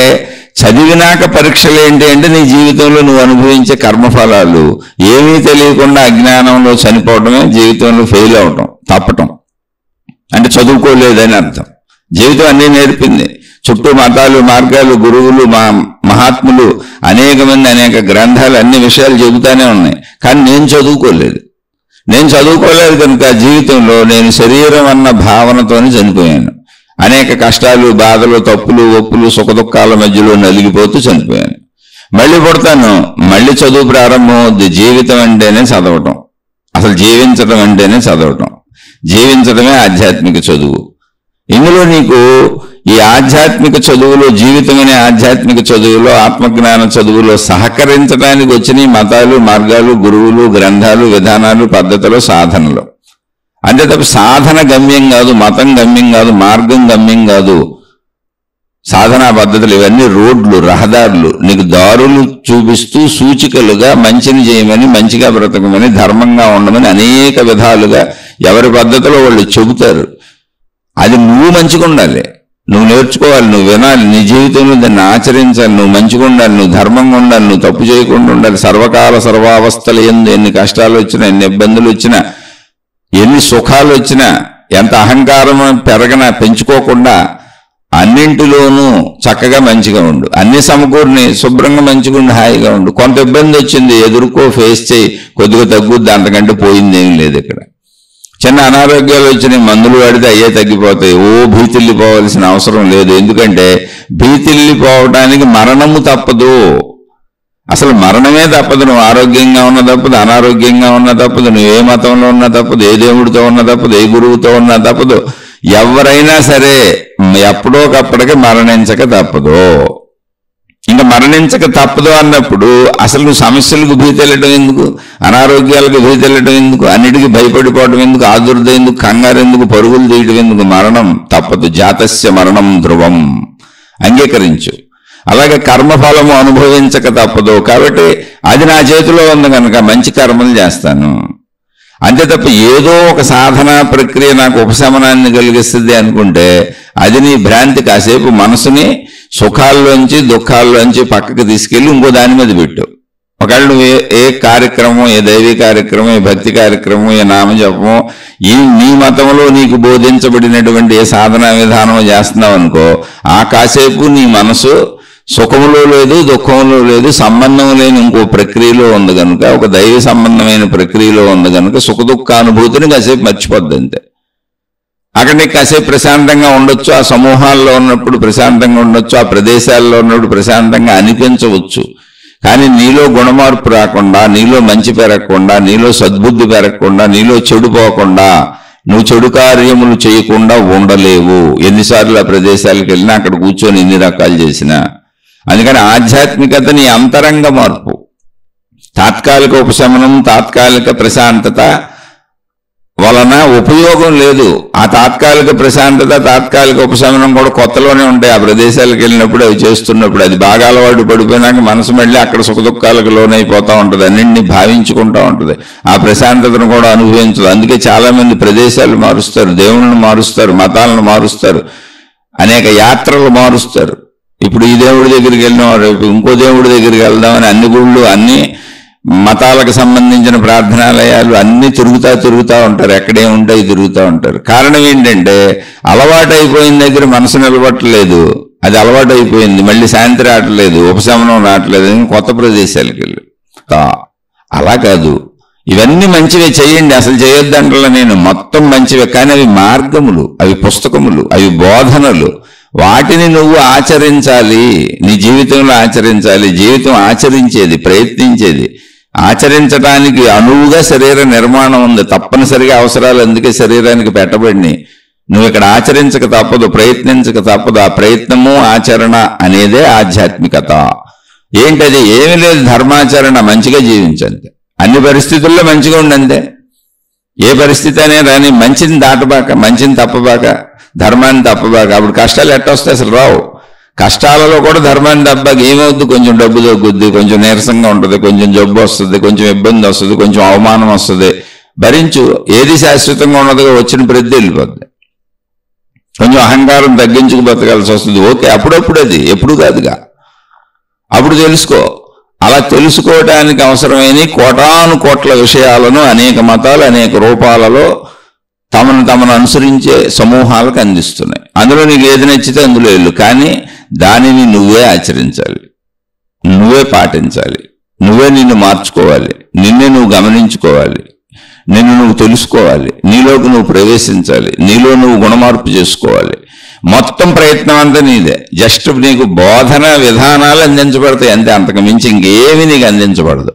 చదివినాక పరీక్షలు ఏంటి అంటే, నీ జీవితంలో నువ్వు అనుభవించే కర్మఫలాలు. ఏమీ తెలియకుండా అజ్ఞానంలో చనిపోవడమే జీవితంలో ఫెయిల్ అవటం, తప్పటం. అంటే చదువుకోలేదని అర్థం. జీవితం అన్నీ నేర్పింది. చుట్టూ మతాలు, మార్గాలు, గురువులు, మహాత్ములు అనేక మంది, అనేక గ్రంథాలు, అన్ని విషయాలు చెబుతానే ఉన్నాయి. కానీ నేను చదువుకోలేదు కనుక జీవితంలో నేను శరీరం అన్న భావనతోనే చనిపోయాను. అనేక కష్టాలు, బాధలు, తప్పులు, ఒప్పులు, సుఖదుఖాల మధ్యలో నలిగిపోతూ చనిపోయాను. మళ్ళీ పుడతాను, మళ్ళీ చదువు ప్రారంభం అవుద్ది. జీవితం అంటేనే చదవటం, అసలు జీవించడం అంటేనే చదవటం. జీవించడమే ఆధ్యాత్మిక చదువు. ఇందులో నీకు ఈ ఆధ్యాత్మిక చదువులో, జీవితం అనే ఆధ్యాత్మిక చదువులో, ఆత్మజ్ఞాన చదువులో సహకరించడానికి వచ్చిన మతాలు, మార్గాలు, గురువులు, గ్రంథాలు, విధానాలు, పద్ధతులు, సాధనలు. అంతే తప్ప సాధన గమ్యం కాదు, మతం గమ్యం కాదు, మార్గం గమ్యం కాదు. సాధనా పద్ధతులు ఇవన్నీ రోడ్లు, రహదారులు, నీకు దారులు చూపిస్తూ సూచికలుగా మంచిని చేయమని, మంచిగా బ్రతకమని, ధర్మంగా ఉండమని అనేక విధాలుగా ఎవరి పద్ధతిలో వాళ్ళు చెబుతారు. అది నువ్వు మంచిగా ఉండాలి, నువ్వు నేర్చుకోవాలి, నువ్వు వినాలి, నీ జీవితంలో దాన్ని ఆచరించాలి. నువ్వు మంచిగా ఉండాలి, నువ్వు ధర్మంగా ఉండాలి, నువ్వు తప్పు చేయకుండా ఉండాలి. సర్వకాల సర్వావస్థలు ఎందు ఎన్ని కష్టాలు వచ్చినా, ఎన్ని ఇబ్బందులు వచ్చినా, ఎన్ని సుఖాలు వచ్చినా, ఎంత అహంకారం పెరగనా పెంచుకోకుండా అన్ని అన్నింటిలోనూ చక్కగా మంచిగా ఉండు, అన్ని సమకూరిని శుభ్రంగా మంచిగా ఉండి హాయిగా ఉండు. కొంత ఇబ్బంది వచ్చింది, ఎదుర్కో, ఫేస్ చేయి, కొద్దిగా తగ్గుద్ది, అంతకంటే పోయింది ఏం లేదు. ఇక్కడ చిన్న అనారోగ్యాలు వచ్చినాయి, మందులు వాడితే అయ్యే తగ్గిపోతాయి. భీతిల్లిపోవాల్సిన అవసరం లేదు. ఎందుకంటే భీతిల్లిపోవడానికి మరణము తప్పదు. అసలు మరణమే తప్పదు. నువ్వు ఆరోగ్యంగా ఉన్న తప్పదు, అనారోగ్యంగా ఉన్న తప్పదు, నువ్వు ఏ మతంలో ఉన్నా తప్పదు, ఏ దేవుడితో ఉన్నా తప్పదు, ఏ గురువుతో ఉన్నా తప్పదు. ఎవరైనా సరే ఎప్పుడోకప్పటికి మరణించక తప్పదు. ఇంకా మరణించక తప్పదు అన్నప్పుడు అసలు నువ్వు సమస్యలకు భీతి వెళ్ళటం ఎందుకు, అనారోగ్యాలకు భీతి వెళ్ళటం ఎందుకు, అన్నిటికీ భయపడిపోవడం ఎందుకు, ఆదుర్ద ఎందుకు, కంగారు ఎందుకు, పరుగులు తీయడం ఎందుకు? మరణం తప్పదు. జాతస్య మరణం ధ్రువం. అంగీకరించు. అలాగే కర్మఫలము అనుభవించక తప్పదు. కాబట్టి అది నా చేతిలో ఉంది కనుక మంచి కర్మలు చేస్తాను అంతే తప్ప ఏదో ఒక సాధనా ప్రక్రియ నాకు ఉపశమనాన్ని కలిగిస్తుంది అనుకుంటే అది నీ భ్రాంతి. కాసేపు మనసుని సుఖాల్లోంచి దుఃఖాల్లోంచి పక్కకి తీసుకెళ్ళి ఇంకో దాని మీద పెట్టు. ఒకవేళ నువ్వు ఏ కార్యక్రమం, ఏ దైవీ కార్యక్రమం, ఏ భక్తి కార్యక్రమం, ఏ నామజపమో, ఈ నీ మతంలో నీకు బోధించబడినటువంటి ఏ సాధనా విధానం చేస్తున్నావు అనుకో, ఆ కాసేపు నీ మనసు సుఖంలో లేదు, దుఃఖంలో లేదు, సంబంధం లేని ఇంకో ప్రక్రియలో ఉంది కనుక, ఒక దైవ సంబంధమైన ప్రక్రియలో ఉంది కనుక సుఖ దుఃఖానుభూతిని కాసేపు మర్చిపోద్ది అంతే. అక్కడ నీకు కాసేపు ప్రశాంతంగా ఉండొచ్చు, ఆ సమూహాల్లో ఉన్నప్పుడు ప్రశాంతంగా ఉండొచ్చు, ఆ ప్రదేశాల్లో ఉన్నప్పుడు ప్రశాంతంగా అనిపించవచ్చు. కానీ నీలో గుణమార్పు రాకుండా, నీలో మంచి పెరగకుండా, నీలో సద్బుద్ధి పెరగకుండా, నీలో చెడు పోకుండా, నువ్వు చెడు కార్యములు చేయకుండా ఉండలేవు. ఎన్నిసార్లు ఆ ప్రదేశాలకు వెళ్ళినా, అక్కడ కూర్చొని ఎన్ని రకాలు చేసినా. అందుకని ఆధ్యాత్మికత నీ అంతరంగ మార్పు. తాత్కాలిక ఉపశమనం, తాత్కాలిక ప్రశాంతత వలన ఉపయోగం లేదు. ఆ తాత్కాలిక ప్రశాంతత, తాత్కాలిక ఉపశమనం కూడా కొత్తలోనే ఉంటాయి. ఆ ప్రదేశాలకు వెళ్ళినప్పుడు, అవి చేస్తున్నప్పుడు అది బాగా అలవాటు పడిపోయినాక మనసు మళ్ళీ అక్కడ సుఖదుఖాలకు లోనైపోతూ ఉంటుంది, అన్నింటినీ భావించుకుంటూ ఉంటుంది, ఆ ప్రశాంతతను కూడా అనుభవించదు. అందుకే చాలా మంది ప్రదేశాలు మారుస్తారు, దేవుళ్ళను మారుస్తారు, మతాలను మారుస్తారు, అనేక యాత్రలు మారుస్తారు. ఇప్పుడు ఈ దేవుడి దగ్గరికి వెళ్ళినాం, రేపు ఇంకో దేవుడి దగ్గరికి వెళ్దామని అన్ని గుళ్ళు, అన్ని మతాలకు సంబంధించిన ప్రార్థనాలయాలు అన్ని తిరుగుతూ ఉంటారు. ఎక్కడే ఉంటాయి తిరుగుతూ ఉంటారు. కారణం ఏంటంటే అలవాటు అయిపోయిన దగ్గర మనసు నిలబట్టలేదు, అది అలవాటు అయిపోయింది, మళ్ళీ శాంతి రావట్లేదు, ఉపశమనం రావట్లేదు, కొత్త ప్రదేశాలకు వెళ్ళి. అలా కాదు, ఇవన్నీ మంచివే చేయండి, అసలు చేయొద్దంటలా నేను, మొత్తం మంచివే. కానీ అవి మార్గములు, అవి పుస్తకములు, అవి బోధనలు. వాటిని నువ్వు ఆచరించాలి, నీ జీవితంలో ఆచరించాలి. జీవితం ఆచరించేది, ప్రయత్నించేది. ఆచరించడానికి అనువుగా శరీర నిర్మాణం ఉంది, తప్పనిసరిగా అవసరాలు అందుకే శరీరానికి పెట్టబడినాయి. నువ్వు ఇక్కడ ఆచరించక తప్పదు, ప్రయత్నించక తప్పదు. ఆ ప్రయత్నము ఆచరణ అనేదే ఆధ్యాత్మికత. ఏంటది? ఏమీ లేదు, ధర్మాచరణ. మంచిగా జీవించండి, అన్ని పరిస్థితుల్లో మంచిగా ఉండంతే. ఏ పరిస్థితి అనే రాని, మంచిని దాటబాక, మంచిని తప్పబాక, ధర్మాన్ని తప్పబాక. అప్పుడు కష్టాలు ఎట్టొస్తాయి? అసలు రావు. కష్టాలలో కూడా ధర్మాన్ని తప్పబాక ఏమవుద్ది? కొంచెం డబ్బు తగ్గుద్ది, కొంచెం నీరసంగా ఉంటుంది, కొంచెం జబ్బు వస్తుంది, కొంచెం ఇబ్బంది వస్తుంది, కొంచెం అవమానం వస్తుంది. భరించు. ఏది శాశ్వతంగా ఉన్నదిగా వచ్చిన ప్రతి వెళ్ళిపోద్ది. కొంచెం అహంకారం తగ్గించుకు బతకాల్సి వస్తుంది. ఓకే, అప్పుడప్పుడు, అది ఎప్పుడు కాదుగా, అప్పుడు తెలుసుకో. అలా తెలుసుకోవడానికి అవసరమైన కోటాను కోట్ల విషయాలను అనేక మతాలు అనేక రూపాలలో తమను అనుసరించే సమూహాలకు అందిస్తున్నాయి. అందులో నీకు ఏది నచ్చితే అందులో వెళ్ళు. కానీ దానిని నువ్వే ఆచరించాలి, నువ్వే పాటించాలి, నువ్వే నిన్ను మార్చుకోవాలి, నిన్నే నువ్వు గమనించుకోవాలి, నిన్ను నువ్వు తెలుసుకోవాలి, నీలోకి నువ్వు ప్రవేశించాలి, నీలో నువ్వు గుణమార్పు చేసుకోవాలి. మొత్తం ప్రయత్నం అంతా నీదే. జస్ట్ నీకు బోధన విధానాలు అందించబడతాయి అంతే, అంతకు మించి ఇంకేమీ నీకు అందించబడదు.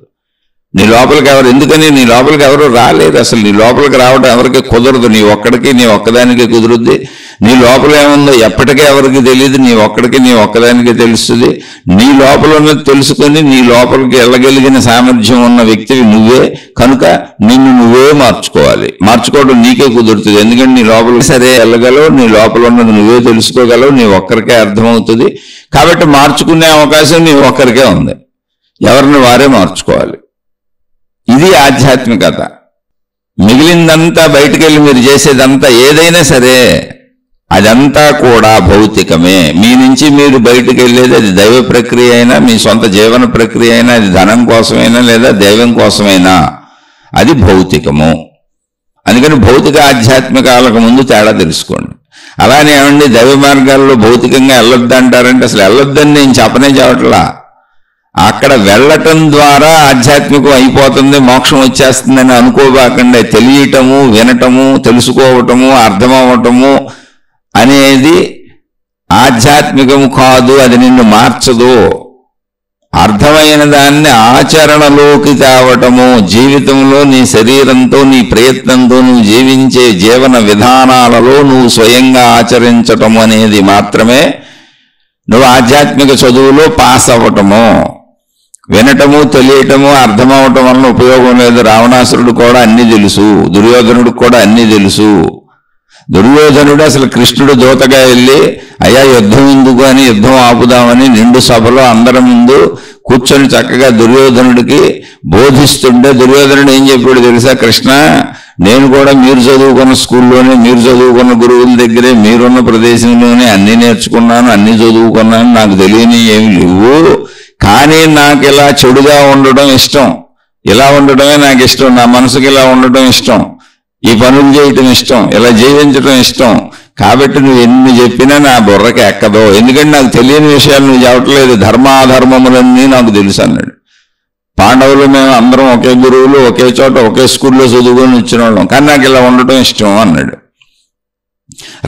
నీ లోపలికి ఎవరు, ఎందుకని నీ లోపలికి ఎవరు రాలేదు. అసలు నీ లోపలికి రావడం ఎవరికి కుదరదు. నీ ఒక్కడికి, నీ ఒక్కదానికి కుదురుద్ది. నీ లోపల ఏముందో ఎప్పటికీ ఎవరికి తెలియదు, నీ ఒక్కడికి, నీ ఒక్కదానికి తెలుస్తుంది. నీ లోపల ఉన్నది తెలుసుకొని నీ లోపలికి వెళ్ళగలిగిన సామర్థ్యం ఉన్న వ్యక్తివి నువ్వే కనుక నిన్ను నువ్వే మార్చుకోవాలి. మార్చుకోవడం నీకే కుదురుతుంది. ఎందుకంటే నీ లోపలికి సరే వెళ్ళగలవు, నీ లోపల ఉన్నది నువ్వే తెలుసుకోగలవు, నీ ఒక్కరికే అర్థమవుతుంది. కాబట్టి మార్చుకునే అవకాశం నీ ఒక్కరికే ఉంది. ఎవరిని వారే మార్చుకోవాలి. ఇది ఆధ్యాత్మికత. మిగిలిందంతా బయటికి వెళ్ళి మీరు చేసేదంతా ఏదైనా సరే అదంతా కూడా భౌతికమే. మీ నుంచి మీరు బయటికి వెళ్ళేది అది దైవ ప్రక్రియ అయినా, మీ సొంత జీవన ప్రక్రియ అయినా, అది ధనం కోసమైనా లేదా దైవం కోసమైనా, అది భౌతికము. అందుకని భౌతిక ఆధ్యాత్మికాలకు ముందు తేడా తెలుసుకోండి. అలానే ఏమండి దైవ మార్గాల్లో భౌతికంగా వెళ్ళొద్దంటారంటే అసలు వెళ్ళొద్దని నేను చెప్పట్లా. అక్కడ వెళ్ళటం ద్వారా ఆధ్యాత్మికం అయిపోతుంది, మోక్షం వచ్చేస్తుందని అనుకోబాకండి. తెలియటము, వినటము, తెలుసుకోవటము, అర్థమవటము అనేది ఆధ్యాత్మికము కాదు, అది నిన్ను మార్చదు. అర్థమైన దాన్ని ఆచరణలోకి తేవటము, జీవితంలో నీ శరీరంతో నీ ప్రయత్నంతో నువ్వు జీవించే జీవన విధానాలలో నువ్వు స్వయంగా ఆచరించటము అనేది మాత్రమే నువ్వు ఆధ్యాత్మిక చదువులో పాస్ అవ్వటము. వినటము, తెలియటము, అర్థమవటం వలన ఉపయోగం లేదు. రావణాసురుడు కూడా అన్నీ తెలుసు, దుర్యోధనుడికి కూడా అన్నీ తెలుసు. దుర్యోధనుడు అసలు కృష్ణుడు దూతగా వెళ్ళి అయ్యా యుద్ధం ఎందుకు అని యుద్ధం ఆపుదామని నిండు సభలో అందరి ముందు కూర్చొని చక్కగా దుర్యోధనుడికి బోధిస్తుంటే దుర్యోధనుడు ఏం చెప్పాడు తెలుసా? కృష్ణ, నేను కూడా మీరు చదువుకున్న స్కూల్లోనే, మీరు చదువుకున్న గురువుల దగ్గరే, మీరున్న ప్రదేశంలోనే అన్నీ నేర్చుకున్నాను, అన్నీ చదువుకున్నాను, నాకు తెలియని ఏమి లేవు. కానీ నాకు ఇలా చెడుగా ఉండడం ఇష్టం, ఇలా ఉండటమే నాకు ఇష్టం, నా మనసుకి ఇలా ఉండటం ఇష్టం, ఈ పనులు చేయటం ఇష్టం, ఇలా జీవించడం ఇష్టం. కాబట్టి నువ్వు ఎన్ని చెప్పినా నా బుర్రకి ఎక్కదో, ఎందుకంటే నాకు తెలియని విషయాలు నువ్వు చెప్పట్లేదు, ధర్మాధర్మములన్నీ నాకు తెలుసు అన్నాడు. పాండవులు మేము అందరం ఒకే గురువులు, ఒకే చోట, ఒకే స్కూల్లో చదువుకొని వచ్చిన వాళ్ళం, కానీ నాకు ఇలా ఉండటం ఇష్టం అన్నాడు.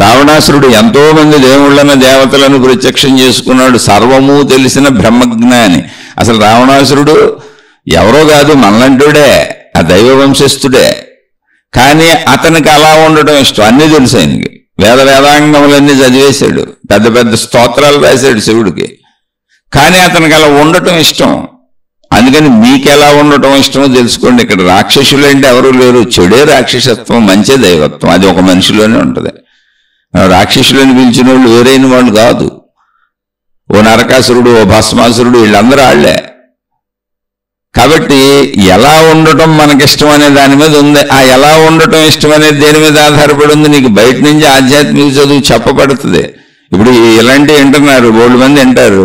రావణాసురుడు ఎంతో మంది దేవుళ్ళను, దేవతలను ప్రత్యక్షం చేసుకున్నాడు, సర్వము తెలిసిన బ్రహ్మజ్ఞాని. అసలు రావణాసురుడు ఎవరో కాదు, మనలంటుడే, ఆ దైవ వంశస్థుడే. కానీ అతనికి అలా ఉండటం ఇష్టం, అన్నీ తెలుసు ఆయనకి. వేదాంగములన్నీ చదివేశాడు, పెద్ద పెద్ద స్తోత్రాలు రాశాడు శివుడికి. కానీ అతనికి అలా ఉండటం ఇష్టం. అందుకని మీకు ఎలా ఉండటం ఇష్టమో తెలుసుకోండి. ఇక్కడ రాక్షసులు అంటే ఎవరు లేరు, చెడే రాక్షసత్వం, మంచే దైవత్వం, అది ఒక మనిషిలోనే ఉంటుంది. రాక్షసులని పిలిచిన వాళ్ళు వేరైన వాళ్ళు కాదు. ఓ నరకాసురుడు, ఓ భస్మాసురుడు, వీళ్ళందరూ వాళ్ళే. కాబట్టి ఎలా ఉండటం మనకిష్టం అనే దాని మీద ఉంది. ఆ ఎలా ఉండటం ఇష్టం అనేది దేని మీద ఆధారపడి ఉంది? నీకు బయట నుంచి ఆధ్యాత్మిక చదువు చెప్పబడుతుంది. ఇప్పుడు ఇలాంటివి వింటున్నారు, 100 మంది వింటారు,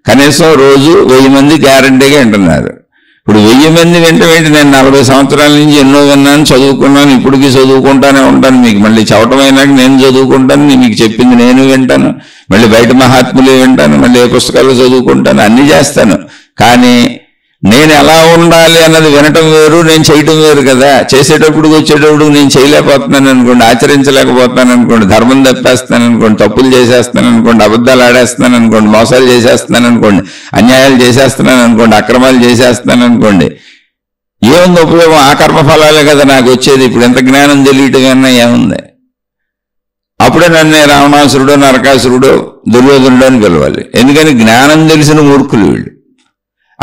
కనీసం రోజు 1000 మంది గ్యారంటీగా వింటున్నారు. ఇప్పుడు 1000 మంది వింటమేంటి? నేను 40 సంవత్సరాల నుంచి ఎన్నో విన్నాను, చదువుకున్నాను, ఇప్పటికీ చదువుకుంటానే ఉంటాను. మీకు మళ్ళీ చెప్పటమైనాక నేను చదువుకుంటాను, మీకు చెప్పింది నేను వింటాను, మళ్ళీ బయట మహాత్ములే వింటాను, మళ్ళీ ఏ పుస్తకాలు చదువుకుంటాను, అన్నీ చేస్తాను. కానీ నేను ఎలా ఉండాలి అన్నది వినటం వేరు, నేను చేయటం వేరు కదా. చేసేటప్పుడు వచ్చేటప్పుడు నేను చేయలేకపోతున్నాను అనుకోండి, ఆచరించలేకపోతున్నాను అనుకోండి, ధర్మం తప్పేస్తున్నాను అనుకోండి, తప్పులు చేసేస్తున్నాను అనుకోండి, అబద్ధాలు ఆడేస్తున్నాను అనుకోండి, మోసాలు చేసేస్తున్నాను అనుకోండి, అన్యాయాలు చేసేస్తున్నాను అనుకోండి, అక్రమాలు చేసేస్తున్నాను అనుకోండి, ఏముంది ఉపయోగం? ఆ కర్మఫలాలే కదా నాకు వచ్చేది. ఇప్పుడు ఎంత జ్ఞానం తెలియటం కన్నా ఏముంది? అప్పుడే నన్ను రావణాసురుడు, నరకాసురుడు, దుర్యోధనుడు అని పిలవాలి. ఎందుకని? జ్ఞానం తెలిసిన మూర్ఖులు వీళ్ళు.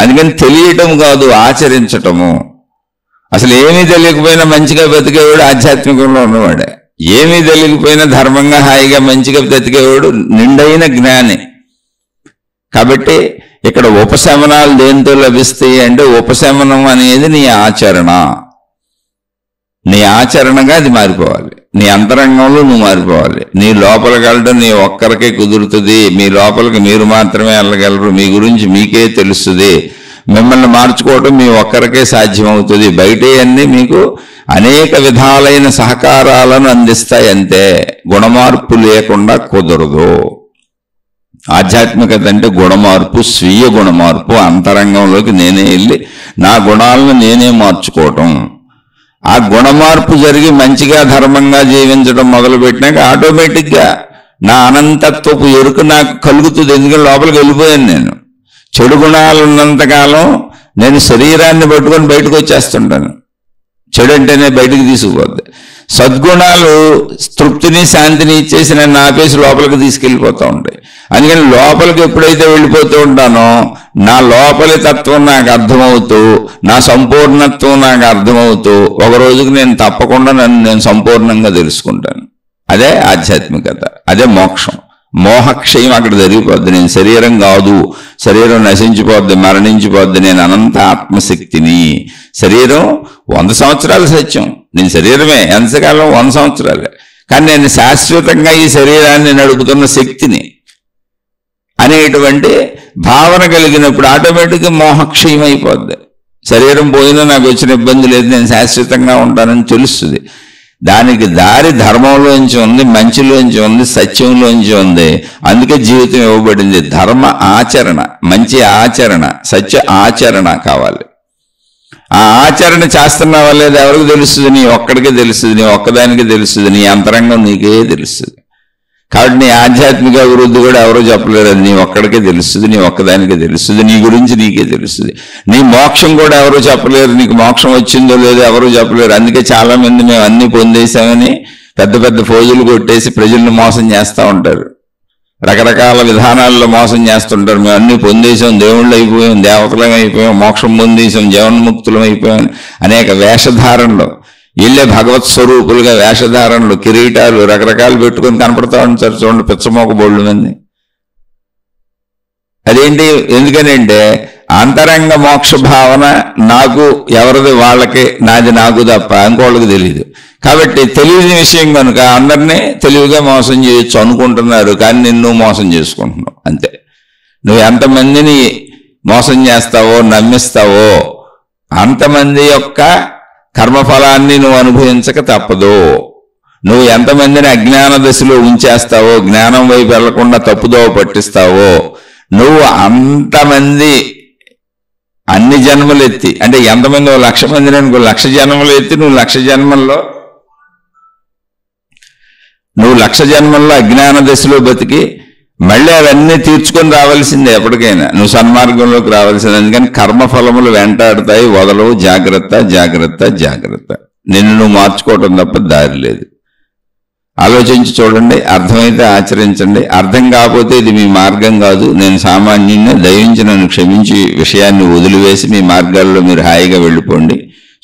అందుకని తెలియటం కాదు, ఆచరించటము. అసలు ఏమీ తెలియకపోయినా మంచిగా బతికేవాడు ఆధ్యాత్మికంలో ఉన్నవాడే. ఏమీ తెలియకపోయినా ధర్మంగా హాయిగా మంచిగా బతికేవాడు నిండైన జ్ఞాని. కాబట్టి ఇక్కడ ఉపశమనాలు దేంతో లభిస్తాయి అంటే, ఉపశమనం అనేది నీ ఆచరణ. నీ ఆచరణగా అది మారిపోవాలి. నీ అంతరంగంలో నువ్వు మారిపోవాలి. నీ లోపలికి వెళ్ళడం నీ ఒక్కరికే కుదురుతుంది. మీ లోపలికి మీరు మాత్రమే వెళ్ళగలరు. మీ గురించి మీకే తెలుస్తుంది. మిమ్మల్ని మార్చుకోవటం మీ ఒక్కరికే సాధ్యమవుతుంది. బయటే అన్నీ మీకు అనేక విధాలైన సహకారాలను అందిస్తాయి, అంతే. గుణమార్పు లేకుండా కుదరదు. ఆధ్యాత్మికత అంటే గుణమార్పు, స్వీయ గుణమార్పు. అంతరంగంలోకి నేనే వెళ్ళి నా గుణాలను నేనే మార్చుకోవటం. ఆ గుణమార్పు జరిగి మంచిగా ధర్మంగా జీవించడం మొదలుపెట్టినాక ఆటోమేటిక్గా నా అనంతత్వపు ఎరుక నాకు కలుగుతుంది. ఎందుకంటే లోపలికి వెళ్ళిపోయాను నేను. చెడు గుణాలు ఉన్నంతకాలం నేను శరీరాన్ని పట్టుకొని బయటకు వచ్చేస్తుంటాను. చెడు అంటేనే బయటకు తీసుకుపోద్ది. సద్గుణాలు తృప్తిని, శాంతిని ఇచ్చేసి నన్ను ఆపేసి లోపలికి తీసుకెళ్ళిపోతూ ఉంటాయి. అందుకని లోపలికి ఎప్పుడైతే వెళ్ళిపోతూ ఉంటానో నా లోపలి తత్వం నాకు అర్థమవుతూ, నా సంపూర్ణత్వం నాకు అర్థమవుతూ, ఒక రోజుకి నేను తప్పకుండా నేను సంపూర్ణంగా తెలుసుకుంటాను. అదే ఆధ్యాత్మికత, అదే మోక్షం. మోహక్షయం అక్కడ జరిగిపోద్ది. నేను శరీరం కాదు, శరీరం నశించిపోద్ది, మరణించిపోద్ది, నేను అనంత ఆత్మశక్తిని. శరీరం 100 సంవత్సరాలు సత్యం, నేను శరీరమే ఎంతకాలం 100 సంవత్సరాలే, కానీ నేను శాశ్వతంగా ఈ శరీరాన్ని నడుపుతున్న శక్తిని అనేటువంటి భావన కలిగినప్పుడు ఆటోమేటిక్గా మోహక్షయం అయిపోద్ది. శరీరం పోయినా నాకు వచ్చిన ఇబ్బంది లేదు, నేను శాశ్వతంగా ఉంటానని తెలుస్తుంది. దానికి దారి ధర్మంలోంచి ఉంది, మంచిలోంచి ఉంది, సత్యంలోంచి ఉంది. అందుకే జీవితం ఇవ్వబడింది. ధర్మ ఆచరణ, మంచి ఆచరణ, సత్య ఆచరణ కావాలి. ఆ ఆచరణ చేస్తున్నావా లేదా ఎవరికి తెలుస్తుంది? నీ ఒక్కడికే తెలుస్తుంది, నీ ఒక్కదానికే తెలుస్తుంది, నీ అంతరంగం నీకే తెలుస్తుంది. కాబట్టి నీ ఆధ్యాత్మిక అభివృద్ధి కూడా ఎవరో చెప్పలేరు, అది నీ ఒక్కడికే తెలుస్తుంది, నీ ఒక్కదానికే తెలుస్తుంది, నీ గురించి నీకే తెలుస్తుంది. నీ మోక్షం కూడా ఎవరో చెప్పలేరు, నీకు మోక్షం వచ్చిందో లేదో ఎవరో చెప్పలేరు. అందుకే చాలా మంది మేము అన్ని పొందేశామని పెద్ద పెద్ద ఫోజులు కొట్టేసి ప్రజలను మోసం చేస్తూ ఉంటారు. రకరకాల విధానాల్లో మోసం చేస్తుంటారు. మేము అన్ని పొందేసాం, దేవుళ్ళు అయిపోయాం, దేవతలం అయిపోయాం, మోక్షం పొందేసాం, జీవన్ముక్తులం అయిపోయాం, అనేక వేషధారణలు, వీళ్ళే భగవత్ స్వరూపులుగా వేషధారణలు, కిరీటాలు రకరకాలు పెట్టుకొని కనపడతా ఉంటారు. చూడండి, పిచ్చమోక బోళ్ళు మంది. అదేంటి? ఎందుకనంటే అంతరంగ మోక్ష భావన నాకు ఎవరిది వాళ్ళకి, నాది నాకు తప్ప ఇంకోళ్ళకి తెలియదు. కాబట్టి తెలియని విషయం కనుక అందరినీ తెలివిగా మోసం చేయొచ్చు అనుకుంటున్నారు, కానీ నిన్ను మోసం చేసుకుంటున్నావు అంతే. నువ్వు ఎంతమందిని మోసం చేస్తావో, నమ్మిస్తావో అంతమంది యొక్క కర్మఫలాన్ని నువ్వు అనుభవించక తప్పదు. నువ్వు ఎంతమందిని అజ్ఞాన దశలో ఉంచేస్తావో, జ్ఞానం వైపు వెళ్లకుండా తప్పుదోవ పట్టిస్తావో, నువ్వు అంతమంది అన్ని జన్మలు ఎత్తి, అంటే ఎంతమంది 1,00,000 మందిని అనుకో, 1,00,000 జన్మలు ఎత్తి నువ్వు 1,00,000 జన్మల్లో అజ్ఞాన దశలో బతికి మళ్ళీ అవన్నీ తీర్చుకొని రావాల్సిందే. ఎప్పటికైనా నువ్వు సన్మార్గంలోకి రావాల్సిందే. అందుకని కర్మఫలములు వెంటాడుతాయి, వదలవు. జాగ్రత్త, జాగ్రత్త, జాగ్రత్త. నిన్ను నువ్వు మార్చుకోవటం తప్ప దారి లేదు. ఆలోచించి చూడండి, అర్థమైతే ఆచరించండి. అర్థం కాకపోతే ఇది మీ మార్గం కాదు, నేను సామాన్యుణ్ణి, దయించి నన్ను క్షమించి విషయాన్ని వదిలివేసి మీ మార్గాల్లో మీరు హాయిగా వెళ్ళిపోండి.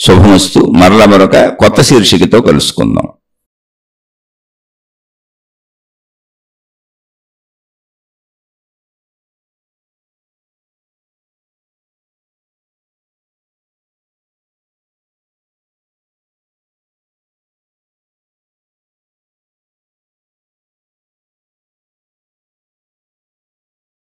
శుభమస్తు. మరలా మరొక కొత్త శీర్షికతో కలుసుకుందాం.